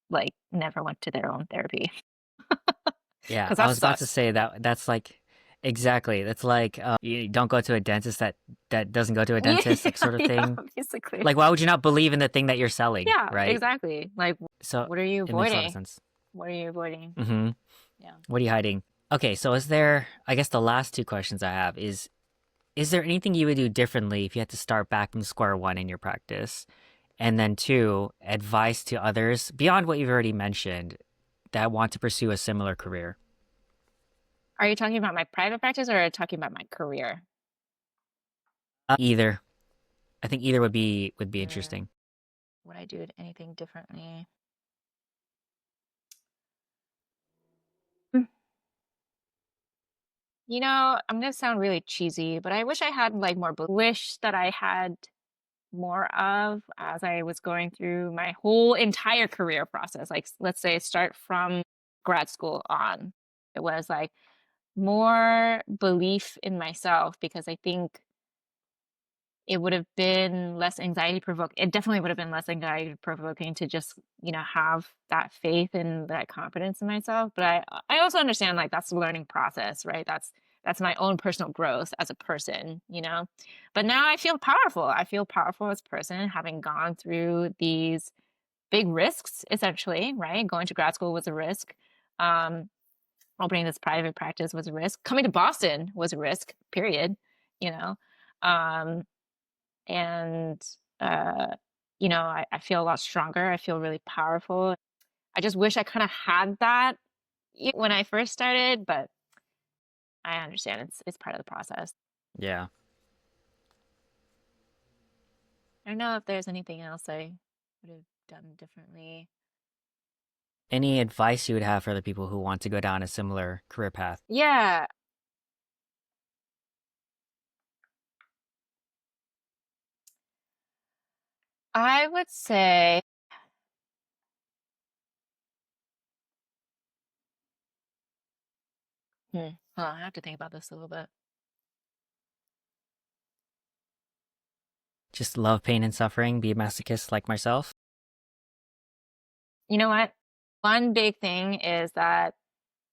like never went to their own therapy Yeah, because I that was about to sucks. say that that's like exactly. That's like you don't go to a dentist that doesn't go to a Yeah, dentist, like sort of yeah, thing. basically. Like why would you not believe in the thing that you're selling, Yeah, right? exactly. Like, So what are you it makes a lot of avoiding? sense. What are you avoiding? Mm-hmm. Yeah. What are you hiding? Okay, so is there, I guess the last two questions I have is there anything you would do differently if you had to start back from square one in your practice? And then two, advice to others beyond what you've already mentioned that want to pursue a similar career? Are you talking about my private practice or are you talking about my career? Either. I think either would be Mm, interesting. would I do anything differently? I'm gonna sound really cheesy, but I wish I had like more wish that I had more of as I was going through my whole entire career process. Like let's say start from grad school on. It was like more belief in myself because I think it would have been less anxiety provoking. It definitely would have been less anxiety provoking to just, have that faith and that confidence in myself. But I also understand like that's the learning process, right? That's my own personal growth as a person. But now I feel powerful. I feel powerful as a person, having gone through these big risks, essentially, right? Going to grad school was a risk. Um, Opening this private practice was a risk. Coming to Boston was a risk, period. You know. Um, and uh, I feel a lot stronger. I feel really powerful. I just wish I kind of had that when I first started, but I understand it's part of the process. Yeah. I don't know if there's anything else I would have done differently. Any advice you would have for other people who want to go down a similar career path? Yeah, I would say, hold on, I have to think about this a little bit. Just love pain and suffering, be a masochist like myself? You know what? One big thing is that,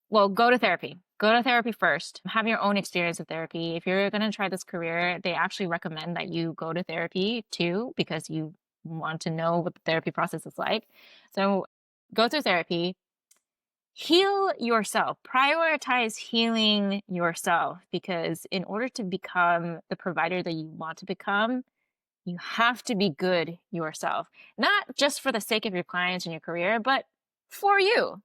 well, go to therapy. Go to therapy first. Have your own experience of therapy. If you're going to try this career, they actually recommend that you go to therapy too, because you want to know what the therapy process is like. So go through therapy. heal yourself, prioritize healing yourself, because in order to become the provider that you want to become, you have to be good yourself, not just for the sake of your clients and your career, but for you,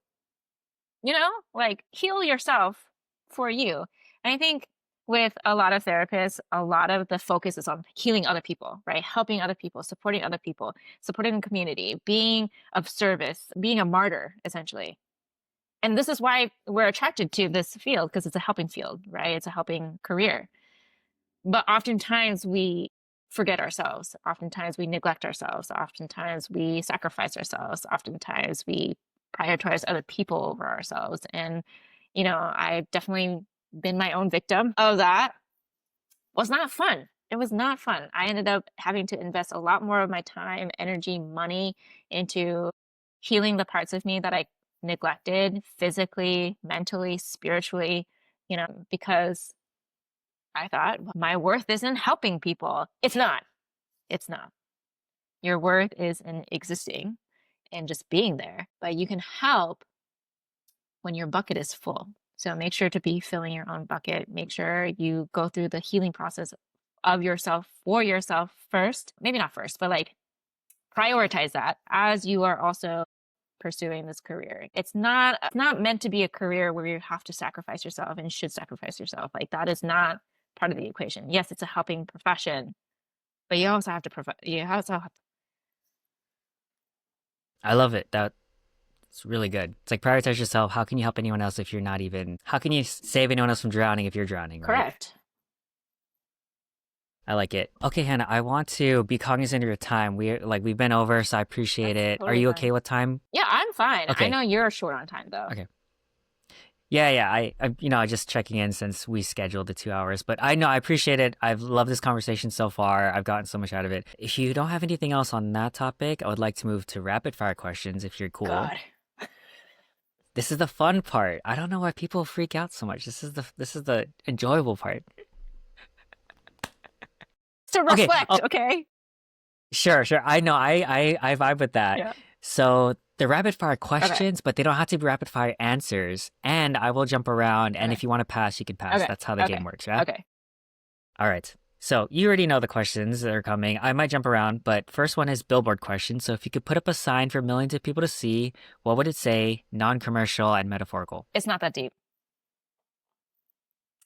like heal yourself for you. And I think with a lot of therapists, a lot of the focus is on healing other people, right? Helping other people, supporting the community, being of service, being a martyr, essentially. And this is why we're attracted to this field, because it's a helping field, right? It's a helping career. But oftentimes we forget ourselves. Oftentimes we neglect ourselves. Oftentimes we sacrifice ourselves. Oftentimes we prioritize other people over ourselves. And, I've definitely been my own victim of that. It was not fun. It was not fun. I ended up having to invest a lot more of my time, energy, money into healing the parts of me that I neglected physically, mentally, spiritually, because I thought, "Well, my worth isn't helping people." It's not. It's not. Your worth is in existing and just being there, but you can help when your bucket is full. So make sure to be filling your own bucket. Make sure you go through the healing process of yourself for yourself first. Maybe not first, but like prioritize that as you are also pursuing this career. It's not meant to be a career where you have to sacrifice yourself and should sacrifice yourself. Like that is not part of the equation. Yes, it's a helping profession, but you also have to provide. You also have to. I love it. That's really good. It's like prioritize yourself. How can you help anyone else if you're not even? How can you save anyone else from drowning if you're drowning? Right? Correct. I like it. Okay, Hannah, I want to be cognizant of your time. We've been over, so I appreciate That's it. Are totally you fine. okay with time? Yeah, I'm fine. I Okay. know you're short on time though. Okay. Yeah. I just checking in since we scheduled the 2 hours, but I know I appreciate it. I've loved this conversation so far. I've gotten so much out of it. If you don't have anything else on that topic, I would like to move to rapid fire questions if you're cool. God. This is the fun part. I don't know why people freak out so much. This is the enjoyable part. To Okay. reflect, Oh, okay? sure. I know. I vibe with that. Yeah. So the rapid fire Okay. questions, but they don't have to be rapid fire answers. And I will jump around. And Okay. if you want to pass, you can pass. Okay. That's how the game Okay. works, yeah? Okay. All right. So you already know the questions that are coming. I might jump around, but first one is billboard question. So if you could put up a sign for millions of people to see, what would it say? Non-commercial and metaphorical. It's not that deep.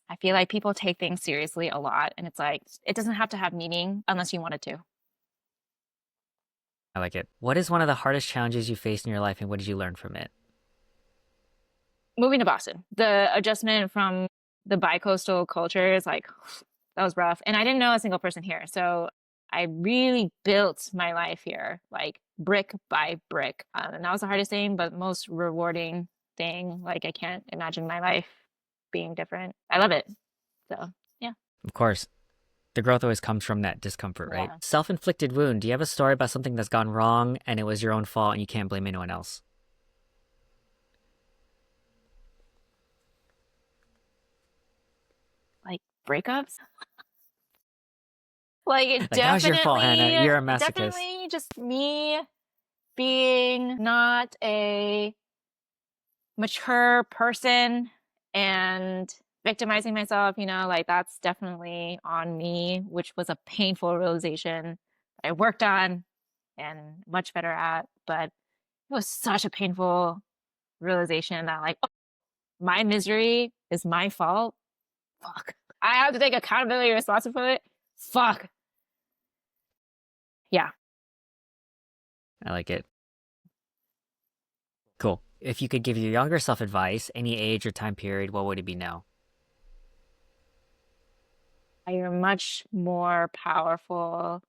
I feel like people take things seriously a lot, and it's like it doesn't have to have meaning unless you want it to. I like it. What is one of the hardest challenges you faced in your life and what did you learn from it? Moving to Boston, the adjustment from the bi-coastal culture is like that was rough, and I didn't know a single person here, so I really built my life here, like brick by brick, and that was the hardest thing, but most rewarding thing. Like I can't imagine my life being different. I love it. So yeah, Of course, the growth always comes from that discomfort, right? yeah. Self-inflicted wound. Do you have a story about something that's gone wrong and it was your own fault and you can't blame anyone else? Like breakups. Like it Like, that was your fault, Hannah. You're a masochist. definitely just me being not a mature person and victimizing myself, like that's definitely on me, which was a painful realization that I worked on and much better at. But it was such a painful realization that, like, oh, my misery is my fault. Fuck. I have to take accountability and responsibility for it. Fuck. Yeah. I like it. Cool. If you could give your younger self advice, any age or time period, what would it be now? You're much more powerful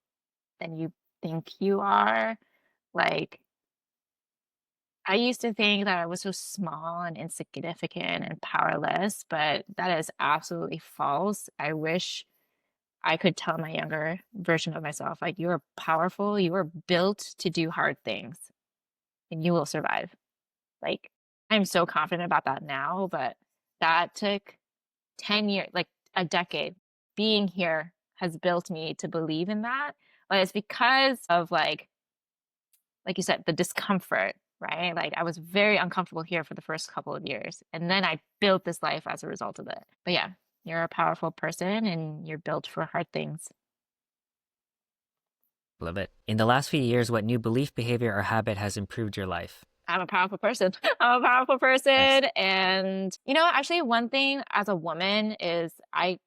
than you think you are. Like, I used to think that I was so small and insignificant and powerless, but that is absolutely false. I wish I could tell my younger version of myself, like, you are powerful, you are built to do hard things, and you will survive. Like, I'm so confident about that now, but that took 10 years, like a decade. Being here has built me to believe in that. But it's because of like you said, the discomfort, right? Like I was very uncomfortable here for the first couple of years. And then I built this life as a result of it. But yeah, you're a powerful person and you're built for hard things. Love it. In the last few years, what new belief, behavior, or habit has improved your life? I'm a powerful person. I'm a powerful Nice. person. And actually one thing as a woman is I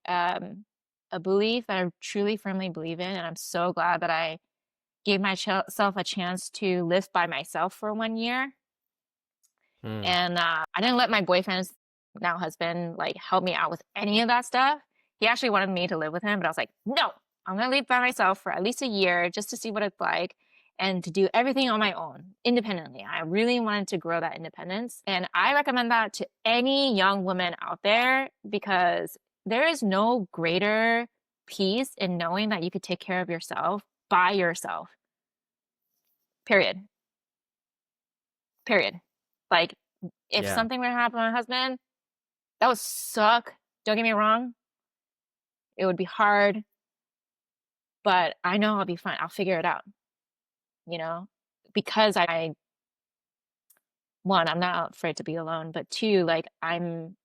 a belief that I truly firmly believe in, and I'm so glad that I gave myself a chance to live by myself for 1 year. Mm, And I didn't let my boyfriend's now husband like help me out with any of that stuff. He actually wanted me to live with him, but I was like, no, I'm gonna live by myself for at least a year just to see what it's like and to do everything on my own independently. I really wanted to grow that independence. And I recommend that to any young woman out there because there is no greater peace in knowing that you could take care of yourself by yourself. Period. Period. Like if yeah. something were to happen to my husband, that would suck. Don't get me wrong. It would be hard, but I know I'll be fine. I'll figure it out, you know, because one, I'm not afraid to be alone, but two, like I can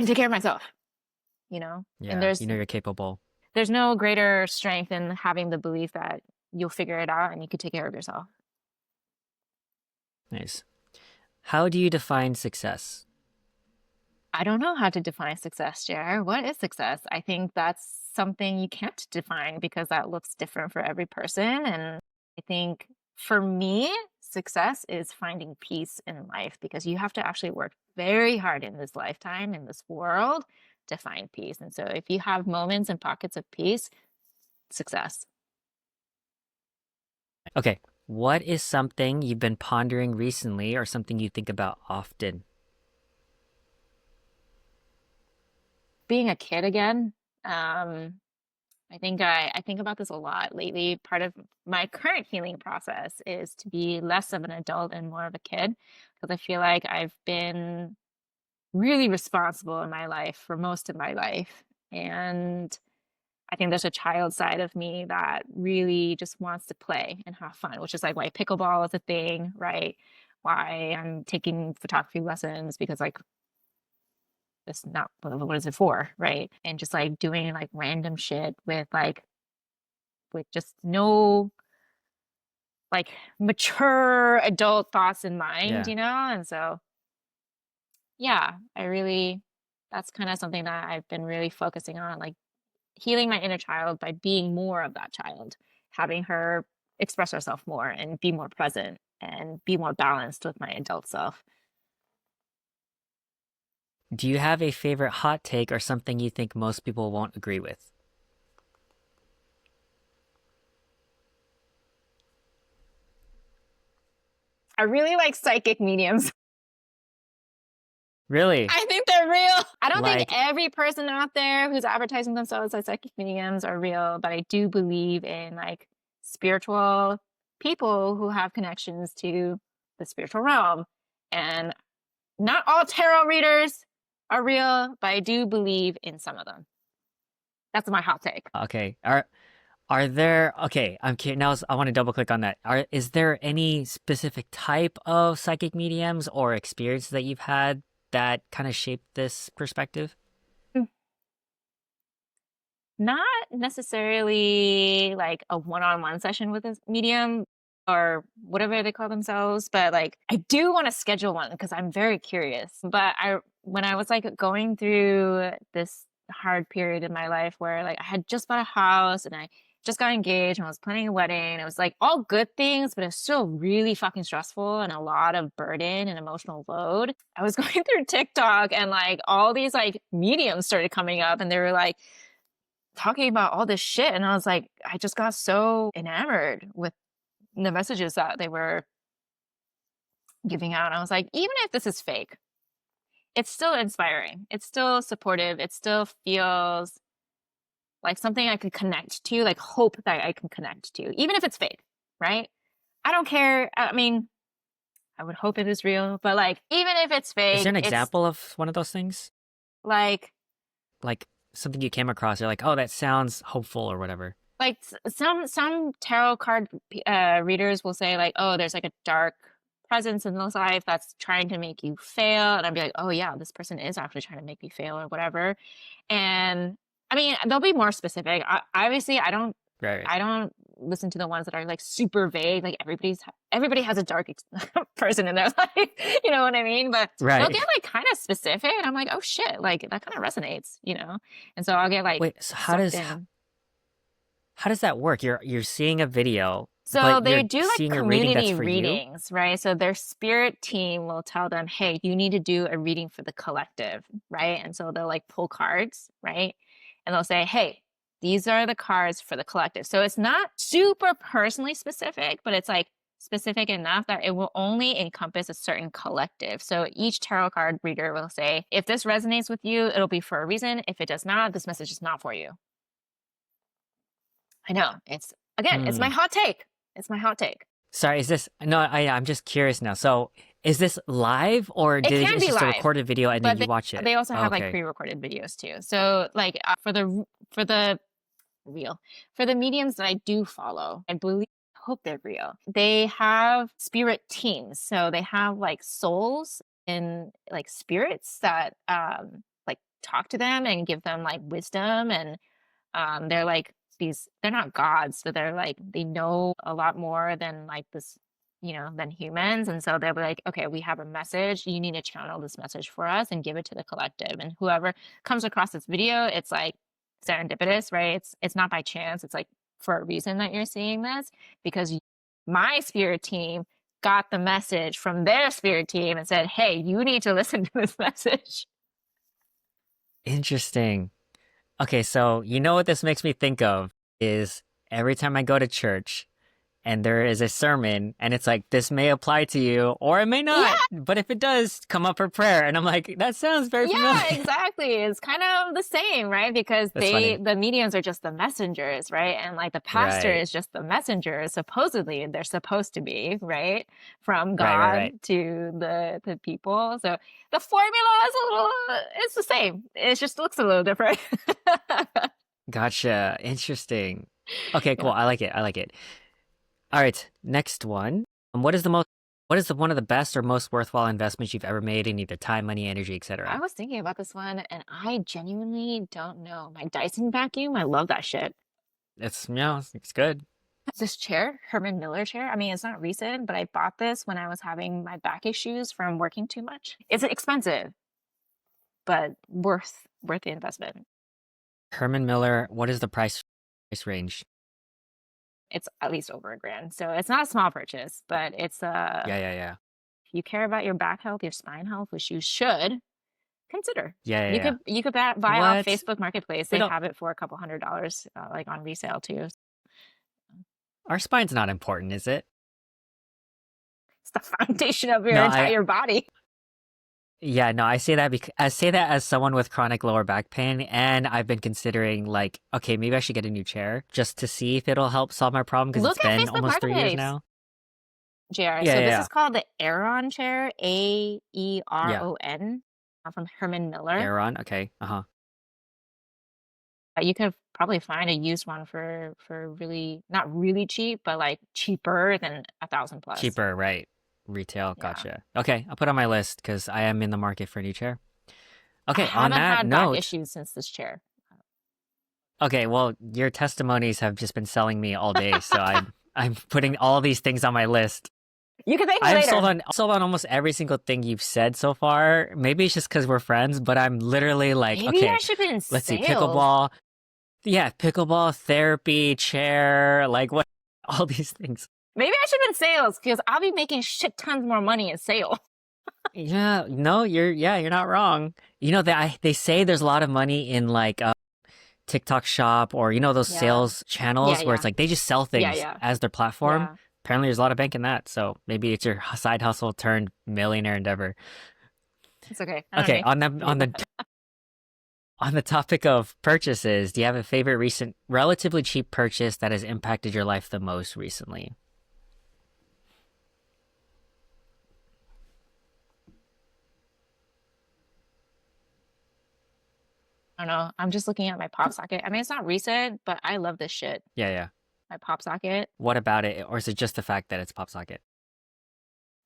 take care of myself, and Yeah. You know you're capable. there's no greater strength in having the belief that you'll figure it out and you can take care of yourself. Nice. How do you define success? I don't know how to define success, Jer. What is success? I think that's something you can't define because that looks different for every person. And I think for me, success is finding peace in life because you have to actually work very hard in this lifetime, in this world, to find peace. And so if you have moments and pockets of peace, success. Okay. What is something you've been pondering recently or something you think about often? Being a kid again. I think about this a lot lately. Part of my current healing process is to be less of an adult and more of a kid because I feel like I've been really responsible in my life for most of my life. And I think there's a child side of me that really just wants to play and have fun, which is like why pickleball is a thing, right? Why I'm taking photography lessons because like it's not what is it for, right? And just like doing like random shit with just no like mature adult thoughts in mind, Yeah. And so, yeah, that's kind of something that I've been really focusing on, like healing my inner child by being more of that child, having her express herself more and be more present and be more balanced with my adult self. Do you have a favorite hot take or something you think most people won't agree with? I really like psychic mediums. Really? I think they're real. I don't think Like, every person out there who's advertising themselves as psychic mediums are real, but I do believe in like spiritual people who have connections to the spiritual realm. And not all tarot readers are real, but I do believe in some of them. That's my hot take. okay. Are there okay, I'm curious now I want to double click on that. Is there any specific type of psychic mediums or experience that you've had that kind of shaped this perspective? Not necessarily like a one-on-one session with a medium or whatever they call themselves, but like I do want to schedule one because I'm very curious. But when I was like going through this hard period in my life where like I had just bought a house and I just got engaged and I was planning a wedding. It was like all good things, but it's still really fucking stressful and a lot of burden and emotional load. I was going through TikTok and like all these like mediums started coming up and they were like talking about all this shit. And I was like, I just got so enamored with the messages that they were giving out. And I was like, even if this is fake, it's still inspiring. It's still supportive. It still feels like something I could connect to, like hope that I can connect to, even if it's fake, right? I don't care. I mean, I would hope it is real, but like, even if it's Is there fake, an it's example of one of those things? like, Like something you came across, you're like, oh, that sounds hopeful or whatever. like some tarot card readers will say like, oh, there's like a dark presence in this life that's trying to make you fail, and I'd be like, oh yeah, this person is actually trying to make me fail or whatever. And I mean, they'll be more specific. Obviously, Right. I don't listen to the ones that are like super vague. Like everybody has a dark person in their life, you know what I mean? But they'll Right. get like kind of specific, and I'm like, oh shit, like that kind of resonates, you know? And so I'll get like Wait, so sucked in. how does that work? You're seeing a video, So but they you're do like seeing a reading that's community for you? readings, right? So their spirit team will tell them, hey, you need to do a reading for the collective, right? And so they'll like pull cards, right? And they'll say, hey, these are the cards for the collective. So it's not super personally specific, but it's like specific enough that it will only encompass a certain collective. So each tarot card reader will say, if this resonates with you, it'll be for a reason. If it does not, this message is not for you. I know. It's my Hmm. hot take. It's my hot take. Sorry, is this no, I'm just curious now. So is this live or It did can it's be just a live, recorded video and then but you watch it? they also Oh, have like okay. pre-recorded videos too. So like for the real for the mediums that I do follow, I believe hope they're real. They have spirit teams. So they have like souls and like spirits that like talk to them and give them like wisdom, and they're like they're not gods, but they're like they know a lot more than like this, you know, than humans. And so they'll be like, okay, we have a message, you need to channel this message for us and give it to the collective. And whoever comes across this video, it's like serendipitous, right? It's not by chance, it's like for a reason that you're seeing this, because my spirit team got the message from their spirit team and said, hey, you need to listen to this message. Interesting. Okay, so you know what this makes me think of is every time I go to church and there is a sermon and it's like this may apply to you or it may not, Yeah. but if it does, come up for prayer. And I'm like, that sounds very Yeah, familiar. exactly. It's kind of the same, right? Because That's funny. the mediums are just the messengers, right? And like the pastor Right. is just the messenger, supposedly they're supposed to be, right? From Right, right, God right. to the people. So the formula is a little, it's the same. It just looks a little different. Gotcha. Interesting. Okay, cool. Yeah. I like it. I like it. All right, next one. What is the one of the best or most worthwhile investments you've ever made in either time, money, energy, I etc.? was thinking about this one and I genuinely don't know. My Dyson vacuum, I love that shit. It's good. This chair, Herman Miller chair. I mean, it's not recent, but I bought this when I was having my back issues from working too much. It's expensive, but worth the investment. Herman Miller, what is the price range? It's at least over a grand. So it's not a small purchase, but it's Yeah, yeah, yeah. if you care about your back health, your spine health, which you should consider. Yeah, yeah, yeah. You could buy off What? Facebook Marketplace. We They don't have it for a couple $100 like on resale too. our spine's not important, is it? It's the foundation of your No, I entire body. yeah, no, I say that as someone with chronic lower back pain, and I've been considering like, okay, maybe I should get a new chair just to see if it'll help solve my problem because it's Look at been Facebook almost 3 years Marketplace. now. JR. Yeah, So yeah, this yeah. is called the Aeron chair, Yeah. Aeron, from Herman Miller. Aaron, okay. Uh-huh. You could probably find a used one for really not really cheap, but like cheaper than 1,000 plus. Cheaper, right? Retail, Yeah. gotcha. Okay, I'll put on my list because I am in the market for a new chair. I Okay, on haven't that had back note, issues since this chair. okay, well, your testimonies have just been selling me all day, so I'm putting all these things on my list. You can thank me I'm later. sold on almost every single thing you've said so far. Maybe it's just because we're friends, but I'm literally like, Maybe I okay, should be in let's see, sales. pickleball. Yeah, pickleball, therapy, chair, like what all these things. Maybe I should be in sales because I'll be making shit tons more money in sales. Yeah, no, you're not wrong. You know that they say there's a lot of money in like TikTok shop or those Yeah. sales Yeah, channels where yeah. it's like they just sell Yeah, things yeah. as their platform. Yeah. Apparently there's a lot of bank in that. So maybe it's your side hustle turned millionaire endeavor. It's okay. I don't Okay, need to do that. on the topic of purchases, do you have a favorite recent relatively cheap purchase that has impacted your life the most recently? I don't know. I'm just looking at my pop socket. I mean, it's not recent, but I love this shit. Yeah, yeah. My pop socket. What about it? Or is it just the fact that it's pop socket?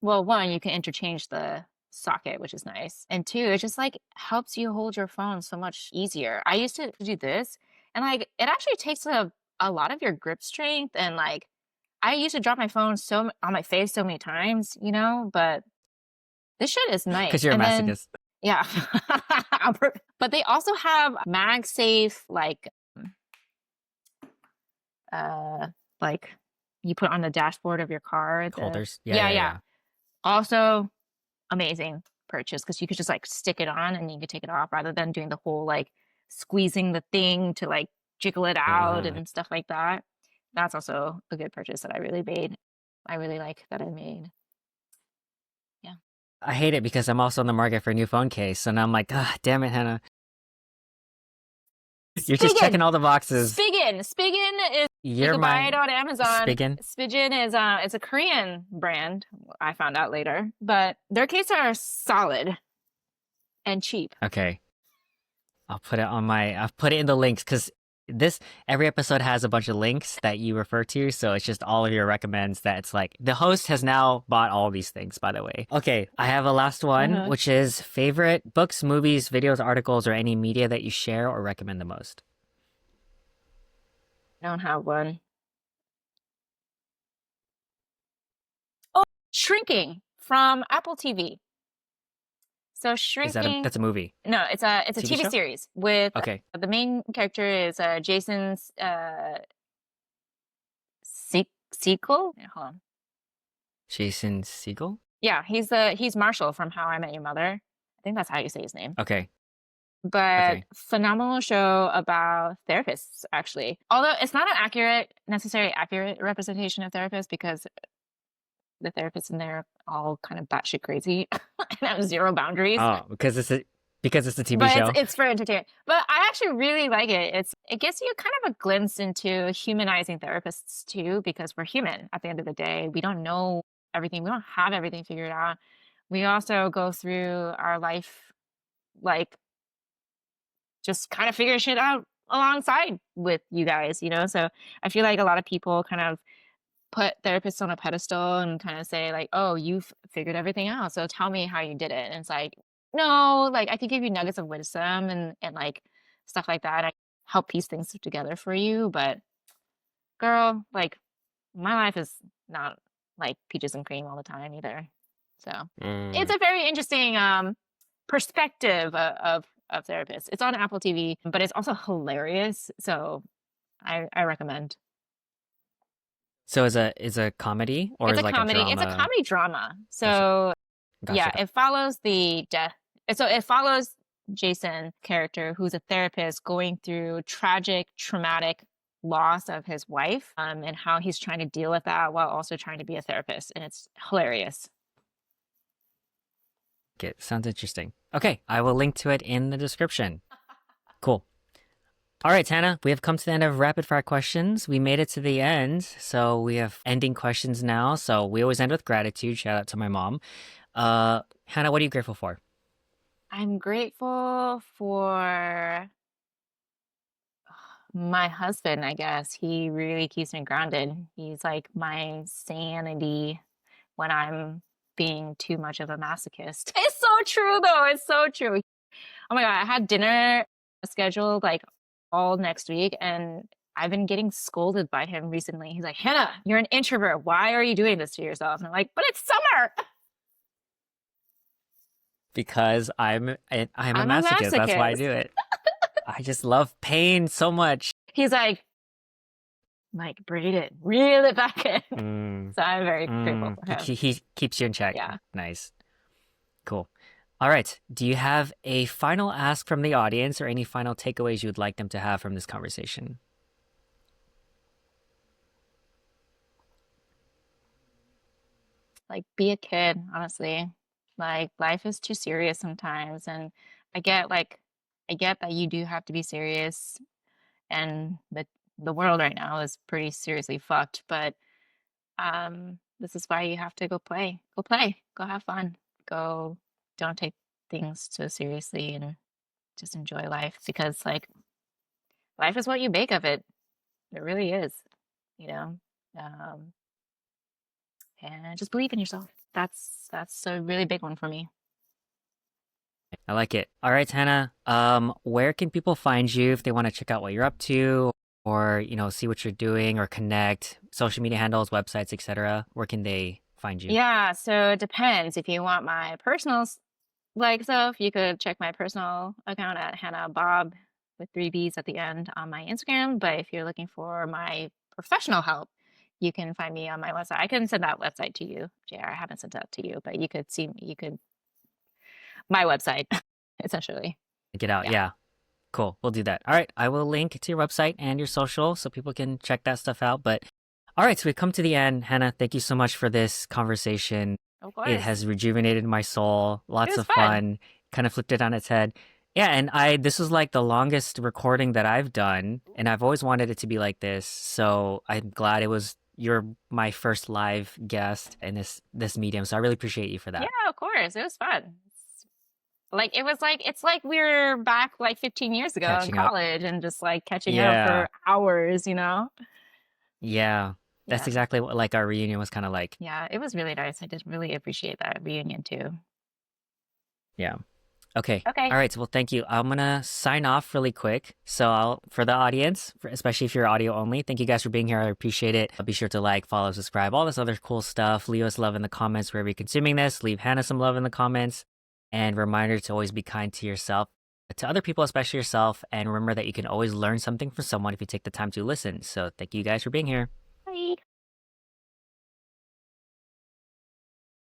Well, one, you can interchange the socket, which is nice. And two, it just like helps you hold your phone so much easier. I used to do this and like it actually takes a lot of your grip strength and like I used to drop my phone on my face so many times, you know, but this shit is Because nice. you're a And then masochist. yeah. But they also have MagSafe uh like you put on the dashboard of your car. Holders. Yeah, Yeah, yeah, yeah. yeah. Also amazing purchase because you could just like stick it on and you could take it off rather than doing the whole like squeezing the thing to like jiggle it out Uh, and stuff like that. That's also a good purchase that I really made. I really like that I made. Yeah. I hate it because I'm also on the market for a new phone case. And I'm like, ah, damn it, Hannah. You're just Spigen. checking all the boxes. Spigen is you You're can buy it my on Amazon. Spigen. Spigen is it's a Korean brand. I found out later, but their cases are solid and cheap. Okay. I'll put it in the links because every episode has a bunch of links that you refer to. So it's just all of your recommends that it's like the host has now bought all these things, by the way. Okay. I have a last one, which is favorite books, movies, videos, articles, or any media that you share or recommend the most. I don't have one. Oh, Shrinking from Apple TV. So Shrinking, That's a movie? no, it's a TV TV show? series with Okay. the main character is Jason's sequel. Hold on. Jason Segel? Yeah, he's Marshall from How I Met Your Mother. I think that's how you say his name. Okay. But Okay. phenomenal show about therapists, actually. Although it's not an necessarily accurate representation of therapists because the therapists in there are all kind of batshit crazy and have zero boundaries. Oh, because it's a TV But show. it's for entertainment. But I actually really like it. It gives you kind of a glimpse into humanizing therapists too, because we're human at the end of the day. We don't know everything. We don't have everything figured out. We also go through our life like just kind of figuring shit out alongside with you guys, you know? So I feel like a lot of people kind of put therapists on a pedestal and kind of say like, "Oh, you've figured everything out. So tell me how you did it." And it's like, "No, like I can give you nuggets of wisdom and like stuff like that. I help piece things together for you, but girl, like my life is not like peaches and cream all the time either." So, it's Mm. a very interesting perspective of therapists. It's on Apple TV, but it's also hilarious. So, I recommend. So is a comedy or It's is a like a comedy. It's a drama? comedy drama. Gotcha. So yeah, Gotcha. it follows the death. So it follows Jason character, who's a therapist going through tragic, traumatic loss of his wife, and how he's trying to deal with that while also trying to be a therapist, and it's hilarious. Okay, sounds interesting. Okay, I will link to it in the description. Cool. All right, Tana, we have come to the end of rapid fire questions. We made it to the end, so we have ending questions now. So we always end with gratitude. Shout out to my mom. Hannah, what are you grateful for? I'm grateful for my husband, I guess. He really keeps me grounded. He's like my sanity when I'm being too much of a masochist. It's so true though. It's so true. Oh my God, I had dinner scheduled like all next week and I've been getting scolded by him recently. He's like, "Hannah, you're an introvert. Why are you doing this to yourself?" And I'm like, "But it's summer." Because I'm a I'm a masochist. That's why I masochist. do it. I just love pain so much. He's like, braid it, reel it back in. Mm, So I'm very grateful for him. he keeps you in check. Yeah. Nice. Cool. All right. Do you have a final ask from the audience or any final takeaways you would like them to have from this conversation? Like, be a kid, honestly. Like, life is too serious sometimes. And I get I get that you do have to be serious and the world right now is pretty seriously fucked, but this is why you have to go play. Go play. Go have fun. Go don't take things so seriously and just enjoy life because like life is what you make of it. It really is, you know. Um, and just believe in yourself. That's a really big one for me. I like it. All right, Hannah. Where can people find you if they want to check out what you're up to, or see what you're doing, or connect? Social media handles, websites, etc. Where can they find you? Yeah, so it depends. If you want my personal like stuff, you could check my personal account at Hannah Bob with three B's at the end on my Instagram. But if you're looking for my professional help, you can find me on my website. I can send that website to you, JR. I haven't sent that to you, but you could my website essentially. Get out. Yeah. Yeah. Cool. We'll do that. All right. I will link to your website and your social so people can check that stuff out. But all right. So we've come to the end. Hannah, thank you so much for this conversation. Of It course. has rejuvenated my soul. It Lots was of fun. fun. Kind of flipped it on its head. Yeah. And this was like the longest recording that I've done. And I've always wanted it to be like this. So I'm glad you're my first live guest in this medium. So I really appreciate you for Yeah, that. of course. It was fun. It's like we were back like 15 years ago in Catching up. college and just like catching up Yeah. for hours, you know? Yeah. That's Yeah. exactly what like our reunion was kind of like. Yeah, it was really nice. I did really appreciate that reunion too. Yeah. Okay. Okay. All right. So, well, thank you. I'm gonna sign off really quick. So, for the audience, especially if you're audio only, thank you guys for being here. I appreciate it. Be sure to like, follow, subscribe, all this other cool stuff. Leave us love in the comments wherever you're consuming this. Leave Hannah some love in the comments. And reminder to always be kind to yourself, to other people, especially yourself. And remember that you can always learn something from someone if you take the time to listen. So, thank you guys for being here.